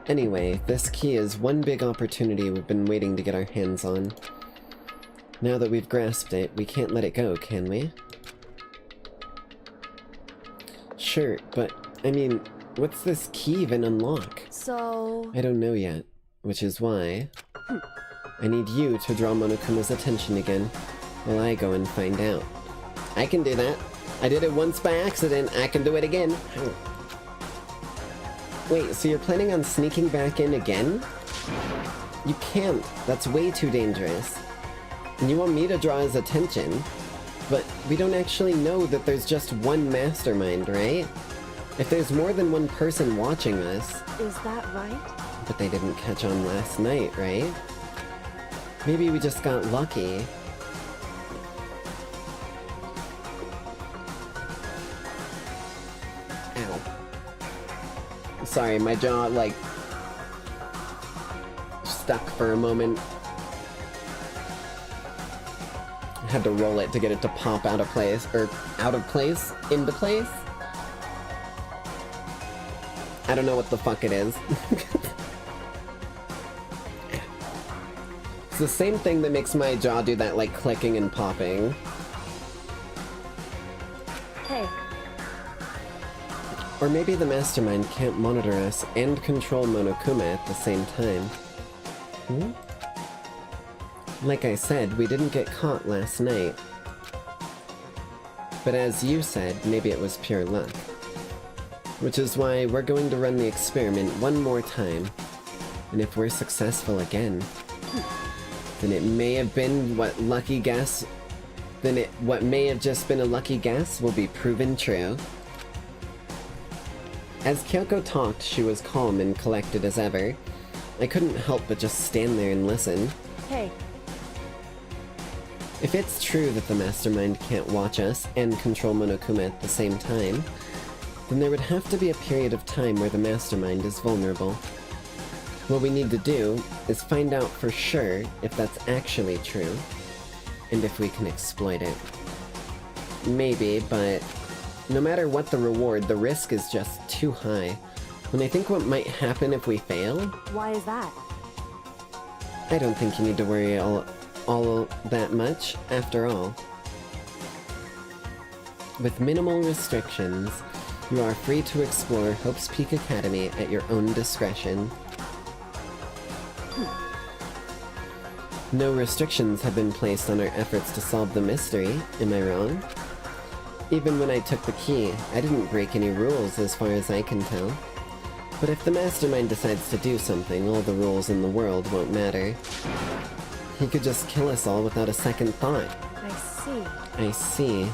Anyway, this key is one big opportunity we've been waiting to get our hands on. Now that we've grasped it, we can't let it go, can we? Sure, but, I mean, what's this key even unlock? So... I don't know yet, which is why I need you to draw Monokuma's attention again, while I go and find out. I can do that. I did it once by accident, I can do it again. Wait, so you're planning on sneaking back in again? You can't, that's way too dangerous. And you want me to draw his attention, but we don't actually know that there's just one mastermind, right? If there's more than one person watching us... Is that right? But they didn't catch on last night, right? Maybe we just got lucky. Ow. Sorry, my jaw, like, stuck for a moment. I had to roll it to get it to pop out of place, or out of place, into place? I don't know what the fuck it is. It's the same thing that makes my jaw do that, like, clicking and popping. Hey. Or maybe the mastermind can't monitor us and control Monokuma at the same time. Hmm? Like I said, we didn't get caught last night. But as you said, maybe it was pure luck. Which is why we're going to run the experiment one more time. And if we're successful again, then it may have been what may have just been a lucky guess will be proven true. As Kyoko talked, she was calm and collected as ever. I couldn't help but just stand there and listen. Hey. If it's true that the mastermind can't watch us and control Monokuma at the same time, then there would have to be a period of time where the mastermind is vulnerable. What we need to do is find out for sure if that's actually true, and if we can exploit it. Maybe, but no matter what the reward, the risk is just too high. When I think what might happen if we fail... Why is that? I don't think you need to worry all that much, after all. With minimal restrictions, you are free to explore Hope's Peak Academy at your own discretion. No restrictions have been placed on our efforts to solve the mystery, am I wrong? Even when I took the key, I didn't break any rules as far as I can tell. But if the mastermind decides to do something, all the rules in the world won't matter. He could just kill us all without a second thought. I see. I see.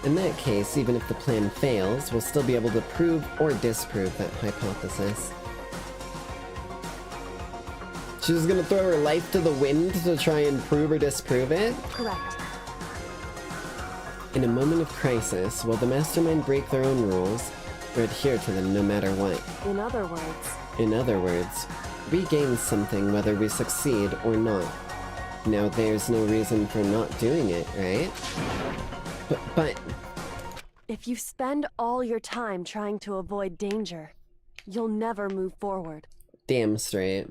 In that case, even if the plan fails, we'll still be able to prove or disprove that hypothesis. She's gonna throw her life to the wind to try and prove or disprove it? Correct. In a moment of crisis, will the mastermind break their own rules, or adhere to them no matter what. In other words, In other words, we gain something whether we succeed or not. Now there's no reason for not doing it, right? But if you spend all your time trying to avoid danger, you'll never move forward. damn straight.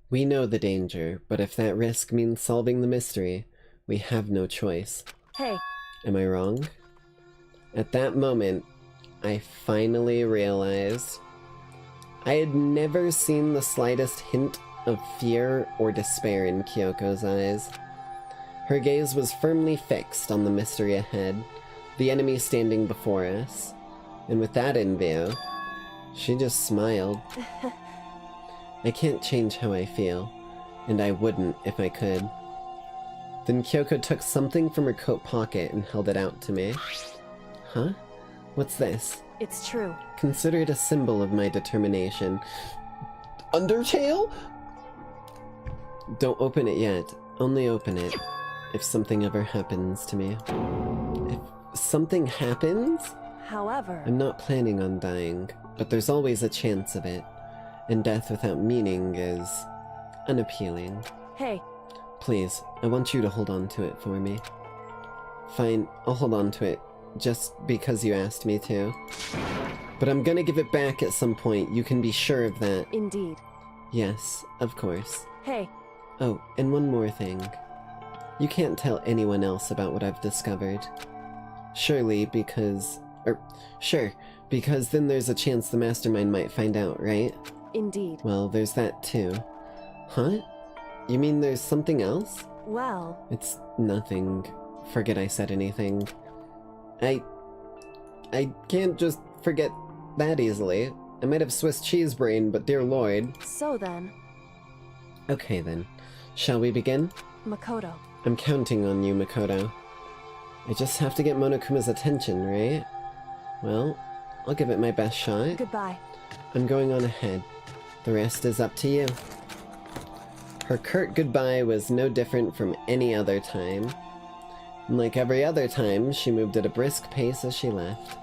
We know the danger, but if that risk means solving the mystery, we have no choice. Hey, Am I wrong? At that moment, I finally realized I had never seen the slightest hint of fear or despair in Kyoko's eyes. Her gaze was firmly fixed on the mystery ahead, the enemy standing before us, and with that in view, she just smiled. I can't change how I feel, and I wouldn't if I could. Then Kyoko took something from her coat pocket and held it out to me. Huh? What's this? it's true. Consider it a symbol of my determination. Undertale? Don't open it yet. Only open it if something ever happens to me. If something happens? However, I'm not planning on dying, but there's always a chance of it. And death without meaning is unappealing. hey, Please, I want you to hold on to it for me. Fine, I'll hold on to it, just because you asked me to. But I'm gonna give it back at some point, you can be sure of that. indeed. Yes, of course. Hey, Oh, and one more thing. You can't tell anyone else about what I've discovered. Surely, because... sure, because then there's a chance the mastermind might find out, right? indeed. Well, there's that too. Huh? You mean there's something else? Well, It's nothing. Forget I said anything. I can't just forget that easily. I might have Swiss cheese brain, but dear lord. so then, Okay then. Shall we begin? Makoto. I'm counting on you, Makoto. I just have to get Monokuma's attention, right? Well, I'll give it my best shot. Goodbye. I'm going on ahead. The rest is up to you. Her curt goodbye was no different from any other time. And like every other time, she moved at a brisk pace as she left.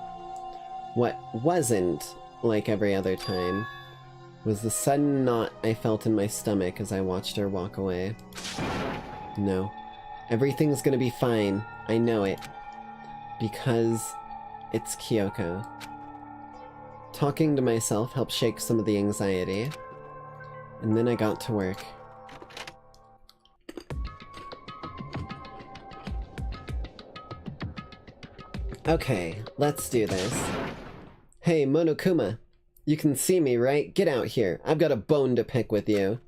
What wasn't like every other time was the sudden knot I felt in my stomach as I watched her walk away. No, everything's gonna be fine. I know it. Because it's Kyoko. Talking to myself helped shake some of the anxiety. And then I got to work. Okay, let's do this. Hey, Monokuma. You can see me, right? Get out here. I've got a bone to pick with you.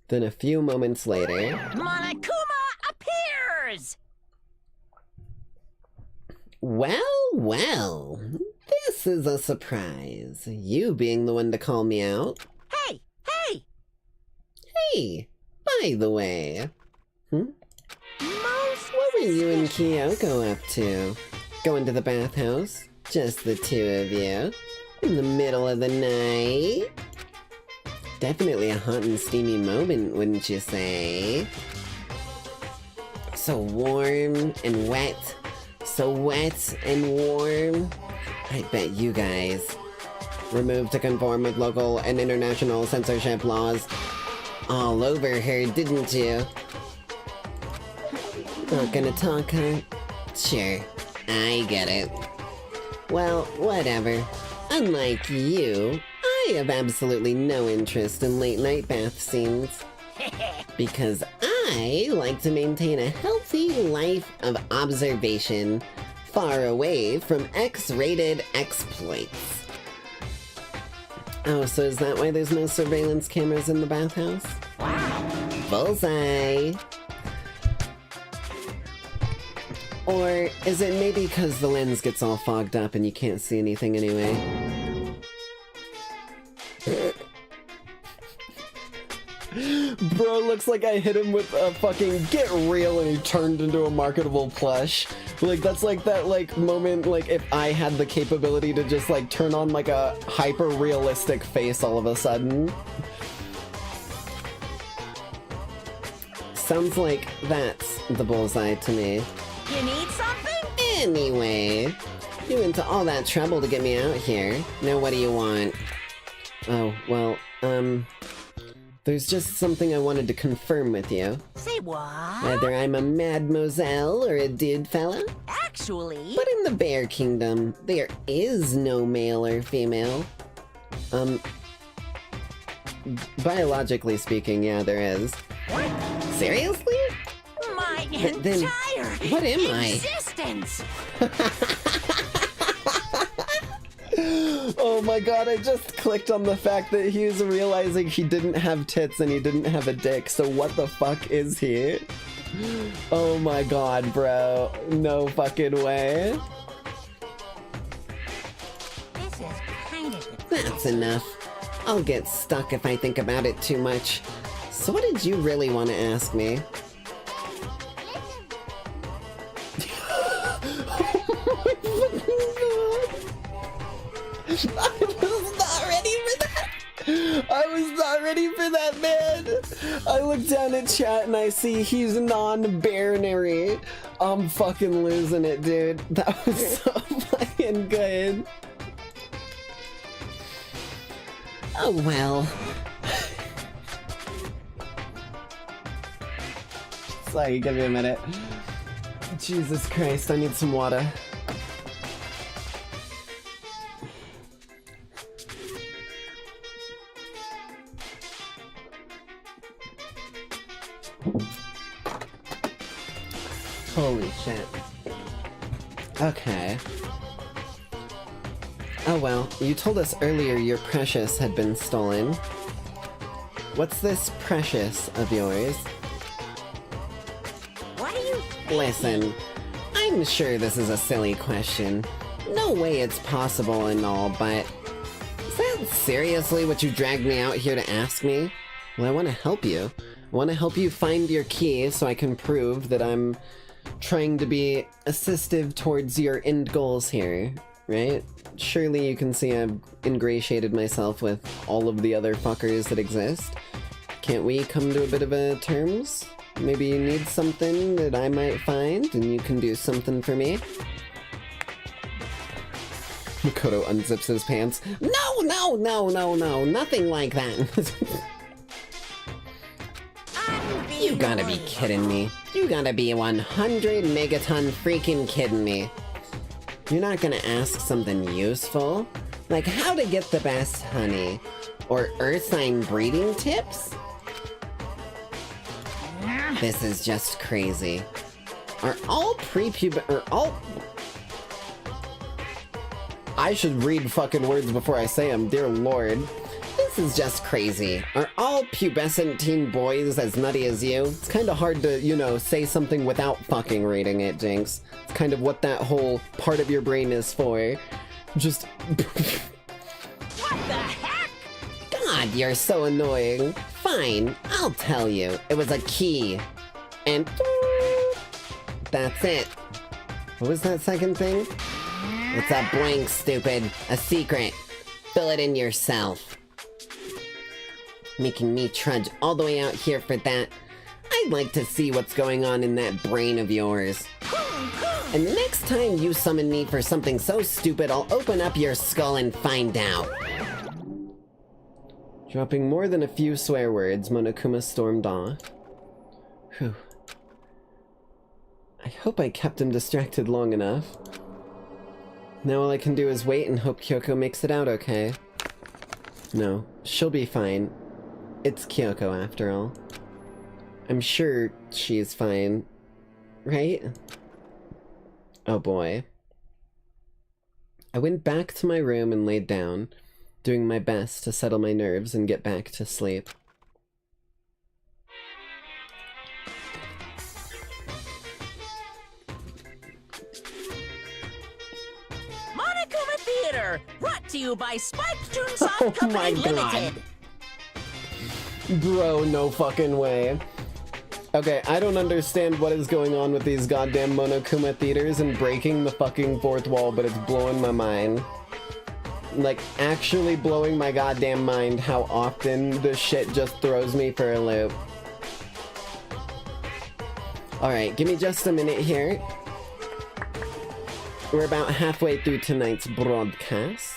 Then a few moments later... Monokuma appears! Well, this is a surprise. You being the one to call me out. Hey! Hey! Hey, by the way. Most What were you and Kyoko up to? Going to the bathhouse? Just the two of you? In the middle of the night? Definitely a hot and steamy moment, wouldn't you say? So warm and wet. So wet and warm. I bet you guys removed to conform with local and international censorship laws all over her, didn't you? Not gonna talk, huh? Sure, I get it. Well, whatever. Unlike you, I have absolutely no interest in late-night bath scenes. Because I like to maintain a healthy life of observation, far away from X-rated exploits. Oh, so is that why there's no surveillance cameras in the bathhouse? Bullseye! Or is it maybe because the lens gets all fogged up and you can't see anything anyway? Bro, looks like I hit him with a fucking get real and he turned into a marketable plush. Like, that's like that, like, moment, like, if I had the capability to just, like, turn on, like, a hyper-realistic face all of a sudden. Sounds like that's the bullseye to me. You need something? Anyway, You went to all that trouble to get me out here. Now what do you want? Oh, well, there's just something I wanted to confirm with you. Say what? Whether I'm a mademoiselle or a dude fella. Actually... But in the Bear Kingdom, there is no male or female. Biologically speaking, yeah, there is. What? Seriously? My Then entire what am I? existence! Oh my god, I just clicked on the fact that he was realizing he didn't have tits and he didn't have a dick, so what the fuck is he? Oh my god, bro. No fucking way. This is kind of... That's enough. I'll get stuck if I think about it too much. So what did you really want to ask me? I was not ready for that, man. I look down at chat and I see he's non-binary. I'm fucking losing it, dude. That was so fucking good. Oh well. Sorry, give me a minute. Jesus Christ, I need some water. Holy shit. Okay. Oh well, you told us earlier your precious had been stolen. What's this precious of yours? What are you... Listen, I'm sure this is a silly question. No way it's possible and all, but... Is that seriously what you dragged me out here to ask me? Well, I want to help you. I want to help you find your key so I can prove that I'm trying to be assistive towards your end goals here, right? Surely you can see I've ingratiated myself with all of the other fuckers that exist. Can't we come to a bit of a terms? Maybe you need something that I might find, and you can do something for me? Makoto unzips his pants. No, no, no, no, no, nothing like that. You gotta be kidding me. You gotta be 100 megaton freaking kidding me. You're not gonna ask something useful? Like how to get the best honey? Or earth sign breeding tips? This is just crazy. Are all I should read fucking words before I say them, dear lord. This is just crazy. Are all pubescent teen boys as nutty as you? It's kind of hard to, you know, say something without fucking reading it, Jinx. It's kind of what that whole part of your brain is for. Just... What the heck? God, you're so annoying. Fine, I'll tell you. It was a key. And... That's it. What was that second thing? It's a blank, stupid. A secret. Fill it in yourself. Making me trudge all the way out here for that. I'd like to see what's going on in that brain of yours. And the next time you summon me for something so stupid, I'll open up your skull and find out. Dropping more than a few swear words, Monokuma stormed off. Whew. I hope I kept him distracted long enough. Now all I can do is wait and hope Kyoko makes it out okay. No, she'll be fine. It's Kyoko after all. I'm sure she's fine. Right? Oh boy. I went back to my room and laid down, doing my best to settle my nerves and get back to sleep. Monokuma Theater, brought to you by Spike Toonsoft Oh my Company God. Limited. Bro, no fucking way. Okay, I don't understand what is going on with these goddamn Monokuma theaters and breaking the fucking fourth wall, but it's blowing my mind. Like, actually blowing my goddamn mind how often this shit just throws me for a loop. Alright, give me just a minute here. we're about halfway through tonight's broadcast.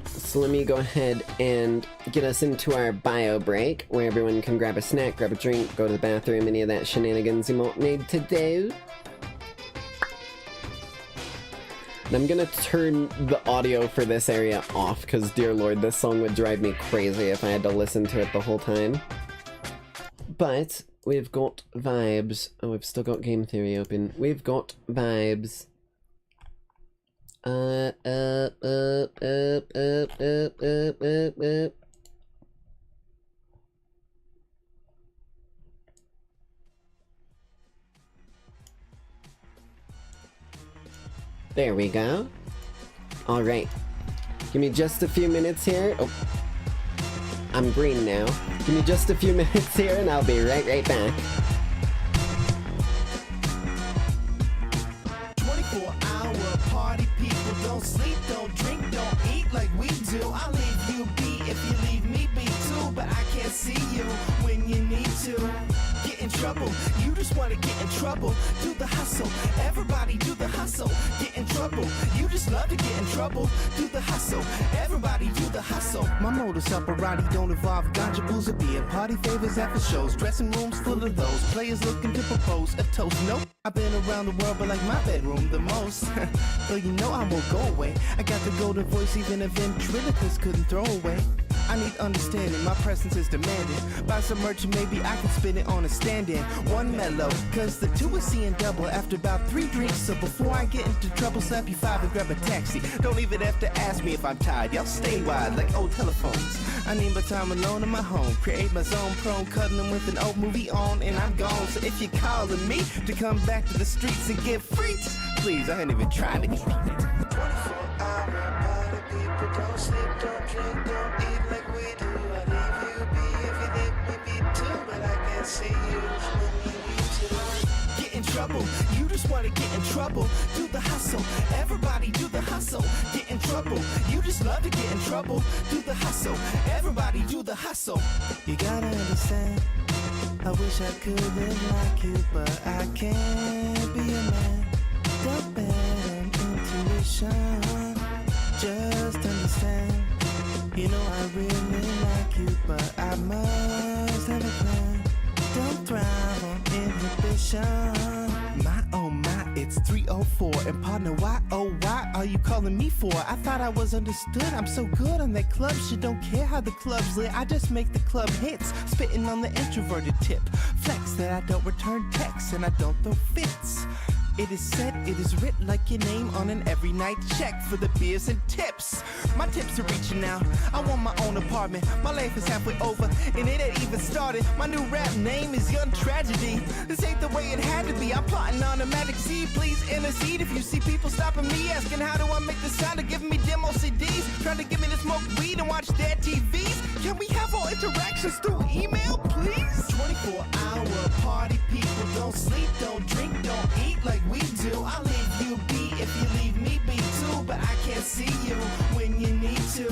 So let me go ahead and get us into our bio break, where everyone can grab a snack, grab a drink, go to the bathroom, any of that shenanigans you might need to do. And I'm gonna turn the audio for this area off, because dear lord, this song would drive me crazy if I had to listen to it the whole time. But we've got vibes. Oh, we've still got game theory open. We've got vibes. There we go. Alright. Give me just a few minutes here. Oh. I'm green now. Give me just a few minutes here and I'll be right back. 24-hour party, people don't sleep, don't drink, don't eat like we do. I'll leave you be if you leave me be too, but I can't see you when you need to. Get in trouble, you just wanna get in trouble. Do the hustle, everybody do the hustle. Get in trouble, you just love to get in trouble. Do the hustle, everybody do the hustle. My modus operandi don't involve ganja, booze, or beer. Party favors after shows, dressing rooms full of those. Players looking to propose a toast. Nope, I've been around the world, but like my bedroom the most. Though you know I won't go away. I got the golden voice even if ventriloquists couldn't throw away. I need understanding, my presence is demanded. Buy some merch and maybe I can spin it on a stand-in. One mellow, cause the two is seeing double after about 3 drinks. So before I get into trouble, slap you 5 and grab a taxi. Don't even have to ask me if I'm tired, y'all stay wide like old telephones. I need my time alone in my home. Create my zone prone, cuddling with an old movie on, and I'm gone. So if you're calling me to come back to the streets and get freaks, please, I ain't even trying to get 24-hour party, people don't sleep, don't drink, don't eat like we do. I leave you be if you leave me be too, but I can't see you when you need to. Get in trouble, you just wanna get in trouble. Do the hustle, everybody do the hustle. Get in trouble, you just love to get in trouble. Do the hustle, everybody do the hustle. You gotta understand, I wish I could live like you, but I can't be a man. Don't bet on intuition, just understand. You know I really like you, but I must have a plan. Don't thrive on inhibition. My oh my, it's 3:04, and partner, why oh why are you calling me for? I thought I was understood. I'm so good on that club shit. Don't care how the club's lit. I just make the club hits, spitting on the introverted tip. Flex that I don't return texts and I don't throw fits. It is said, it is writ like your name on an every night check for the beers and tips. My tips are reaching out. I want my own apartment. My life is halfway over, and it ain't even started. My new rap name is Young Tragedy. This ain't the way it had to be. I'm plotting on a magic seed. Please intercede if you see people stopping me, asking how do I make the sound of giving me demo CDs, trying to get me to smoke weed and watch their TVs. Can we have all interactions through email, please? 24-hour party, people don't sleep, don't drink, don't eat like we do. I'll leave you be if you leave me be too, but I can't see you when you need to.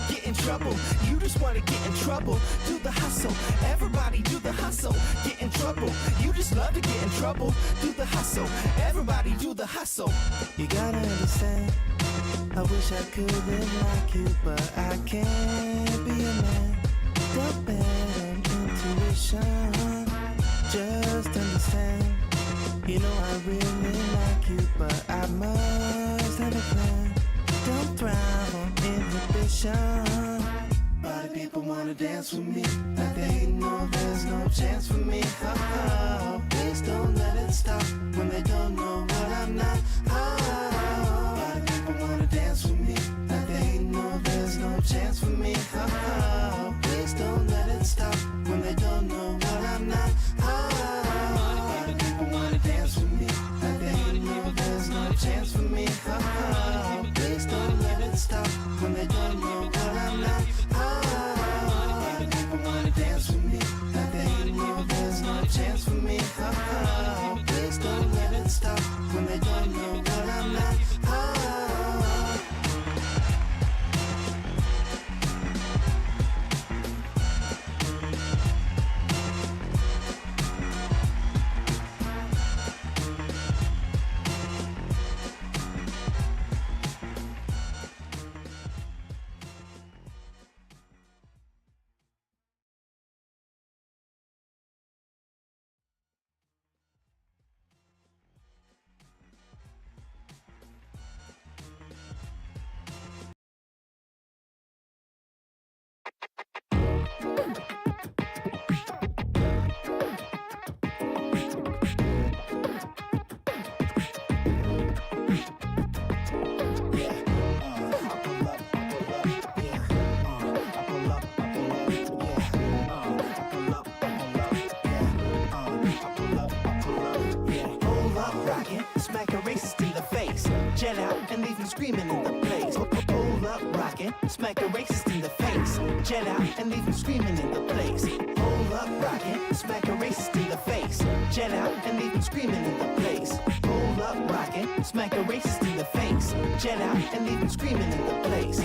Get in trouble, you just wanna get in trouble. Do the hustle, everybody do the hustle. Get in trouble, you just love to get in trouble. Do the hustle, everybody do the hustle. You gotta understand, I wish I could live like you, but I can't be a man. Don't bet on intuition, just understand. You know I really like you, but I must have a plan. Don't thrive on inhibition. Body people wanna dance with me, like they know there's no chance for me. Oh, please don't let it stop when they don't know what I'm not. Oh, body people wanna dance with me, like they know there's no chance for me. Oh, please don't let it stop when they don't know what I'm not. Oh, dance with me, like they know there's no chance for me. Oh, please don't let it stop when they don't know what I'm not. Oh, people wanna dance with me, like they know there's no chance for me. Oh, please don't let it stop when they don't know what I'm not. Oh. smack a racist in the face. Jet out and leave him screaming in the place. Hold up, rockin', smack a racist in the face. Jet out and leave him screaming in the place. Hold up, rockin', smack a racist in the face. Jet out and leave him screaming in the place.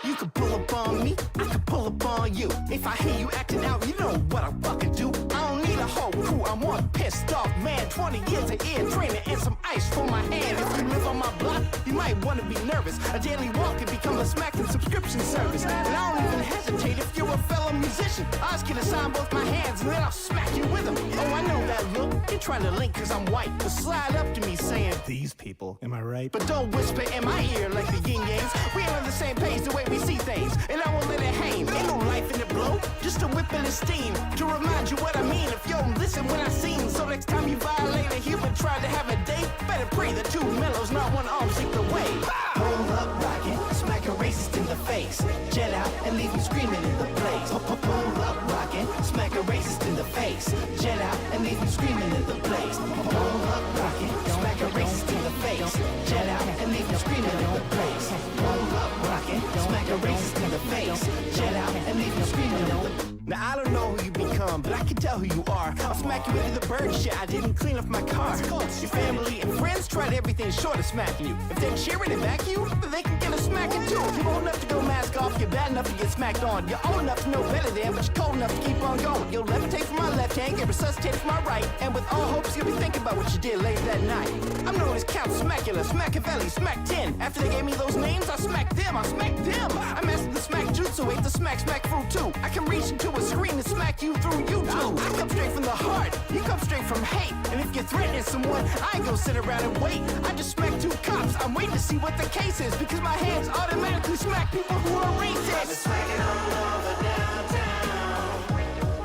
You can pull up on me, I can pull up on you. If I hear you acting out, you know what I fucking do. I don't need a whole crew, I'm one pissed off man. 20 years of ear training and some ice for my hand. If you live on my block, you might want to be nervous. A daily walk can become a smacking subscription service. And I don't even hesitate if you're a fellow musician. I just get to sign both my hands and then I'll smack you with them. Oh, I know that look, you're trying to link cause I'm white. But slide up to me saying, these people, am I right? But don't whisper in my ear like the yin yangs. We ain't on the same page the way we see things, and I won't let it hang. Ain't no life in the blow, just a whip and a steam. To remind you what I mean, if you don't listen when I sing. So next time you violate a human, try to have a date, better pray the two mellows, not one arm seek the way. Hold up, rockin', smack a racist in the face. Jet out and leave him screaming in the place. Hold up, rockin', smack a racist in the face. Jet out and leave him screaming in the place. Hold up, rockin', smack a racist in the face. Jet out and leave him screaming in the place. Hold up, rockin', smack a racist in the face. Jet out and leave him screaming in the place. Now I don't know who you become, but I can tell who you are. I'll smack you into the bird shit, I didn't clean up my car. Your family and friends tried everything short of smacking you. If they're cheering and back you, then they can get a smacking too. You're old enough to go mask off, you're bad enough to get smacked on. You're old enough to know better than, but you're cold enough to keep on going. You'll levitate from my left hand, get resuscitated from my right. And with all hopes, you'll be thinking about what you did late that night. I'm known as Count Smackula, Smackavelli, Smack 10. After they gave me those names, I smacked them, I smacked them. I mastered the smack jutsu, ate the smack fruit too. I can reach into a screen and smack you through YouTube. I come straight from the heart, you come straight from hate. And if you're threatening someone, I ain't gonna sit around and wait. I just smack two cops, I'm waiting to see what the case is. Because my hands automatically smack people who are racist. I've been smacking all over downtown.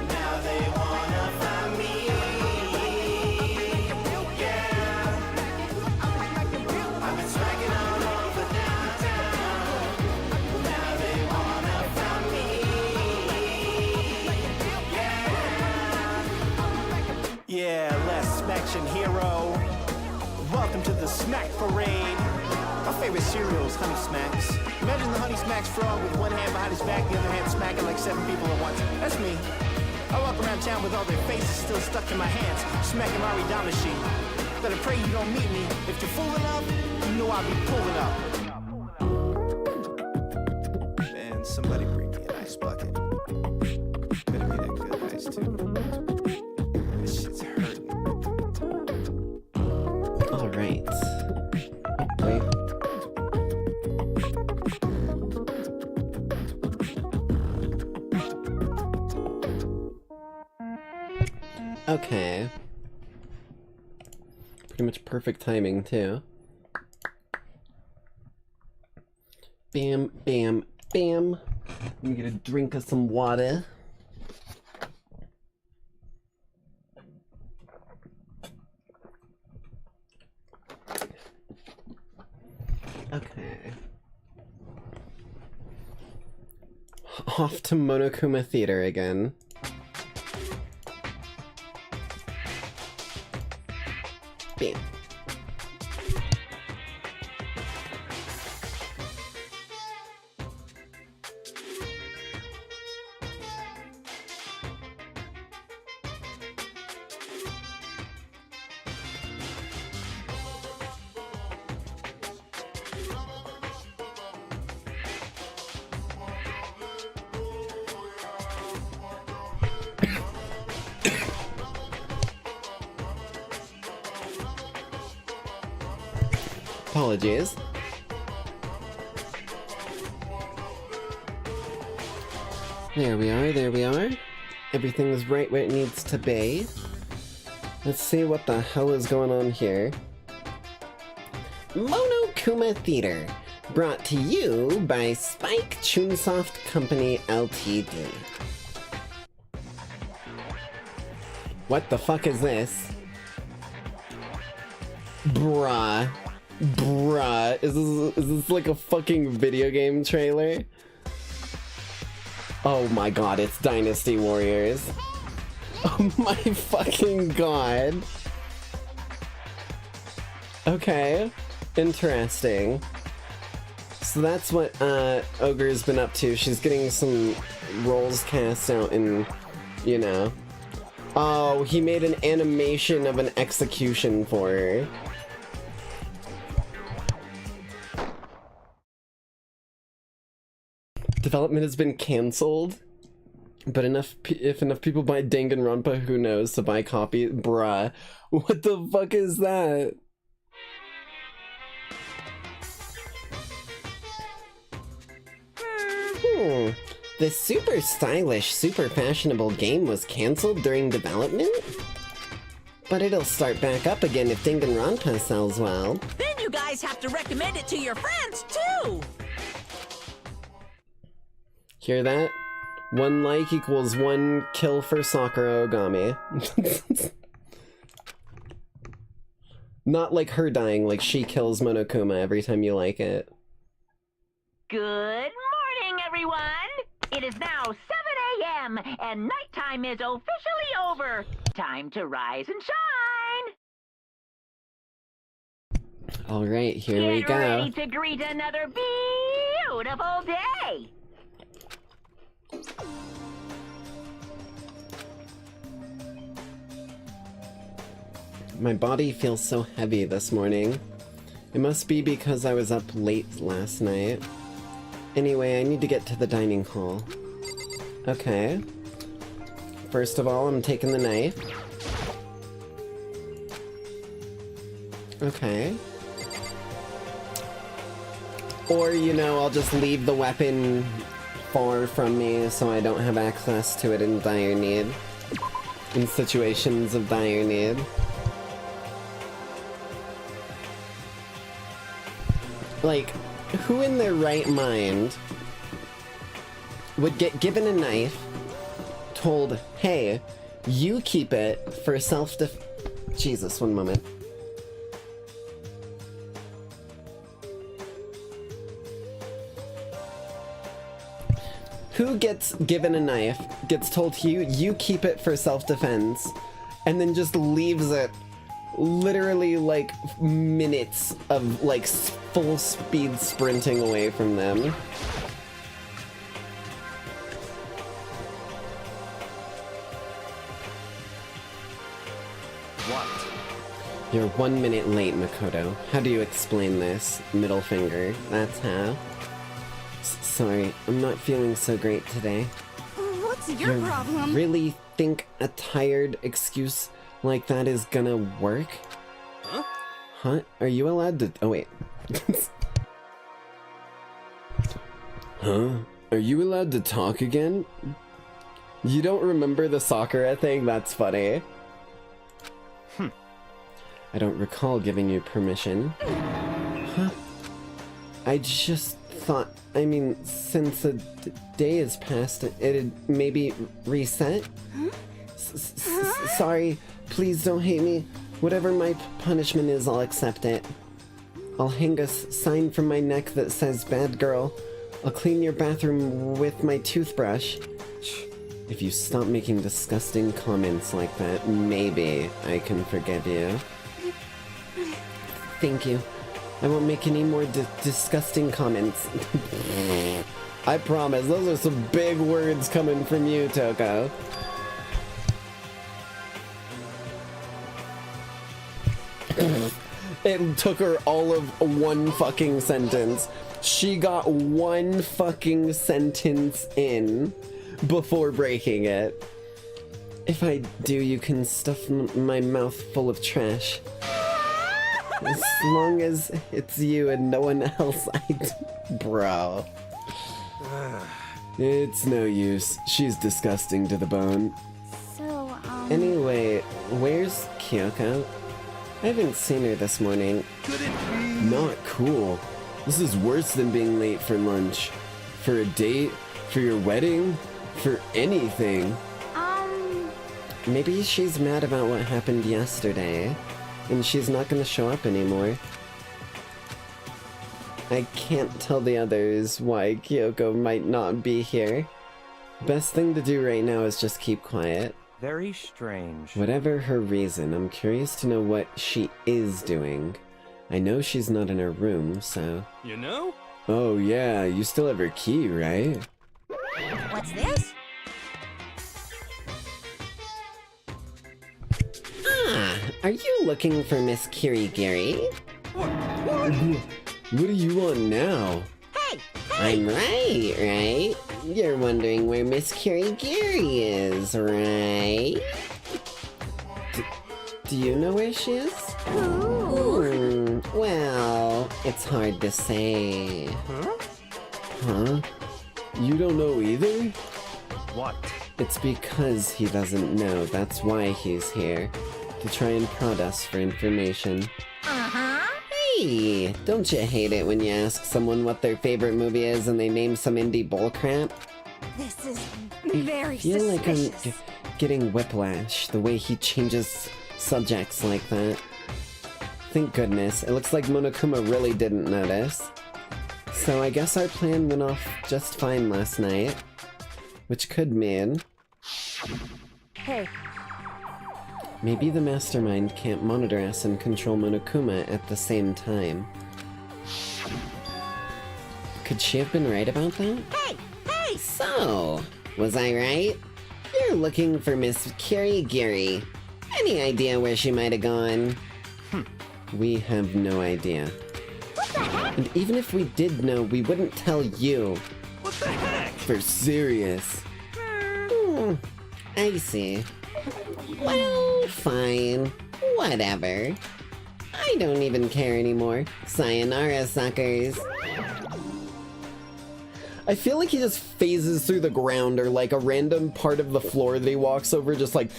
Now they wanna find me. Yeah. I've been smacking all over downtown. Now they wanna find me. Yeah, less smaction hero. Welcome to the Smack Parade. My favorite cereal is Honey Smacks. Imagine the Honey Smacks frog with one hand behind his back, the other hand smacking like 7 people at once. That's me. I walk around town with all their faces still stuck in my hands, smacking Mari Damashi. Better pray you don't meet me. If you're fooling up, you know I'll be pulling up. Man, somebody bring me an ice bucket. Better be that good ice too. This shit's hurting. All right. Wait. Okay. Pretty much perfect timing, too. Bam, bam, bam. Let me get a drink of some water. Okay. Off to Monokuma Theater again. Bam. Apologies. There we are, there we are. Everything is right where it needs to be. Let's see what the hell is going on here. Monokuma Theater, brought to you by Spike Chunsoft Company Ltd. What the fuck is this? Bruh. Bruh. Is this like a fucking video game trailer? Oh my god, it's Dynasty Warriors. Oh my fucking god. Okay. Interesting. So that's what Ogre's been up to. She's getting some rolls cast out in, you know. Oh, he made an animation of an execution for her. Development has been cancelled, but if enough people buy Danganronpa, who knows, to buy copy, bruh. What the fuck is that? The super stylish, super fashionable game was cancelled during development? But it'll start back up again if Danganronpa sells well. Then you guys have to recommend it to your friends, too! Hear that? 1 like equals 1 kill for Sakura Ogami. Not like her dying, like she kills Monokuma every time you like it. Good morning, everyone! It is now 7 a.m. and nighttime is officially over. Time to rise and shine! Alright, here we Get go. ready to greet another beautiful day! My body feels so heavy this morning. It must be because I was up late last night. Anyway, I need to get to the dining hall. Okay. First of all, I'm taking the knife. Okay. Or, you know, I'll just leave the weapon far from me so I don't have access to it in dire need. In situations of dire need. Like, who in their right mind would get given a knife, told, hey, you keep it for Jesus, one moment. Who gets given a knife, gets told you keep it for self-defense, and then just leaves it literally like minutes of like full speed sprinting away from them? What? You're 1 minute late, Makoto. How do you explain this? Middle finger. That's how. Sorry, I'm not feeling so great today. What's your problem? Really think a tired excuse like that is gonna work? Huh? Huh? Are you allowed to— oh wait. Huh? Are you allowed to talk again? You don't remember the Sakura thing? That's funny. I don't recall giving you permission. Huh? I just thought, I mean, since a day has passed, it'd maybe reset? Sorry, please don't hate me. Whatever my punishment is, I'll accept it. I'll hang a sign from my neck that says, bad girl. I'll clean your bathroom with my toothbrush. If you stop making disgusting comments like that, maybe I can forgive you. Thank you. I won't make any more disgusting comments. I promise, those are some big words coming from you, Toko. It took her all of 1 fucking sentence. She got 1 fucking sentence in before breaking it. If I do, you can stuff my mouth full of trash. As long as it's you and no one else, Bro. It's no use. She's disgusting to the bone. So, Anyway, where's Kyoko? I haven't seen her this morning. Not cool. This is worse than being late for lunch. For a date? For your wedding? For anything. Maybe she's mad about what happened yesterday, and she's not gonna show up anymore. I can't tell the others why Kyoko might not be here. Best thing to do right now is just keep quiet. Very strange. Whatever her reason, I'm curious to know what she is doing. I know she's not in her room, so... You know? Oh yeah, you still have her key, right? What's this? Ah, are you looking for Miss Kirigiri? What do you want now? Hey! I'm right? You're wondering where Miss Kirigiri is, right? Do you know where she is? Well, it's hard to say. Huh? You don't know either? What? It's because he doesn't know. That's why he's here. To try and prod us for information. Uh-huh. Hey! Don't you hate it when you ask someone what their favorite movie is and they name some indie bullcrap? This is very I feel like I'm suspicious. getting whiplash, the way he changes subjects like that. Thank goodness, it looks like Monokuma really didn't notice. So I guess our plan went off just fine last night. Which could mean... Hey, maybe the mastermind can't monitor us and control Monokuma at the same time. Could she have been right about that? Hey! Hey! So, was I right? You're looking for Miss Kirigiri. Any idea where she might have gone? We have no idea. What the heck? And even if we did know, we wouldn't tell you. What the heck? For serious. I see. Well, fine. Whatever. I don't even care anymore. Sayonara, suckers. I feel like he just phases through the ground, or like a random part of the floor that he walks over just like...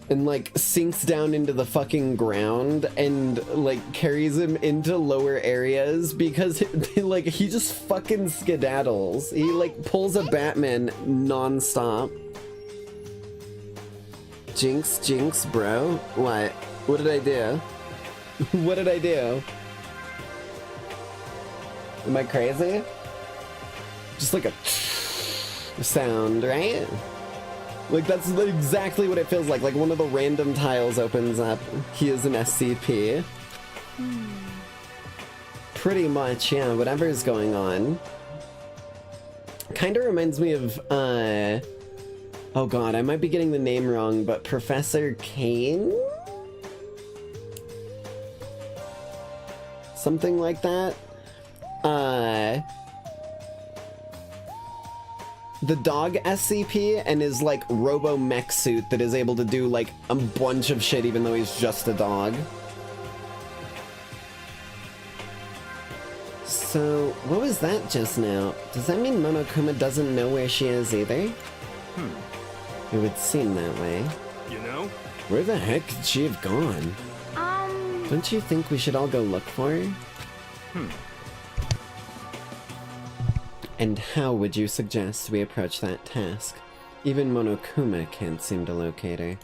and like sinks down into the fucking ground and like carries him into lower areas because he just fucking skedaddles. He like pulls a Batman non-stop. Jinx, bro. What? What did I do? What did I do? Am I crazy? Just like a sound, right? Like, that's exactly what it feels like. Like, one of the random tiles opens up. He is an SCP. Pretty much, yeah, whatever's going on. Kinda reminds me of, oh god, I might be getting the name wrong, but Professor Kane? Something like that? The dog SCP and his like robo mech suit that is able to do like a bunch of shit even though he's just a dog. So, what was that just now? Does that mean Monokuma doesn't know where she is either? It would seem that way. You know? Where the heck could she have gone? Don't you think we should all go look for her? And how would you suggest we approach that task? Even Monokuma can't seem to locate her.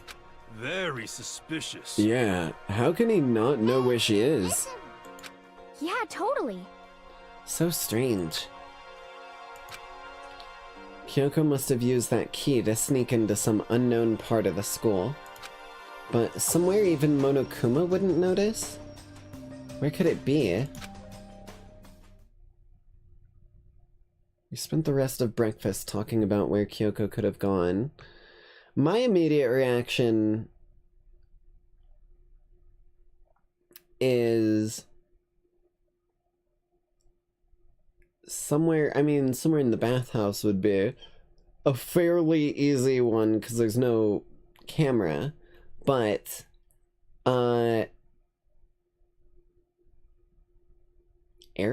Very suspicious. Yeah, how can he not know where she is? Yeah, totally. So strange. Kyoko must have used that key to sneak into some unknown part of the school. But somewhere even Monokuma wouldn't notice? Where could it be? We spent the rest of breakfast talking about where Kyoko could have gone. My immediate reaction is somewhere in the bathhouse would be a fairly easy one because there's no camera, but air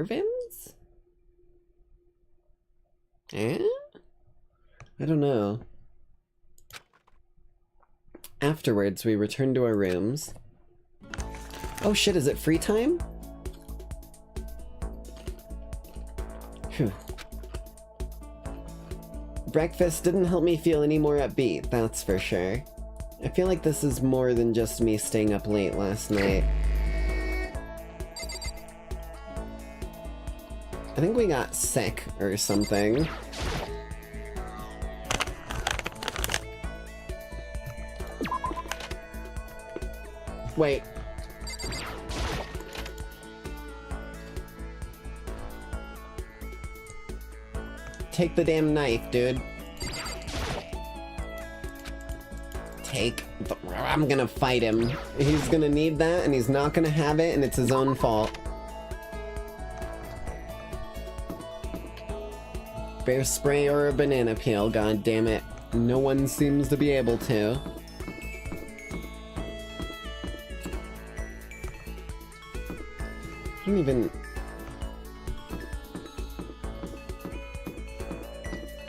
vents? Eh? I don't know. Afterwards, we returned to our rooms. Oh shit, is it free time? Phew. Breakfast didn't help me feel any more upbeat, that's for sure. I feel like this is more than just me staying up late last night. I think we got sick or something. Wait. Take the damn knife, dude. I'm gonna fight him. He's gonna need that, and he's not gonna have it, and it's his own fault. Bear spray or a banana peel, god damn it. No one seems to be able to.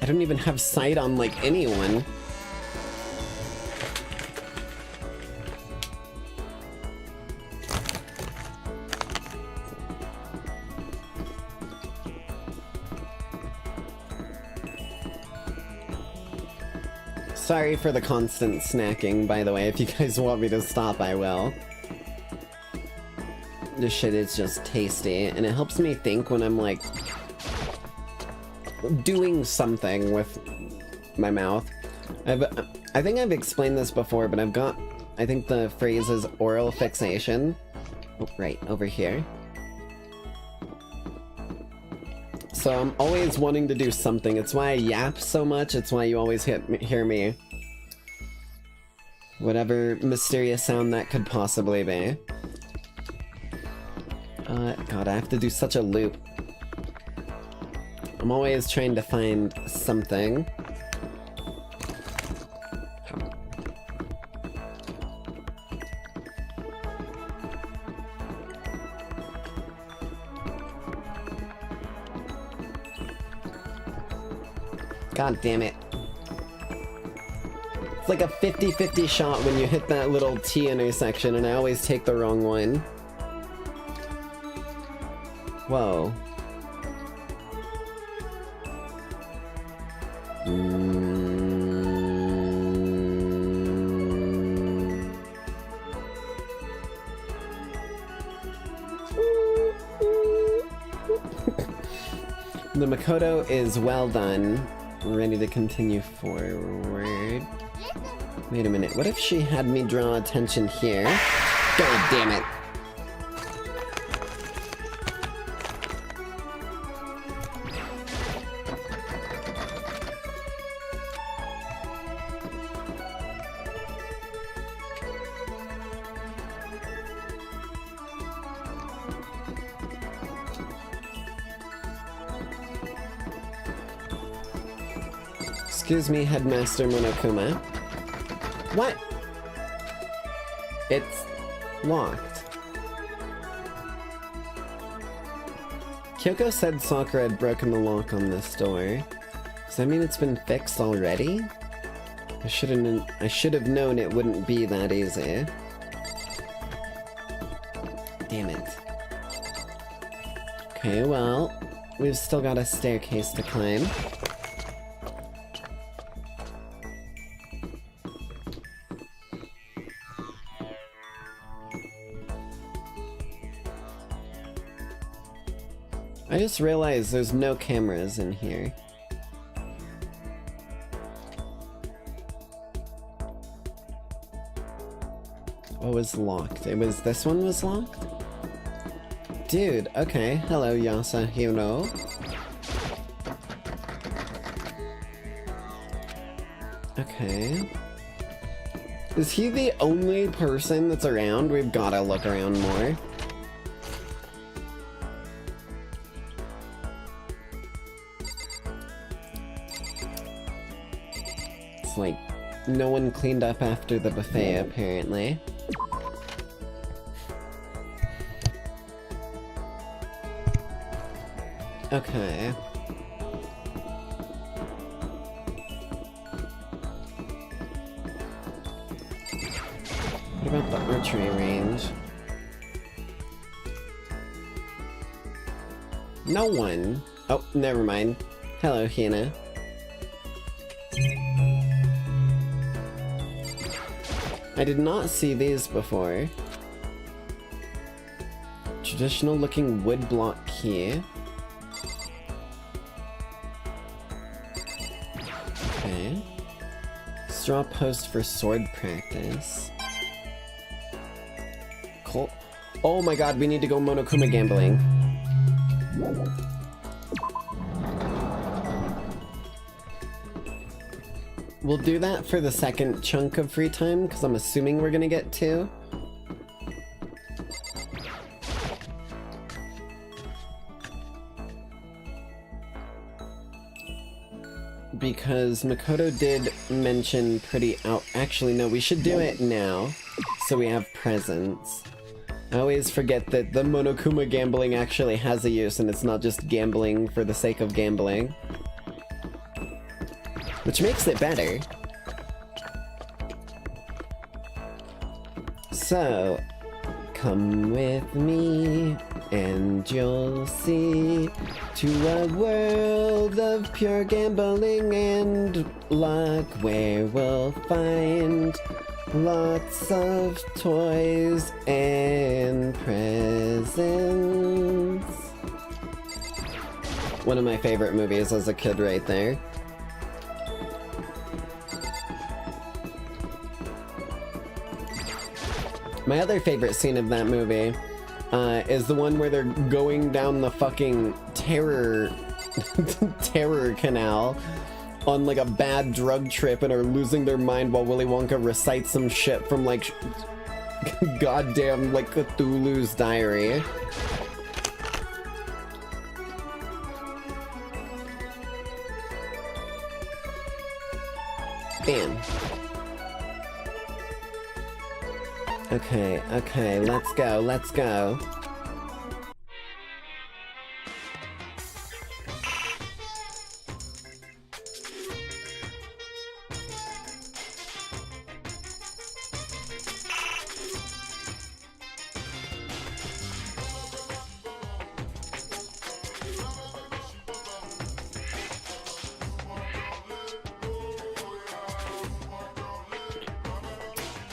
I don't even have sight on, like, anyone. Sorry for the constant snacking, by the way. If you guys want me to stop, I will. This shit is just tasty, and it helps me think when I'm, like, doing something with my mouth. I think I've explained this before, but I've got, I think the phrase is oral fixation. Oh, right, over here. So I'm always wanting to do something. It's why I yap so much. It's why you always hear me. Whatever mysterious sound that could possibly be. God, I have to do such a loop. I'm always trying to find something. God damn it. It's like a 50-50 shot when you hit that little T intersection, and I always take the wrong one. Whoa. The Makoto is well done. We're ready to continue forward. Wait a minute, what if she had me draw attention here? God damn it! Excuse me, Headmaster Monokuma. What? It's locked. Kyoko said Sakura had broken the lock on this door. Does that mean it's been fixed already? I should have known it wouldn't be that easy. Damn it. Okay, well, we've still got a staircase to climb. I just realized there's no cameras in here. What was locked? It was, this one was locked? Dude, okay. Hello, Yasahiro. Okay. Is he the only person that's around? We've gotta look around more. Like, no one cleaned up after the buffet, apparently. Okay. What about the archery range? No one. Oh, never mind. Hello, Hina. I did not see these before. Traditional looking wood block key. Okay. Straw post for sword practice. Cool. Oh my god, we need to go Monokuma gambling. We'll do that for the second chunk of free time, because I'm assuming we're gonna get 2. Because Makoto did mention actually, no, we should do it now, so we have presents. I always forget that the Monokuma gambling actually has a use, and it's not just gambling for the sake of gambling. Which makes it better. So, come with me, and you'll see to a world of pure gambling and luck, where we'll find lots of toys and presents. One of my favorite movies as a kid right there. My other favorite scene of that movie is the one where they're going down the fucking terror canal on like a bad drug trip and are losing their mind while Willy Wonka recites some shit from like goddamn like Cthulhu's Diary. Bam. Okay, let's go.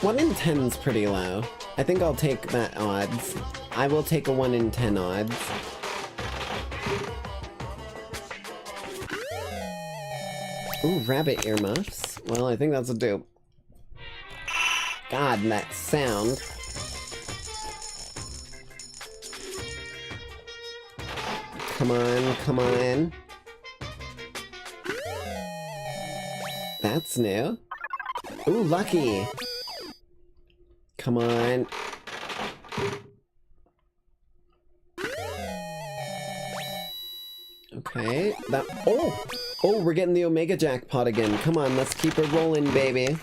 One in 10's pretty low. I think I'll take that odds. I will take a 1 in 10 odds. Ooh, rabbit earmuffs. Well, I think that's a dupe. God, that sound. Come on. That's new. Ooh, lucky. Come on. Okay, that- oh! Oh, we're getting the Omega jackpot again. Come on, let's keep it rolling, baby.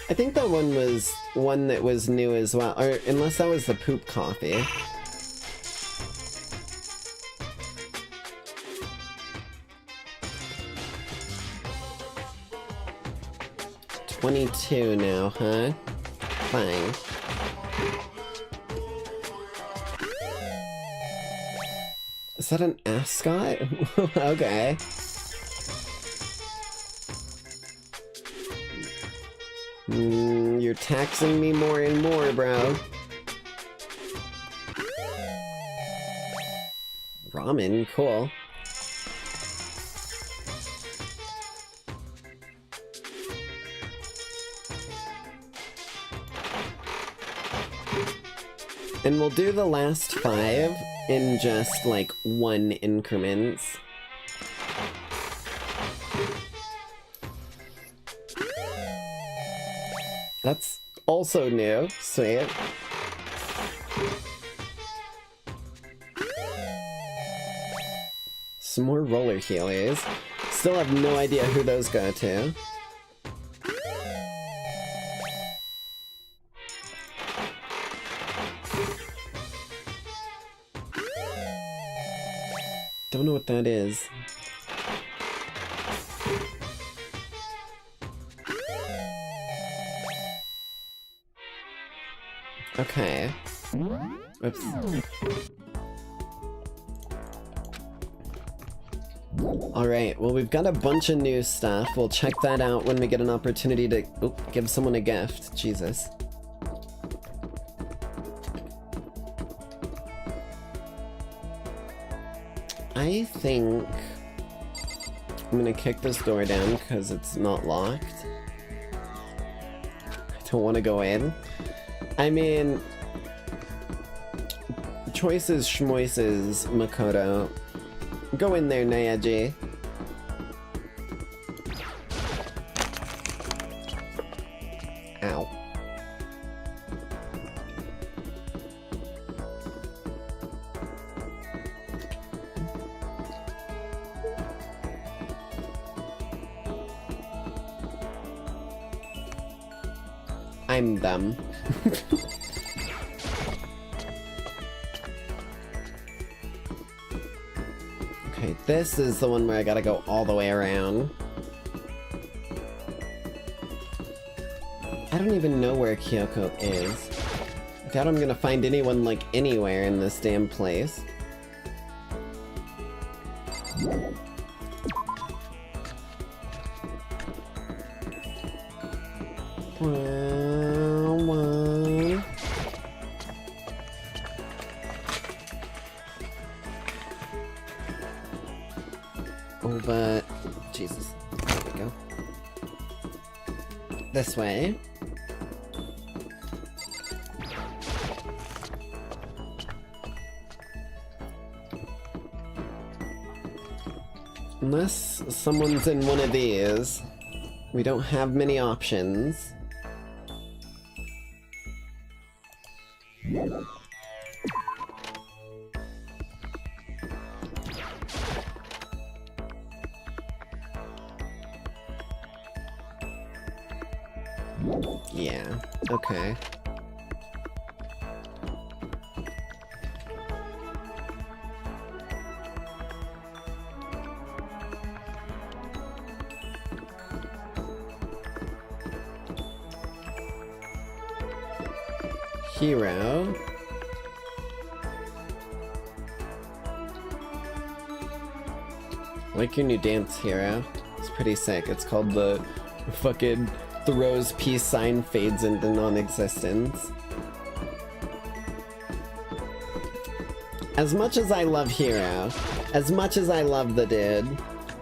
I think that one was one that was new as well, or unless that was the poop coffee. $22 now, huh? Fine. Is that an ascot? Okay. You're taxing me more and more, bro. Ramen, cool. And we'll do the last 5 in just, like, 1 increments. That's also new. Sweet. Some more roller healers. Still have no idea who those go to. Don't know what that is. Okay. Oops. Alright, well we've got a bunch of new stuff. We'll check that out when we get an opportunity to give someone a gift. Jesus. I think I'm gonna kick this door down because it's not locked. I don't want to go in. I mean, choices schmoices, Makoto. Go in there, Nayaji. Ow. I'm dumb. Okay, this is the one where I gotta go all the way around. I don't even know where Kyoko is. I doubt I'm gonna find anyone, like, anywhere in this damn place. Oh, but... Jesus. There we go. This way. Unless someone's in one of these, we don't have many options. Yeah, okay. Hero. I like your new dance, Hero. It's pretty sick. It's called the fucking throws peace sign fades into non-existence. As much as I love Hero, as much as I love the dude,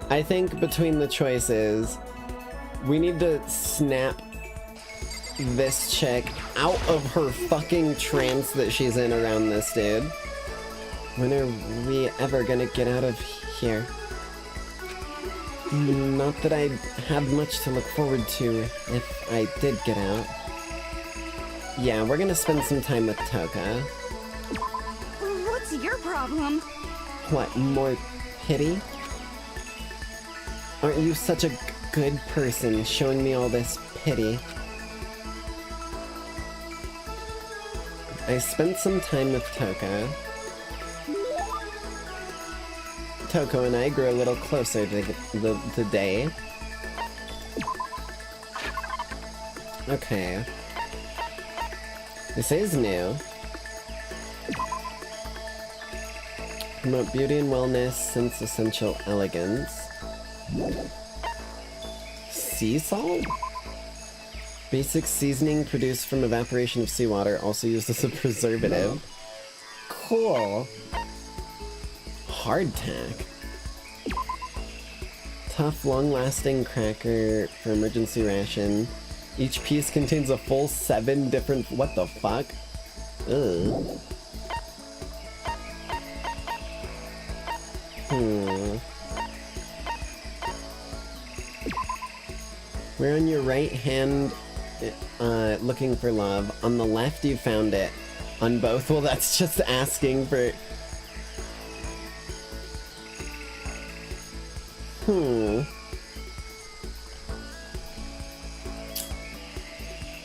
I think between the choices, we need to snap this chick out of her fucking trance that she's in around this dude. When are we ever gonna get out of here? Not that I have much to look forward to if I did get out. Yeah, we're gonna spend some time with Toka. What's your problem? What, more pity? Aren't you such a good person showing me all this pity? I spent some time with Toka. Toko and I grew a little closer today. Okay. This is new. Promote beauty and wellness, sense essential elegance. Sea salt? Basic seasoning produced from evaporation of seawater, also used as a preservative. Cool. Hardtack. Tough, long-lasting cracker for emergency ration. Each piece contains a full 7 different... What the fuck? Ugh. We're on your right hand, looking for love. On the left, you found it. On both? Well, that's just asking for...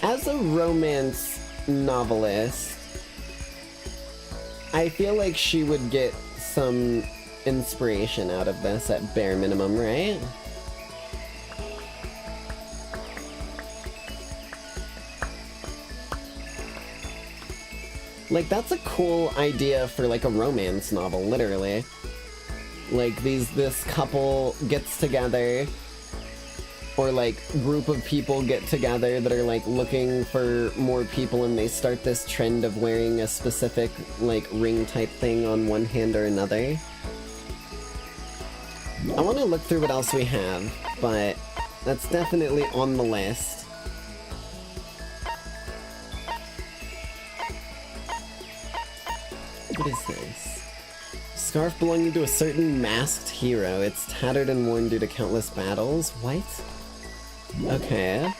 As a romance novelist, I feel like she would get some inspiration out of this at bare minimum, right? Like, that's a cool idea for, like, a romance novel, literally. Like, this couple gets together, or, like, group of people get together that are, like, looking for more people, and they start this trend of wearing a specific, like, ring-type thing on one hand or another. I want to look through what else we have, but that's definitely on the list. What is this? Scarf belonging to a certain masked hero. It's tattered and worn due to countless battles. What? Okay.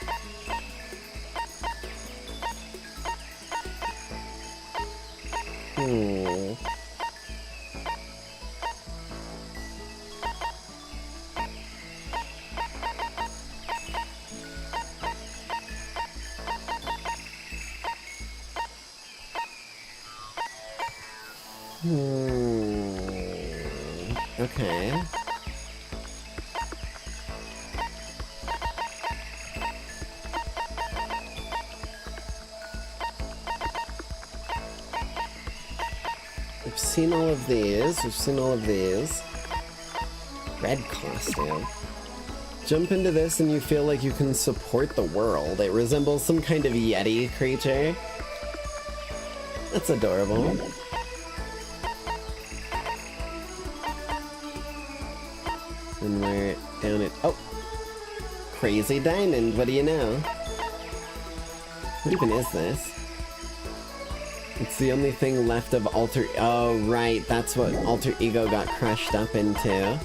Okay. We've seen all of these. Red costume. Jump into this and you feel like you can support the world. It resembles some kind of Yeti creature. That's adorable. And we're down at... Oh! Crazy Diamond, what do you know? What even is this? It's the only thing left of Alter... Oh, right, that's what Alter Ego got crushed up into.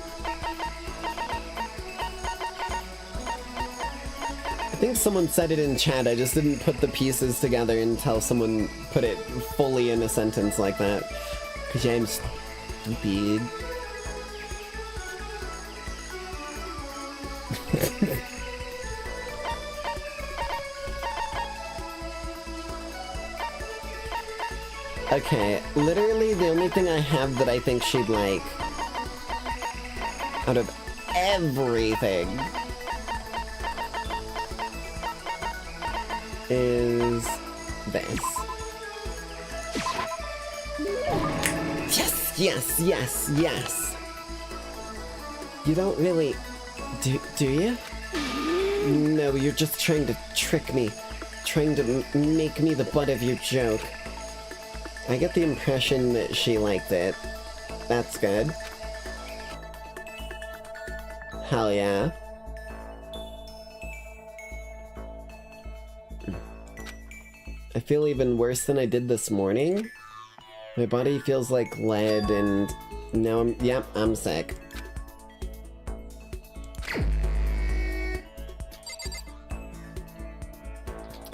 I think someone said it in chat, I just didn't put the pieces together until someone put it fully in a sentence like that. 'Cause I'm stupid. Okay, literally the only thing I have that I think she'd like, out of everything, is this. Yes, yes, yes, yes! You don't really... Do you? No, you're just trying to trick me. Trying to make me the butt of your joke. I get the impression that she liked it. That's good. Hell yeah. I feel even worse than I did this morning. My body feels like lead and now I'm sick.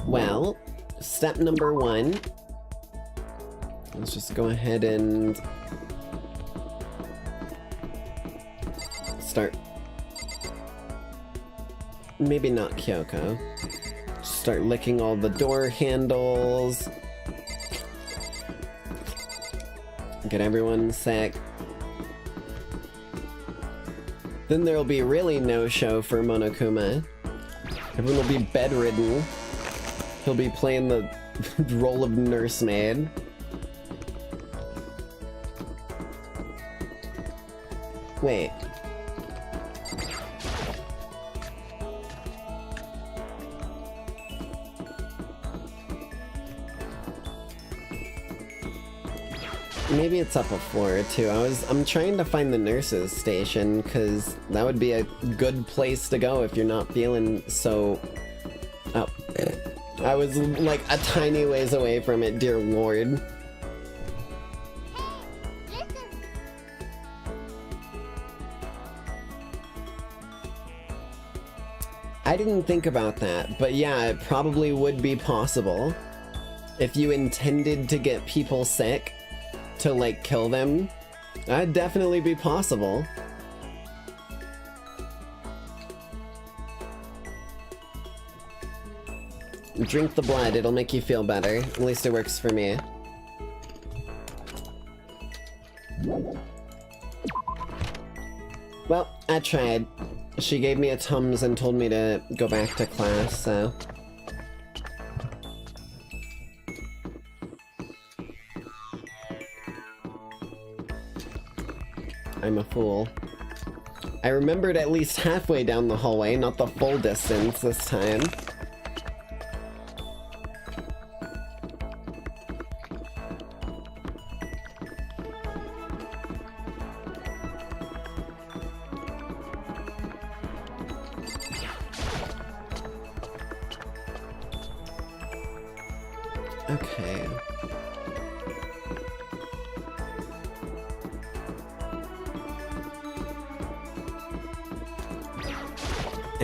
Well, step number 1. Let's just go ahead and start. Maybe not Kyoko. Start licking all the door handles. Get everyone sick. Then there'll be really no show for Monokuma. Everyone will be bedridden. He'll be playing the role of nursemaid. Wait. Maybe it's up a floor or two. I'm trying to find the nurse's station, because that would be a good place to go if you're not feeling so... Oh. I was like a tiny ways away from it, dear lord. I didn't think about that, but yeah, it probably would be possible. If you intended to get people sick, to like kill them, that'd definitely be possible. Drink the blood, it'll make you feel better. At least it works for me. Well, I tried. She gave me a Tums and told me to go back to class, so... I'm a fool. I remembered at least halfway down the hallway, not the full distance this time.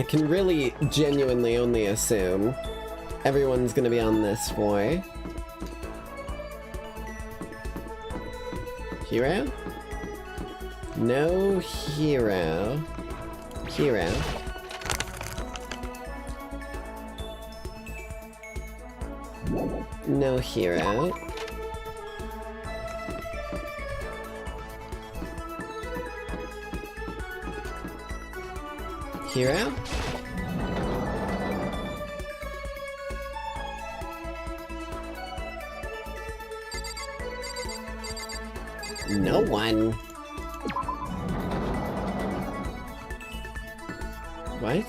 I can really genuinely only assume everyone's gonna be on this floor. Hero? No hero. Hero. No hero. Hero? No one. What?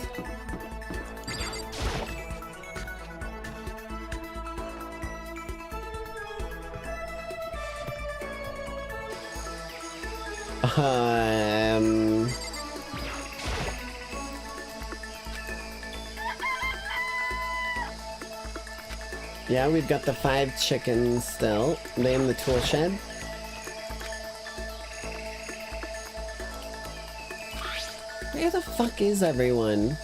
Yeah, we've got the 5 chickens still. They in the tool shed. Where the fuck is everyone?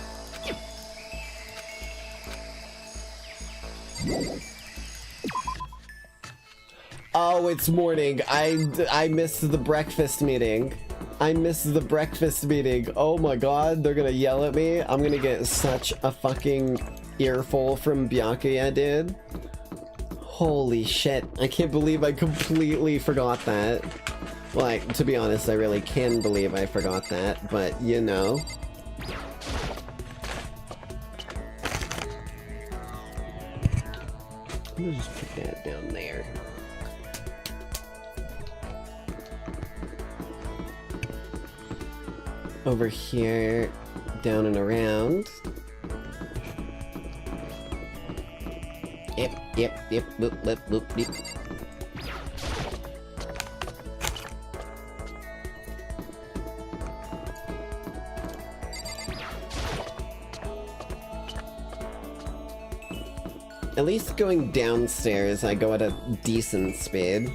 Oh, it's morning. I missed the breakfast meeting. I missed the breakfast meeting. Oh my god, they're gonna yell at me. I'm gonna get such a fucking earful from Byakuya, dude. Holy shit. I can't believe I completely forgot that. Like, to be honest, I really can believe I forgot that, but you know. I'm gonna just put that down there. Over here, down and around. Yep, boop, boop, boop, boop. At least going downstairs, I go at a decent speed.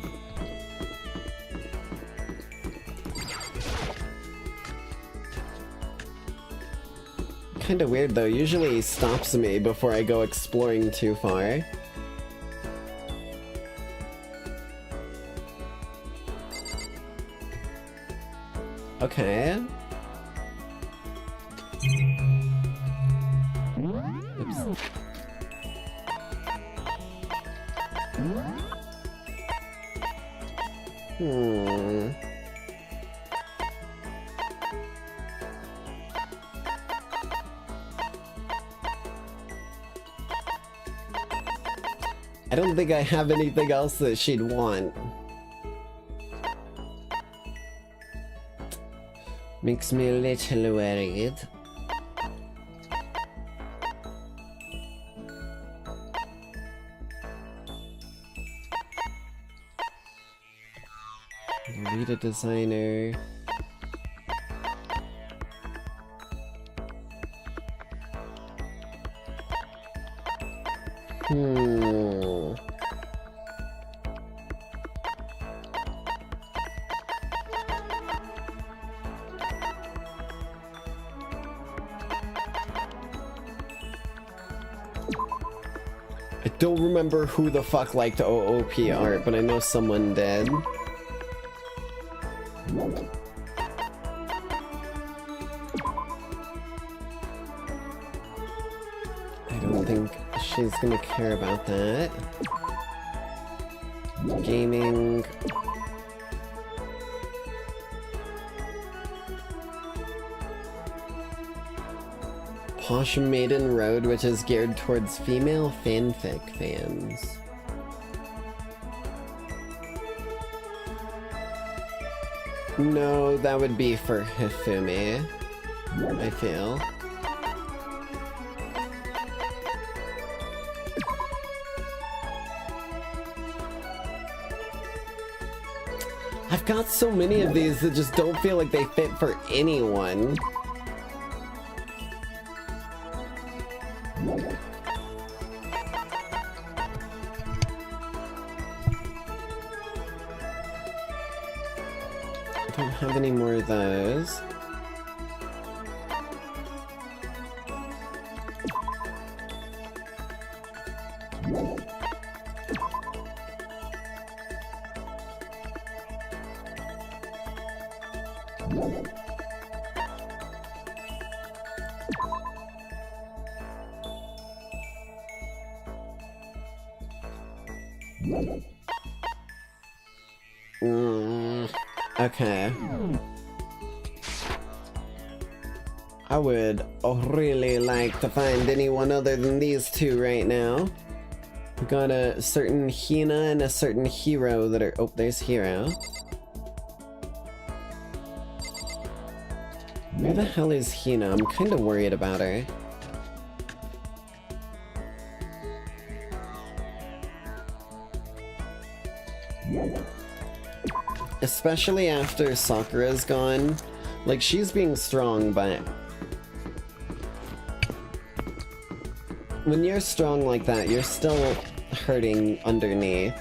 Kinda weird though, usually he stops me before I go exploring too far. Okay. Oops. I don't think I have anything else that she'd want. Makes me a little worried. Read a designer. I don't remember who the fuck liked OOP art, but I know someone did. I don't think she's gonna care about that. Gaming. Posh Maiden Road, which is geared towards female fanfic fans. No, that would be for Hifumi, I feel. I've got so many of these that just don't feel like they fit for anyone. I don't have any more of those. Okay. I would really like to find anyone other than these two right now. We got a certain Hina and a certain Hero that are... Oh, there's Hero. Where the hell is Hina? I'm kind of worried about her. Especially after Sakura's gone. Like, she's being strong, but... when you're strong like that, you're still hurting underneath.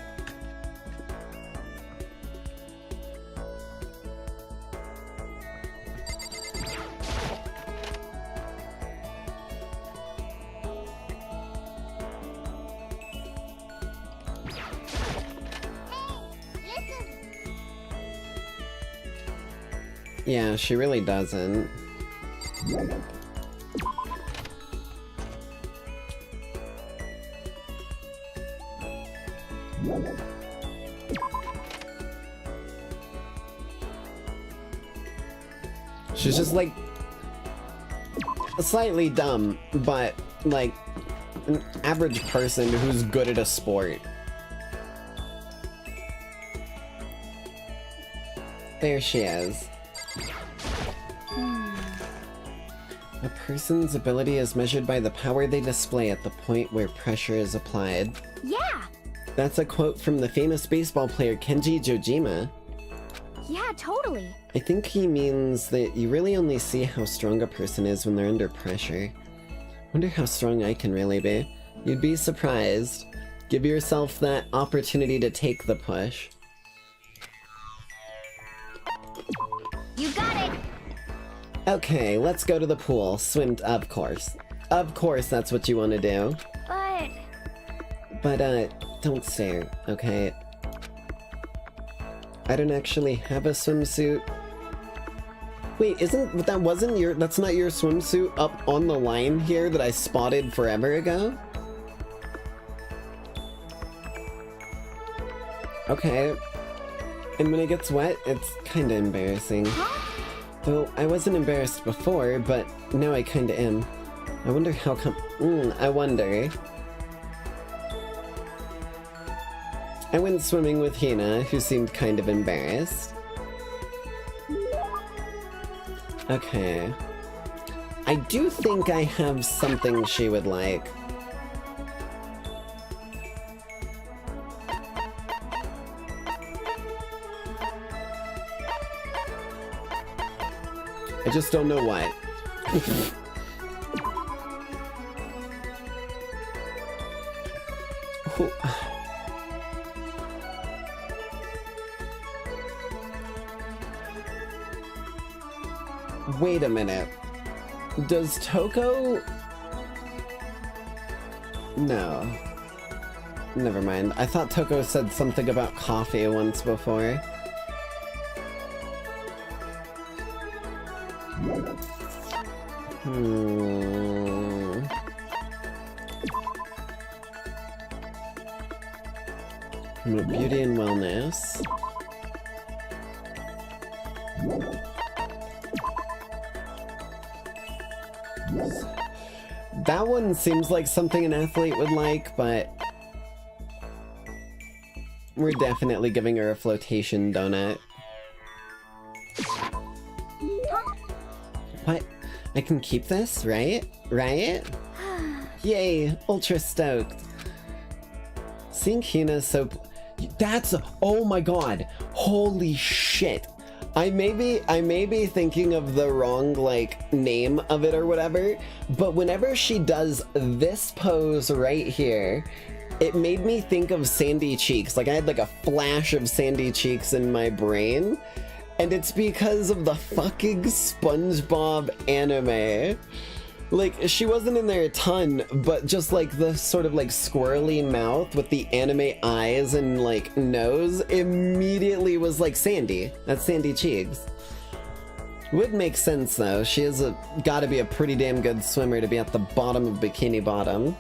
Yeah, she really doesn't. She's just like slightly dumb, but like an average person who's good at a sport. There she is. A person's ability is measured by the power they display at the point where pressure is applied. Yeah! That's a quote from the famous baseball player Kenji Jojima. Yeah, totally. I think he means that you really only see how strong a person is when they're under pressure. Wonder how strong I can really be. You'd be surprised. Give yourself that opportunity to take the push. You got it! Okay, let's go to the pool. Swim, of course. Of course that's what you want to do. But, don't stare, okay? I don't actually have a swimsuit. Wait, that's not your swimsuit up on the line here that I spotted forever ago? Okay. And when it gets wet, it's kinda embarrassing. Though I wasn't embarrassed before, but now I kinda am. I wonder how come... I wonder. I went swimming with Hina, who seemed kind of embarrassed. Okay. I do think I have something she would like. I just don't know what. Wait a minute. Does Toko... No. Never mind. I thought Toko said something about coffee once before. Beauty and wellness. That one seems like something an athlete would like, but we're definitely giving her a flotation donut. What? I can keep this, right? Right? Yay, ultra stoked. Seeing Hina so... That's... Oh my god. Holy shit. I may be thinking of the wrong, like, name of it or whatever, but whenever she does this pose right here, it made me think of Sandy Cheeks. Like, I had, like, a flash of Sandy Cheeks in my brain, and it's because of the fucking SpongeBob anime. Like, she wasn't in there a ton, but just like the sort of like squirrely mouth with the anime eyes and like nose immediately was like Sandy. That's Sandy Cheeks. Would make sense though. She is gotta be a pretty damn good swimmer to be at the bottom of Bikini Bottom.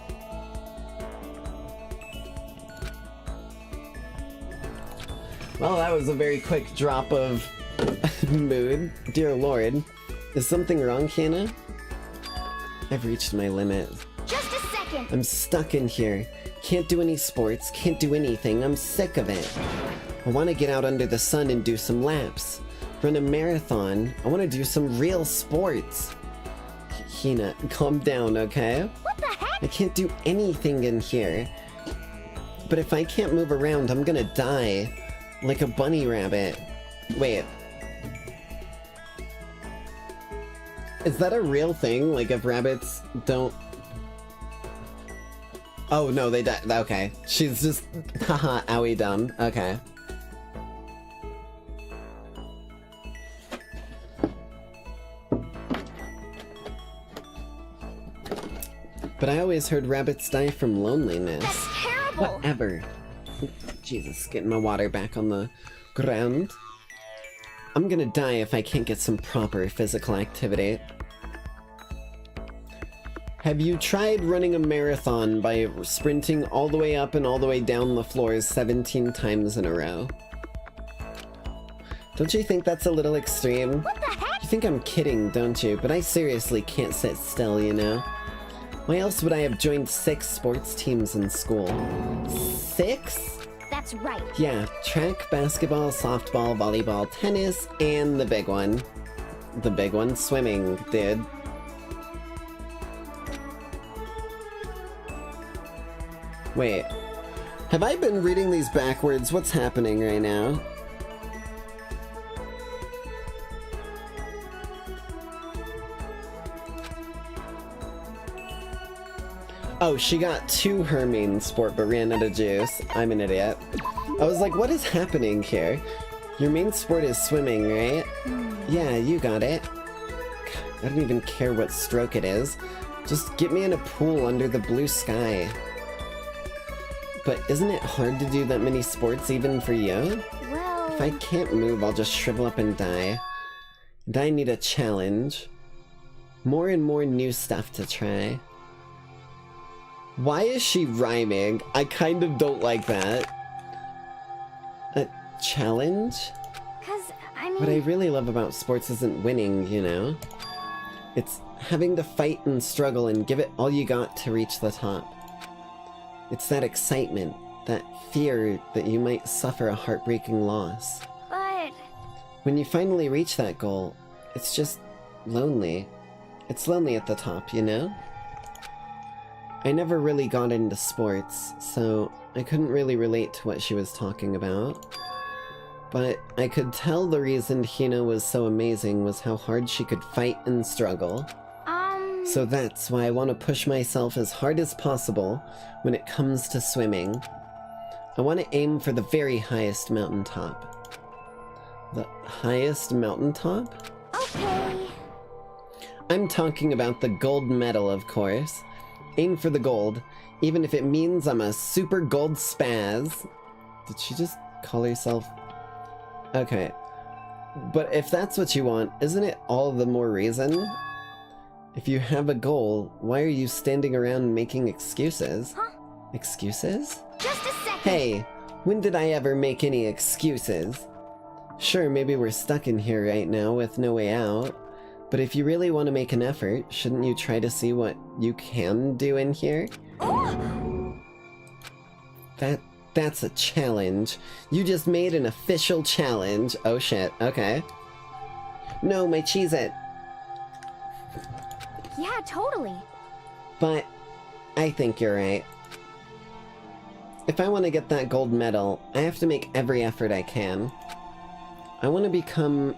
Well, that was a very quick drop of mood. Dear Lord. Is something wrong, Hannah? I've reached my limit. Just a second. I'm stuck in here. Can't do any sports, can't do anything. I'm sick of it. I want to get out under the sun and do some laps. Run a marathon. I want to do some real sports. Hina, calm down, okay? What the heck? I can't do anything in here. But if I can't move around, I'm gonna die. Like a bunny rabbit. Wait. Is that a real thing? Like, if rabbits don't... Oh, no, they die. Okay. She's just... Haha, owie dumb. Okay. But I always heard rabbits die from loneliness. That's terrible! Whatever. Jesus, getting my water back on the ground. I'm gonna die if I can't get some proper physical activity. Have you tried running a marathon by sprinting all the way up and all the way down the floors 17 times in a row? Don't you think that's a little extreme? What the heck? You think I'm kidding, don't you? But I seriously can't sit still, you know? Why else would I have joined 6 sports teams in school? 6? That's right. Yeah, track, basketball, softball, volleyball, tennis, and the big one. The big one, swimming, dude. Wait, have I been reading these backwards? What's happening right now? Oh, she got to her main sport but ran out of juice. I'm an idiot. I was like, what is happening here? Your main sport is swimming, right? Yeah, you got it. I don't even care what stroke it is. Just get me in a pool under the blue sky. But isn't it hard to do that many sports even for you? Well... If I can't move, I'll just shrivel up and die. And I need a challenge. More and more new stuff to try. Why is she rhyming? I kind of don't like that. A challenge? 'Cause, I mean... What I really love about sports isn't winning, you know? It's having to fight and struggle and give it all you got to reach the top. It's that excitement, that fear that you might suffer a heartbreaking loss. But... When you finally reach that goal, it's just lonely. It's lonely at the top, you know? I never really got into sports, so I couldn't really relate to what she was talking about. But I could tell the reason Hina was so amazing was how hard she could fight and struggle. So that's why I want to push myself as hard as possible when it comes to swimming. I want to aim for the very highest mountaintop. The highest mountaintop? Okay. I'm talking about the gold medal, of course. Aim for the gold, even if it means I'm a super gold spaz. Did she just call herself? Okay. But if that's what you want, isn't it all the more reason? If you have a goal, why are you standing around making excuses? Huh? Excuses? Just a second! Hey, when did I ever make any excuses? Sure, maybe we're stuck in here right now with no way out. But if you really want to make an effort, shouldn't you try to see what you can do in here? Oh! That's a challenge. You just made an official challenge. Oh shit, okay. No, my Cheez-It. Yeah, totally. But I think you're right. If I want to get that gold medal, I have to make every effort I can. I want to become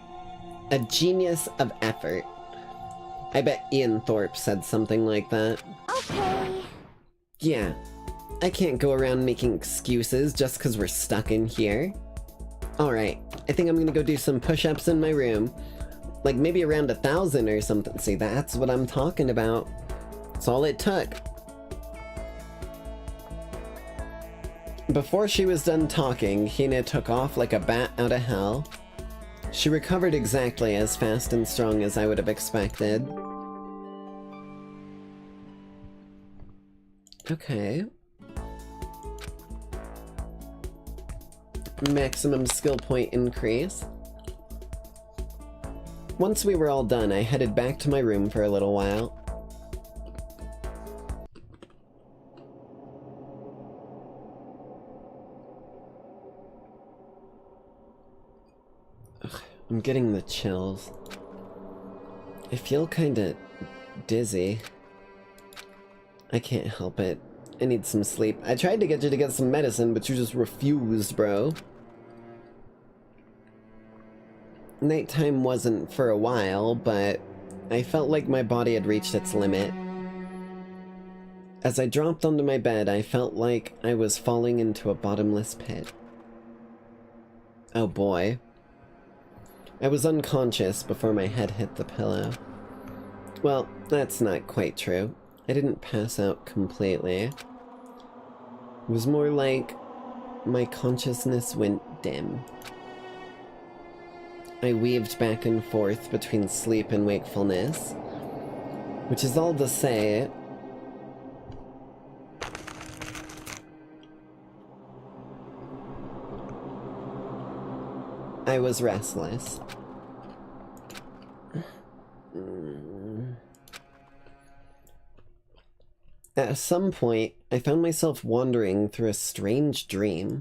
a genius of effort. I bet Ian Thorpe said something like that. Okay. Yeah, I can't go around making excuses just because we're stuck in here. Alright, I think I'm gonna go do some push-ups in my room. Like maybe around 1,000 or something. See, that's what I'm talking about. That's all it took. Before she was done talking, Heyya took off like a bat out of hell. She recovered exactly as fast and strong as I would have expected. Okay. Maximum skill point increase. Once we were all done, I headed back to my room for a little while. Ugh, I'm getting the chills. I feel kinda dizzy. I can't help it. I need some sleep. I tried to get you to get some medicine, but you just refused, bro. Nighttime wasn't for a while, but I felt like my body had reached its limit. As I dropped onto my bed, I felt like I was falling into a bottomless pit. Oh boy. I was unconscious before my head hit the pillow. Well, that's not quite true. I didn't pass out completely. It was more like my consciousness went dim. I weaved back and forth between sleep and wakefulness, which is all to say, I was restless. At some point, I found myself wandering through a strange dream.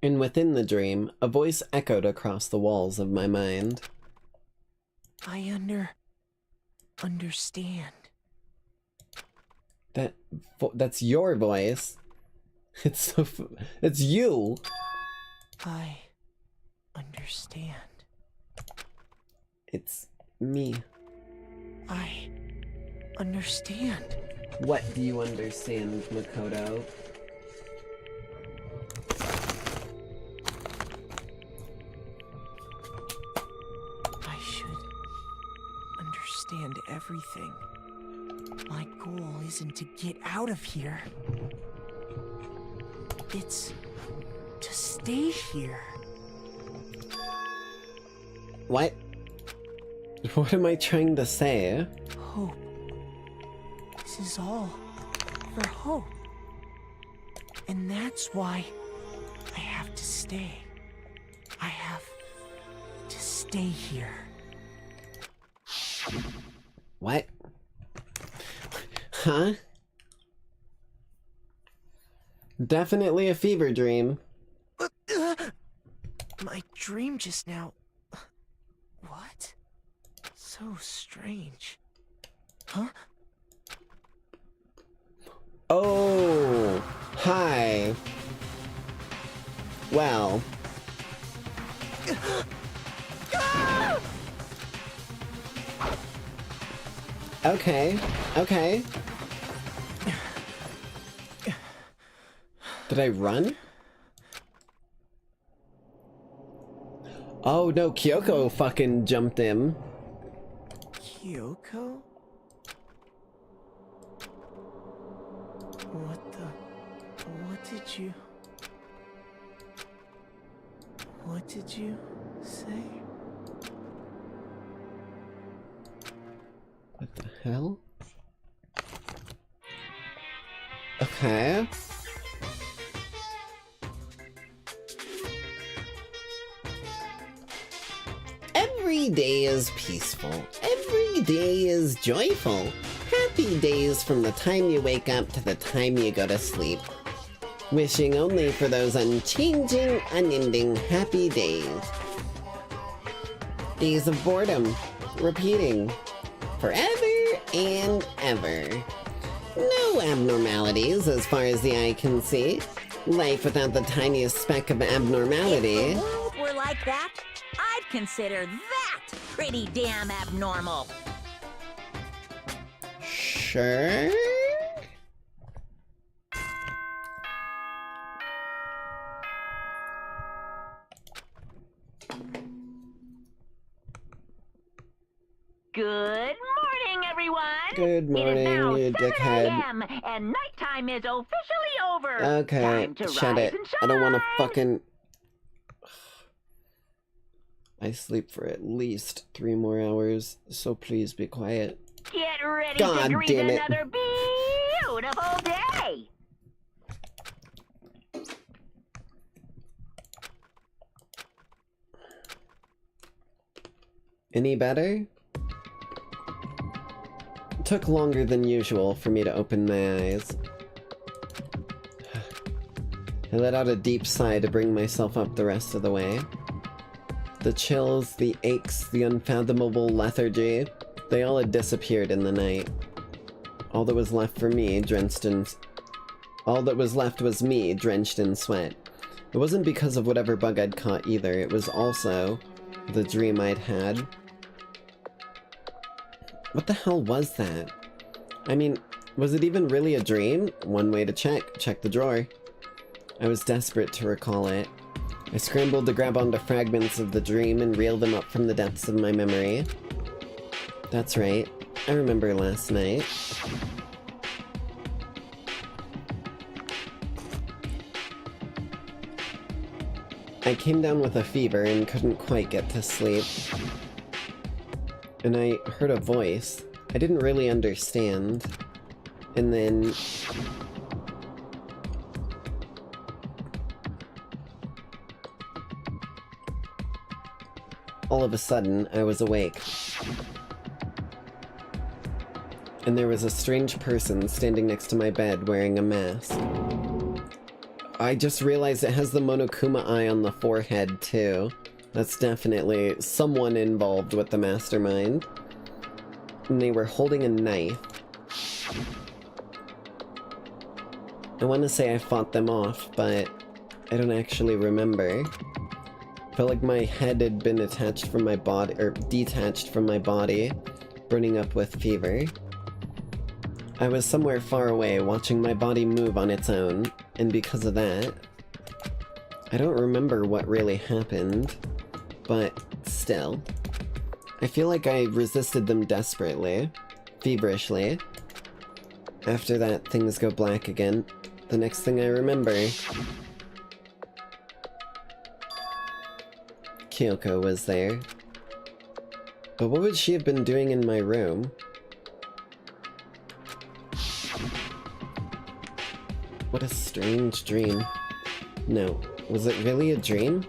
And within the dream, a voice echoed across the walls of my mind. I understand. That's your voice. It's you. I understand. It's me. I understand. What do you understand, Makoto? I should understand everything. My goal isn't to get out of here. It's to stay here. What? What am I trying to say? Hope. This is all for hope. And that's why I have to stay. I have to stay here. What? Huh? Definitely a fever dream. My dream just now... What? So strange. Huh? Oh, hi. Well. Okay, okay. Did I run? Oh no, Kyoko fucking jumped in. Kyoko? What did you say? What the hell? Okay. Every day is peaceful. Every day is joyful. Happy days from the time you wake up to the time you go to sleep. Wishing only for those unchanging, unending happy days. Days of boredom. Repeating. Forever and ever. No abnormalities as far as the eye can see. Life without the tiniest speck of abnormality. If the world were like that, I'd consider that pretty damn abnormal. Sure? Good morning, everyone. Good morning, it is now you 7 dickhead. a.m. and nighttime is officially over. Okay, Time to shut rise it. and I don't want to shine. fucking... I sleep for at least 3 more hours, so please be quiet. Get ready God to greet damn it. another beautiful day. Any better? It took longer than usual for me to open my eyes. I let out a deep sigh to bring myself up the rest of the way. The chills, the aches, the unfathomable lethargy, they all had disappeared in the night. All that was left for me, all that was left was me, drenched in sweat. It wasn't because of whatever bug I'd caught either, it was also the dream I'd had. What the hell was that? I mean, was it even really a dream? One way to check the drawer. I was desperate to recall it. I scrambled to grab onto fragments of the dream and reel them up from the depths of my memory. That's right, I remember last night. I came down with a fever and couldn't quite get to sleep. And I heard a voice. I didn't really understand. And then... all of a sudden, I was awake. And there was a strange person standing next to my bed wearing a mask. I just realized it has the Monokuma eye on the forehead, too. That's definitely someone involved with the mastermind. And they were holding a knife. I want to say I fought them off, but I don't actually remember. Felt like my head had been attached from my body, or detached from my body, burning up with fever. I was somewhere far away, watching my body move on its own, and because of that, I don't remember what really happened, but still. I feel like I resisted them desperately, feverishly. After that, things go black again. The next thing I remember... Kyoko was there. But what would she have been doing in my room? What a strange dream. No, was it really a dream?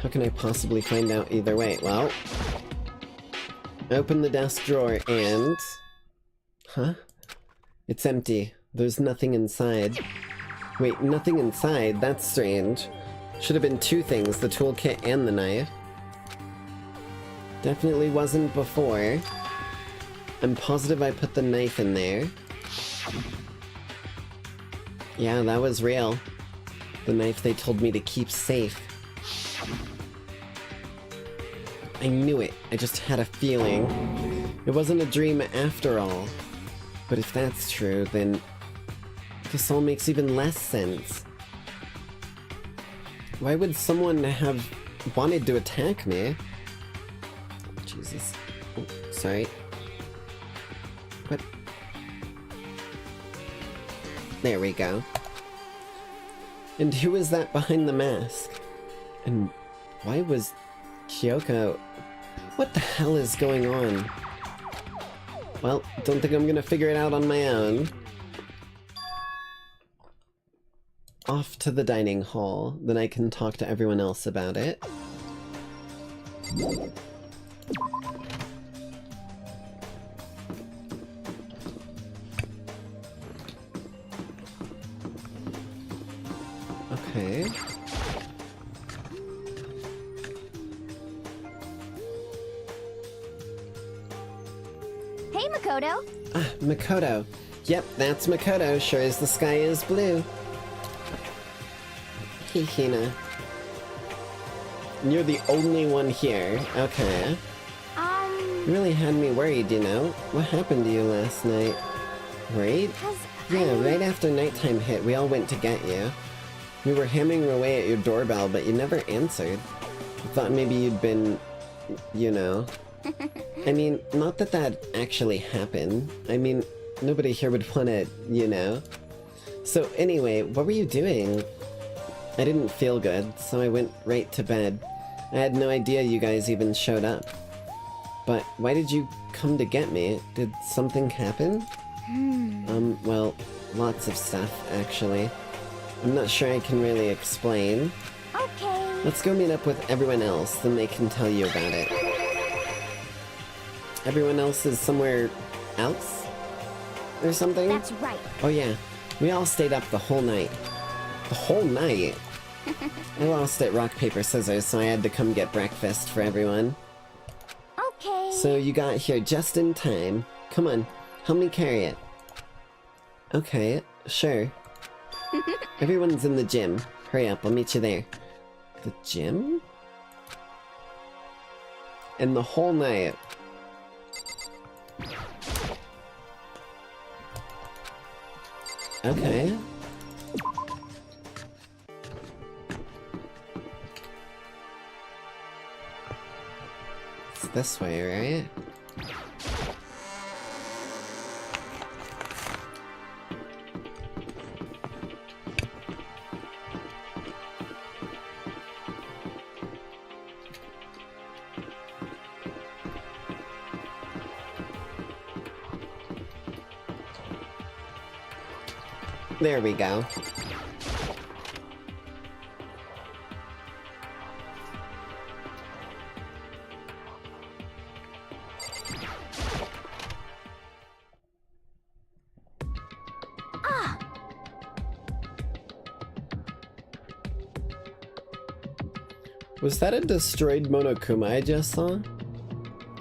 How can I possibly find out either way? Well... I opened the desk drawer and... Huh? It's empty. There's nothing inside. Wait, nothing inside? That's strange. Should have been 2 things, the toolkit and the knife. Definitely wasn't before. I'm positive I put the knife in there. Yeah, that was real. The knife they told me to keep safe. I knew it. I just had a feeling. It wasn't a dream after all. But if that's true, then this all makes even less sense. Why would someone have wanted to attack me? Jesus. Oh, sorry. What? There we go. And who is that behind the mask? And why was Kyoko... What the hell is going on? Well, don't think I'm gonna figure it out on my own. Off to the dining hall, then I can talk to everyone else about it. Okay. Hey, Makoto. Ah, Makoto. Yep, that's Makoto, sure as the sky is blue. Hey, Hina. You're the only one here. Okay. You really had me worried, you know? What happened to you last night? Worried? Yeah, right after nighttime hit, we all went to get you. We were hammering away at your doorbell, but you never answered. I thought maybe you'd been, you know, I mean, not that that actually happened. I mean, nobody here would want to, you know. So anyway, what were you doing? I didn't feel good, so I went right to bed. I had no idea you guys even showed up. But why did you come to get me? Did something happen? Well, lots of stuff, actually. I'm not sure I can really explain. Okay. Let's go meet up with everyone else, then they can tell you about it. Everyone else is somewhere else? Or something? That's right. Oh yeah, we all stayed up the whole night. The whole night? I lost at rock, paper, scissors, so I had to come get breakfast for everyone. Okay. So you got here just in time. Come on, help me carry it. Okay, sure. Everyone's in the gym. Hurry up, I'll meet you there. The gym? And the whole night. Okay. It's this way, right? There we go. Was that a destroyed Monokuma I just saw?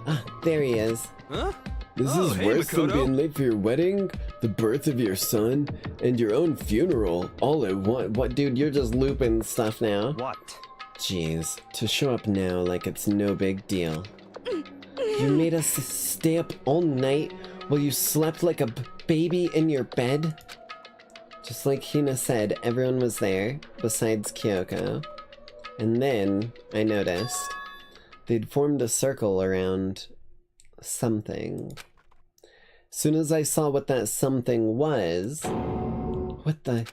Ah, there he is. Huh? This Oh, is hey, worse than Makoto. being late for your wedding, the birth of your son, and your own funeral, all at once. What, dude, you're just looping stuff now. What? Jeez, to show up now like it's no big deal. You made us stay up all night while you slept like a baby in your bed? Just like Hina said, everyone was there, besides Kyoko. And then, I noticed, they'd formed a circle around something. Soon as I saw what that something was... What the...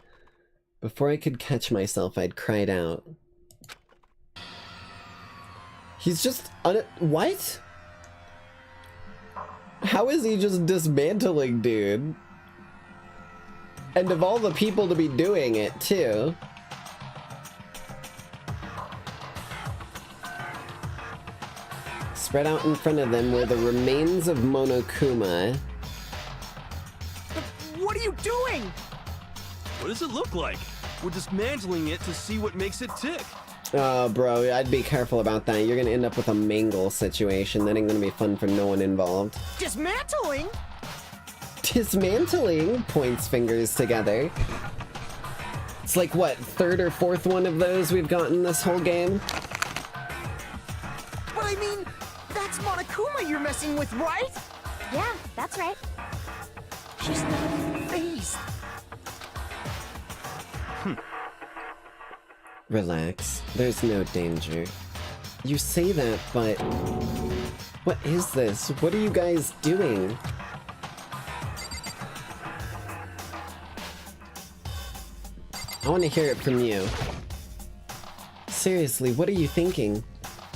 Before I could catch myself, I'd cried out. He's just... What? How is he just dismantling, dude? And of all the people to be doing it, too. Spread out in front of them were the remains of Monokuma. What are you doing? What does it look like? We're dismantling it to see what makes it tick. Oh, bro, I'd be careful about that. You're gonna end up with a mangle situation. That ain't gonna be fun for no one involved. Dismantling? Dismantling? Points fingers together. It's like, what, third or fourth one of those we've gotten this whole game? But I mean, that's Monokuma you're messing with, right? Yeah, that's right. She's not even phased. Relax. There's no danger. You say that, but... What is this? What are you guys doing? I want to hear it from you. Seriously, what are you thinking?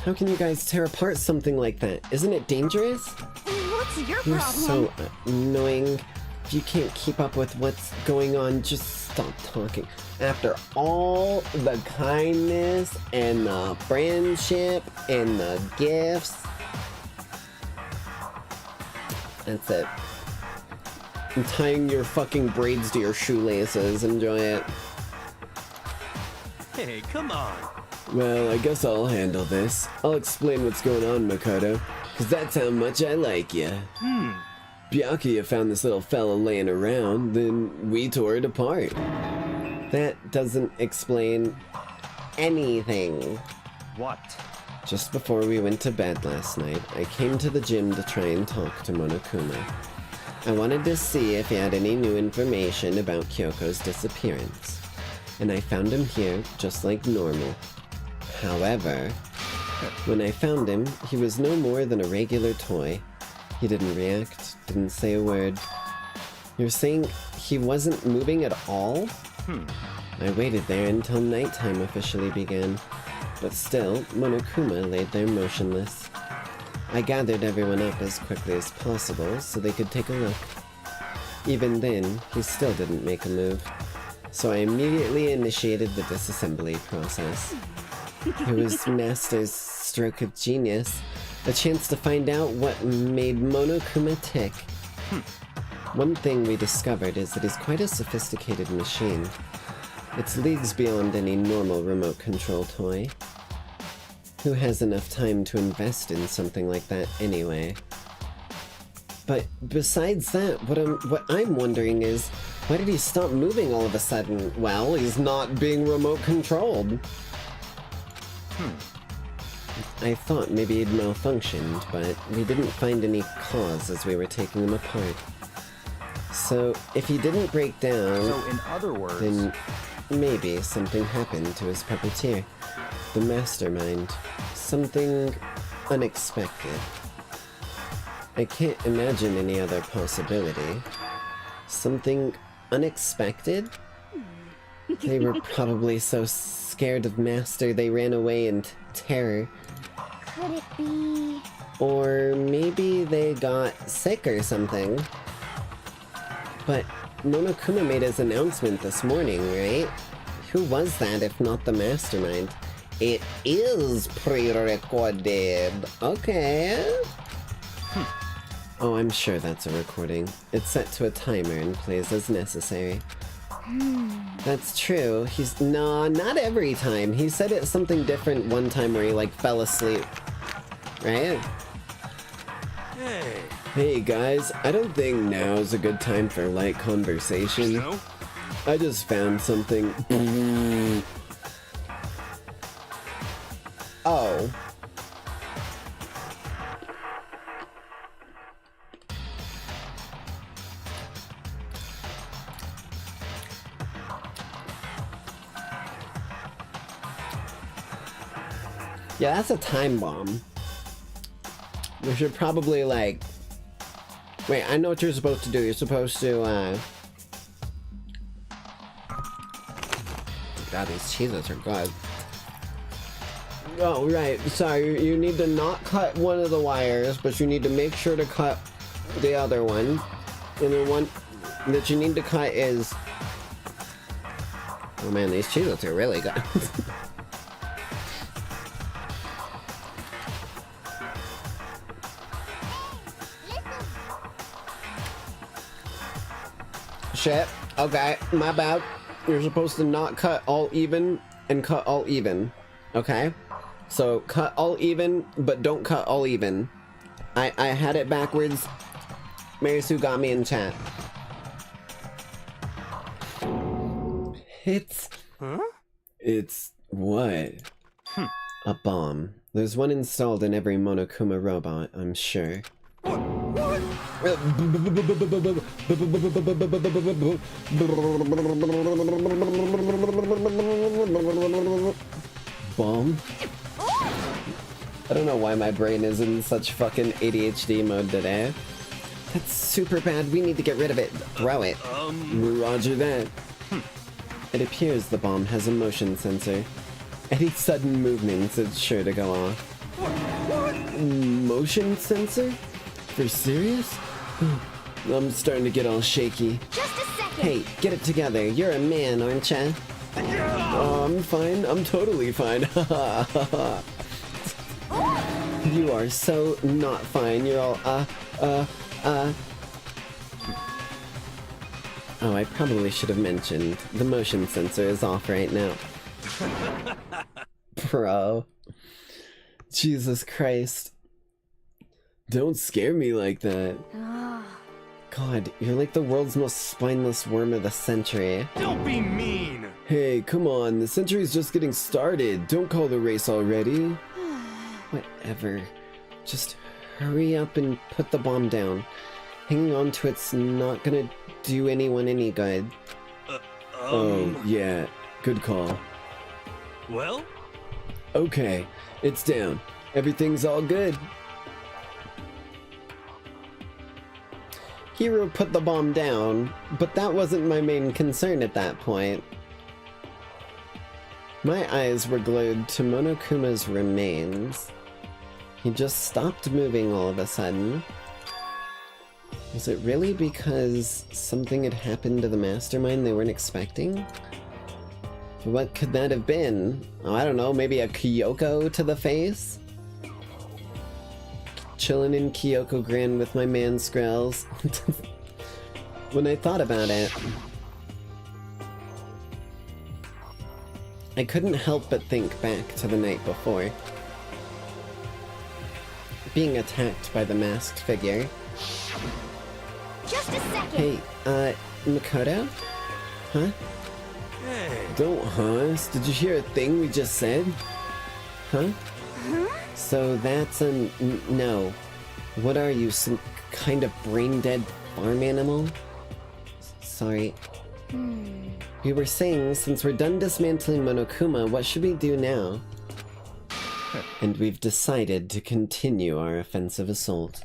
How can you guys tear apart something like that? Isn't it dangerous? What's your You're problem? so annoying. If you can't keep up with what's going on, just stop talking. After all the kindness and the friendship and the gifts. That's it. I'm tying your fucking braids to your shoelaces. Enjoy it. Hey, come on. Well, I guess I'll handle this. I'll explain what's going on, Makoto, because that's how much I like you. Byakuya found this little fella laying around, then we tore it apart. That doesn't explain anything. What? Just before we went to bed last night, I came to the gym to try and talk to Monokuma. I wanted to see if he had any new information about Kyoko's disappearance. And I found him here, just like normal. However, When I found him, he was no more than a regular toy. He didn't react, didn't say a word. You're saying he wasn't moving at all? I waited there until nighttime officially began, but still, Monokuma laid there motionless. I gathered everyone up as quickly as possible so they could take a look. Even then, he still didn't make a move, so I immediately initiated the disassembly process. It was Master's stroke of genius, a chance to find out what made Monokuma tick. One thing we discovered is that he's quite a sophisticated machine. It's leagues beyond any normal remote control toy. Who has enough time to invest in something like that anyway? But besides that, what I'm wondering is, why did he stop moving all of a sudden? Well, he's not being remote controlled. I thought maybe he'd malfunctioned, but we didn't find any cause as we were taking him apart. So, if he didn't break down, So, in other words, then maybe something happened to his puppeteer, the mastermind. Something unexpected. I can't imagine any other possibility. Something unexpected? They were probably so scared of Master they ran away in terror. Could it be... Or maybe they got sick or something. But Monokuma made his announcement this morning, right? Who was that if not the mastermind? It is pre-recorded. Okay. Oh, I'm sure that's a recording. It's set to a timer and plays as necessary. That's true. No, not every time. He said it's something different one time where he, like, fell asleep. Right? Hey. Hey, guys. I don't think now's a good time for light conversation. No? I just found something. Oh. Yeah, that's a time bomb. We should probably, like... Wait, I know what you're supposed to do. You're supposed to, God, these cheeses are good. Oh, right. Sorry, you need to not cut one of the wires, but you need to make sure to cut the other one. And the one that you need to cut is... Oh man, these cheeses are really good. Shit. Okay, my bad. You're supposed to not cut all even and cut all even. Okay? So, cut all even, but don't cut all even. I had it backwards. Marisu got me in chat. It's... Huh? It's... what? A bomb. There's one installed in every Monokuma robot, I'm sure. Bomb? I don't know why my brain is in such fucking ADHD mode today. That's super bad. We need to get rid of it. Throw it. Roger that. It appears the bomb has a motion sensor. Any sudden movements, it's sure to go off. Motion sensor? For serious? I'm starting to get all shaky. Just a second! Hey, get it together. You're a man, aren't ya? Oh, I'm fine. I'm totally fine. You are so not fine. You're all, Oh, I probably should have mentioned. The motion sensor is off right now. Bro. Jesus Christ. Don't scare me like that. God, you're like the world's most spineless worm of the century. Don't be mean! Hey, come on, the century's just getting started. Don't call the race already. Whatever. Just hurry up and put the bomb down. Hanging on to it's not gonna do anyone any good. Oh, yeah. Good call. Well? Okay, it's down. Everything's all good. Hero put the bomb down, but that wasn't my main concern at that point. My eyes were glued to Monokuma's remains. He just stopped moving all of a sudden. Was it really because something had happened to the mastermind they weren't expecting? What could that have been? Oh, I don't know, maybe a Kyoko to the face? Chillin' in Kyoko Grand with my man Skrells. When I thought about it, I couldn't help but think back to the night before. Being attacked by the masked figure. Just a second. Hey, Makoto? Huh? Hey. Don't huh? Did you hear a thing we just said? Huh? So that's a no. What are you, some kind of brain-dead farm animal? Sorry. We were saying, since we're done dismantling Monokuma, what should we do now? And we've decided to continue our offensive assault.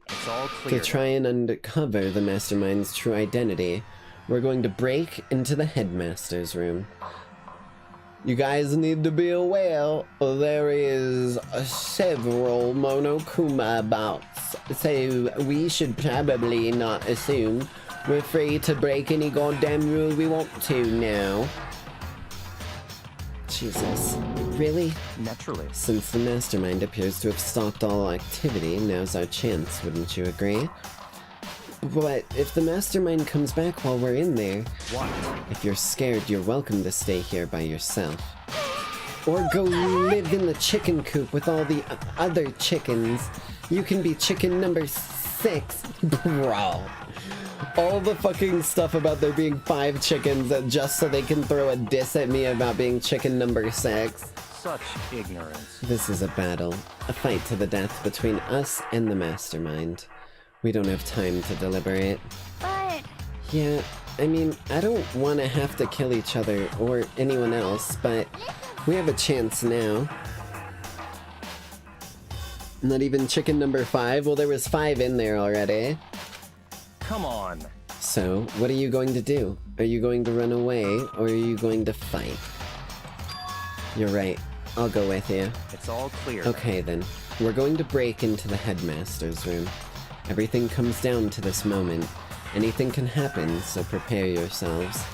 It's all clear. To try and uncover the Mastermind's true identity, we're going to break into the Headmaster's room. You guys need to be aware, there is several Monokuma about, so we should probably not assume we're free to break any goddamn rule we want to now. Jesus. Really? Naturally. Since the Mastermind appears to have stopped all activity, now's our chance, wouldn't you agree? But if the Mastermind comes back while we're in there... What? If you're scared, you're welcome to stay here by yourself. Or go live in the chicken coop with all the other chickens. You can be chicken number 6. Bro. All the fucking stuff about there being 5 chickens just so they can throw a diss at me about being chicken number 6. Such ignorance. This is a battle. A fight to the death between us and the Mastermind. We don't have time to deliberate. But... Yeah, I mean, I don't want to have to kill each other or anyone else, but we have a chance now. Not even chicken number 5? Well, there was 5 in there already. Come on. So, what are you going to do? Are you going to run away, or are you going to fight? You're right. I'll go with you. It's all clear. Okay then. We're going to break into the Headmaster's room. Everything comes down to this moment. Anything can happen, so prepare yourselves.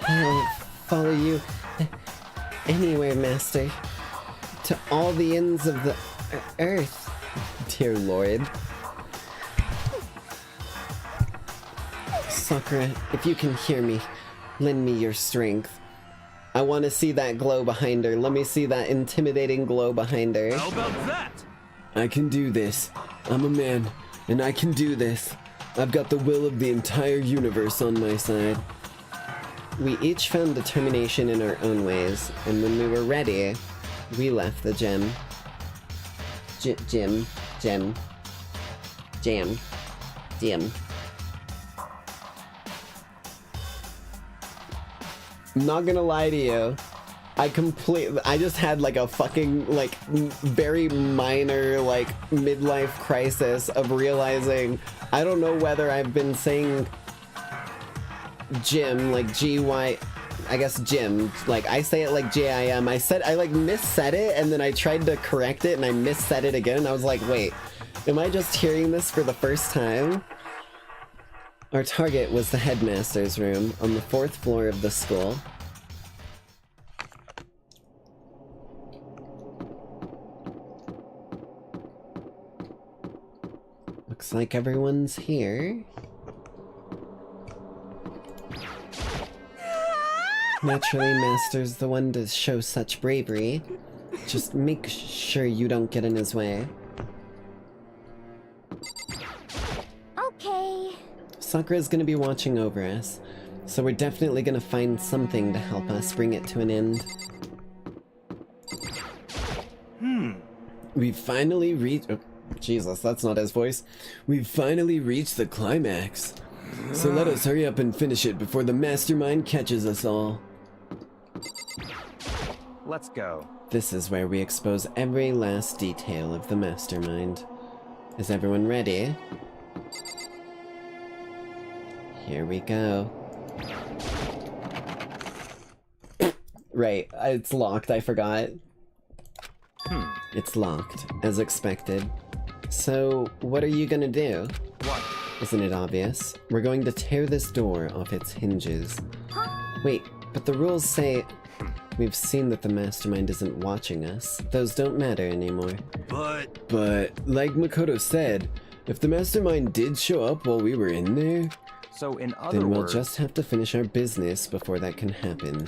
I'll follow you anywhere, Master. To all the ends of the earth, dear Lord. Sakura, if you can hear me, lend me your strength. I want to see that glow behind her. Let me see that intimidating glow behind her. How about that? I can do this. I'm a man, and I can do this. I've got the will of the entire universe on my side. We each found determination in our own ways, and when we were ready, we left the gym. Jam. I'm not gonna lie to you. I just had like a fucking, like, very minor, like, midlife crisis of realizing, I don't know whether I've been saying gym, like G-Y, I guess gym, like, I say it like J-I-M, I like missaid it, and then I tried to correct it, and I missaid it again, and I was like, wait, am I just hearing this for the first time? Our target was the Headmaster's room on the 4th floor of the school. Looks like everyone's here. Naturally, Master's the one to show such bravery. Just make sure you don't get in his way. Okay. Sakura's gonna be watching over us, so we're definitely gonna find something to help us bring it to an end. We finally reached... Oh, Jesus, that's not his voice. We've finally reached the climax. So let us hurry up and finish it before the Mastermind catches us all. Let's go. This is where we expose every last detail of the mastermind. Is everyone ready? Here we go. Right, it's locked, I forgot. It's locked, as expected. So, what are you gonna do? What? Isn't it obvious? We're going to tear this door off its hinges. Wait, but the rules say... We've seen that the mastermind isn't watching us. Those don't matter anymore. But, like Makoto said, if the mastermind did show up while we were in there... So in other then we'll words... just have to finish our business before that can happen.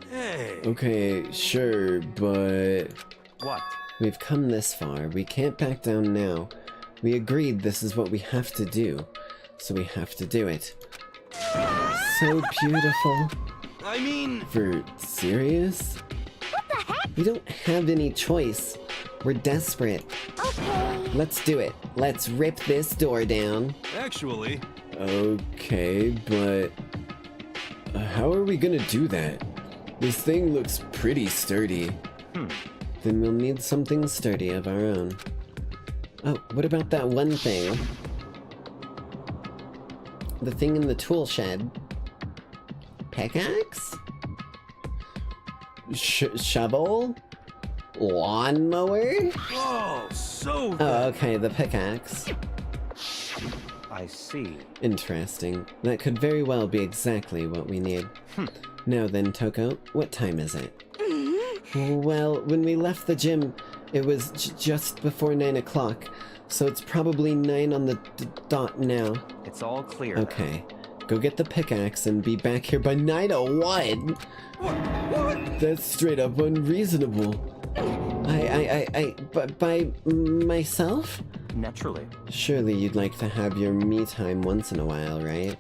Hey. Okay, sure, but... What? We've come this far. We can't back down now. We agreed this is what we have to do. So we have to do it. So beautiful. I mean... For serious? What the heck? We don't have any choice. We're desperate. Okay. Let's do it. Let's rip this door down. Actually... Okay, but... how are we gonna do that? This thing looks pretty sturdy. Then we'll need something sturdy of our own. Oh, what about that one thing? The thing in the tool shed. Pickaxe? Shovel? Lawnmower? Oh, so... Oh, okay, the pickaxe. I see. Interesting. That could very well be exactly what we need. Now then, Toko, what time is it? Well, when we left the gym, it was just before 9 o'clock, so it's probably 9 on the dot now. It's all clear. Okay. Go get the pickaxe and be back here by 9:01! What? That's straight up unreasonable. But by myself? Naturally. Surely you'd like to have your me time once in a while, right?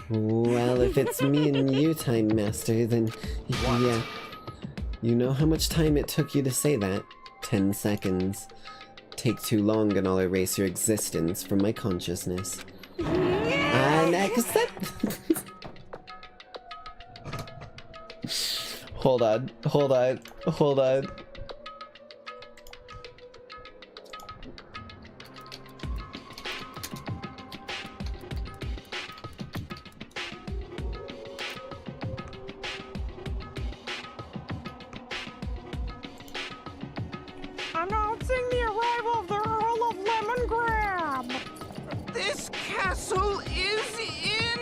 Well, if it's me and you time, Master, then yeah. You know how much time it took you to say that? 10 seconds. Take too long and I'll erase your existence from my consciousness. Next. Hold on. Announcing the arrival of the Earl of Lemon Grab. This castle is in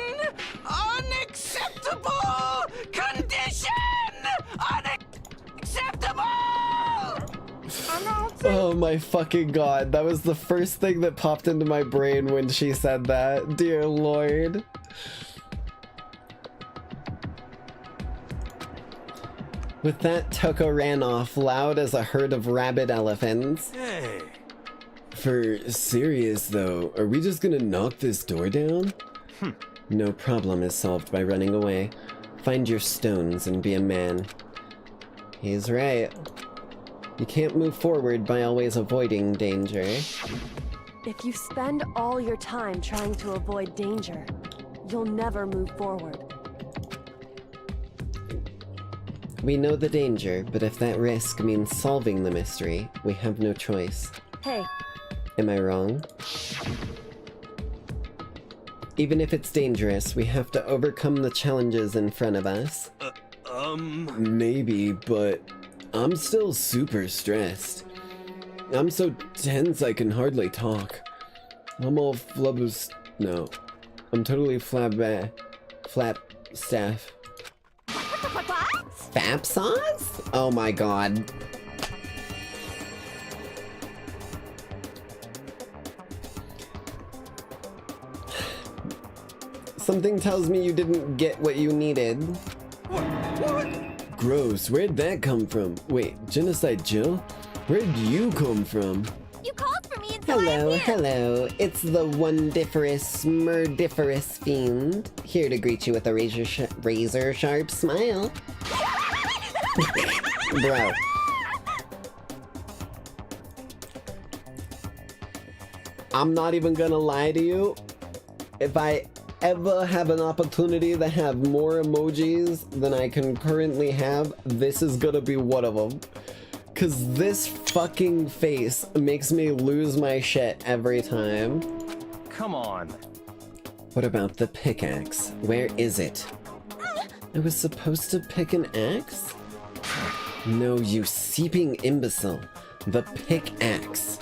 unacceptable condition! Unacceptable! Oh my fucking god, that was the first thing that popped into my brain when she said that. Dear Lord. With that, Toko ran off, loud as a herd of rabid elephants. Hey. For serious though, are we just gonna knock this door down? No problem is solved by running away. Find your stones and be a man. He's right. You can't move forward by always avoiding danger. If you spend all your time trying to avoid danger, you'll never move forward. We know the danger, but if that risk means solving the mystery, we have no choice. Hey. Am I wrong? Even if it's dangerous, we have to overcome the challenges in front of us. Maybe, but I'm still super stressed. I'm so tense I can hardly talk. I'm all flubbers. No. I'm totally flap staff. Fap sauce? Oh my god. Something tells me you didn't get what you needed. What? Gross, where'd that come from? Wait, Genocide Jill? Where'd you come from? You called for me and so I'm here. Hello. It's the wondiferous, murdiferous fiend. Here to greet you with a razor sharp smile. Bro. I'm not even gonna lie to you. If I ever have an opportunity to have more emojis than I can currently have, this is gonna be one of them. Cause this fucking face makes me lose my shit every time. Come on. What about the pickaxe? Where is it? I was supposed to pick an axe? No, you seeping imbecile. The pickaxe.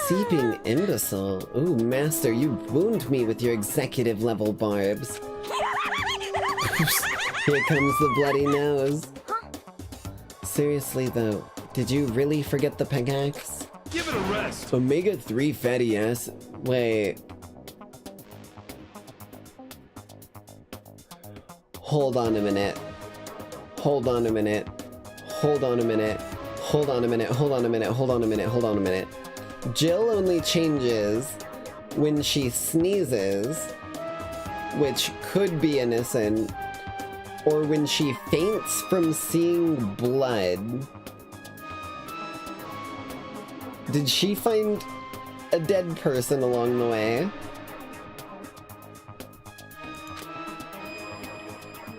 Seeping imbecile? Ooh, Master, you wound me with your executive level barbs. Here comes the bloody nose. Seriously though, did you really forget the pickaxe? Give it a rest. Omega-3 fatty acid. Wait. Hold on a minute. Hold on a minute. Hold on a minute. Hold on a minute. Hold on a minute. Hold on a minute. Hold on a minute. Jill only changes when she sneezes, which could be innocent, or when she faints from seeing blood. Did she find a dead person along the way?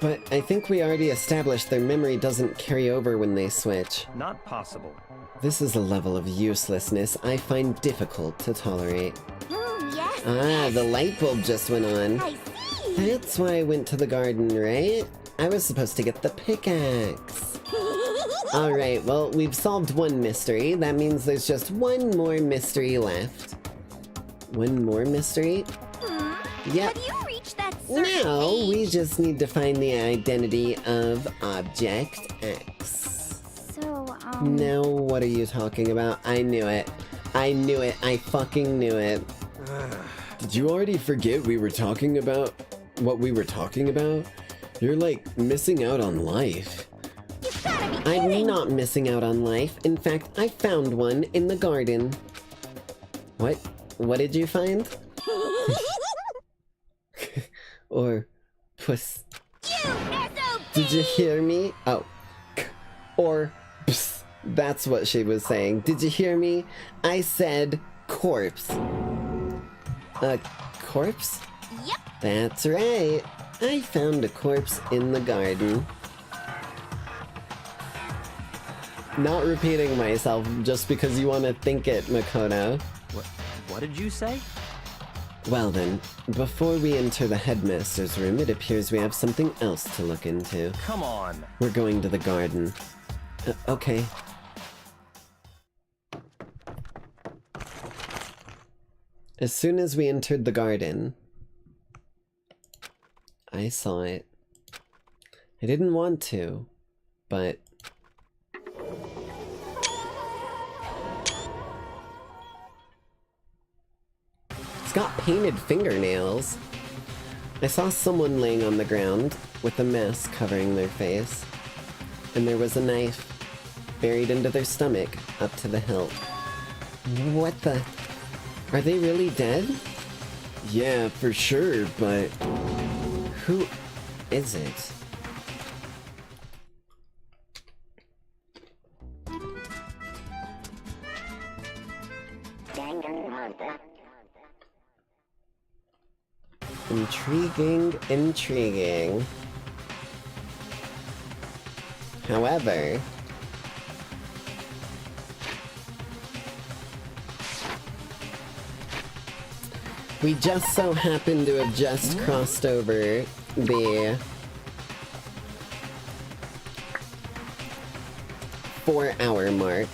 But I think we already established their memory doesn't carry over when they switch. Not possible. This is a level of uselessness I find difficult to tolerate. Yes. Ah, the light bulb just went on. I see. That's why I went to the garden, right? I was supposed to get the pickaxe. Alright, well, we've solved one mystery. That means there's just one more mystery left. One more mystery? Yep. Have you reached that certain Now, age? we just need to find the identity of Object X. So, Now, what are you talking about? I knew it. I knew it. I fucking knew it. Did you already forget we were talking about what we were talking about? You're like missing out on life. You've gotta be I'm kidding. not missing out on life. In fact, I found one in the garden. What? What did you find? Or puss. Did you hear me? Oh. Or psst. That's what she was saying. Did you hear me? I said corpse. A corpse? Yep. That's right. I found a corpse in the garden. Not repeating myself just because you want to think it, Makoto. What did you say? Well then, before we enter the Headmaster's room, it appears we have something else to look into. Come on. We're going to the garden. Okay. As soon as we entered the garden, I saw it. I didn't want to, but... It's got painted fingernails. I saw someone laying on the ground with a mask covering their face. And there was a knife buried into their stomach up to the hilt. What the... Are they really dead? Yeah, for sure, but... Who is it? Danganronpa. Intriguing, intriguing. However... we just so happen to have just crossed over the 4-hour mark,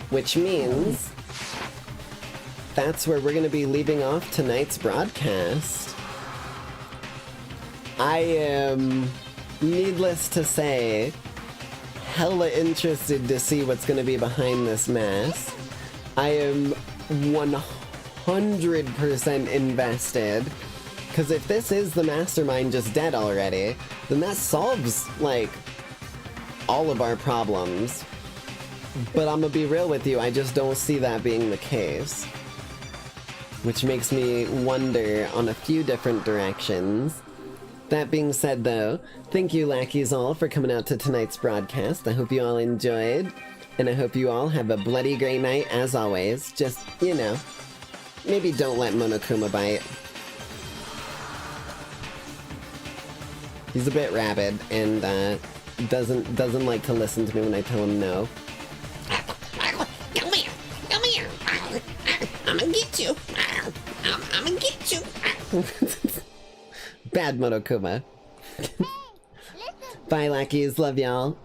which means that's where we're going to be leaving off tonight's broadcast. I am, needless to say, hella interested to see what's going to be behind this mask. I am 100% invested, because if this is the mastermind just dead already, then that solves, like, all of our problems. But I'm gonna be real with you, I just don't see that being the case. Which makes me wonder on a few different directions. That being said though, thank you Lackeys all for coming out to tonight's broadcast. I hope you all enjoyed, and I hope you all have a bloody great night as always. Just, you know, maybe don't let Monokuma bite. He's a bit rabid and doesn't like to listen to me when I tell him no. Come here. Come here. I'm gonna get you. I'm gonna get you. Bad Monokuma. Bye, Lackeys. Love y'all.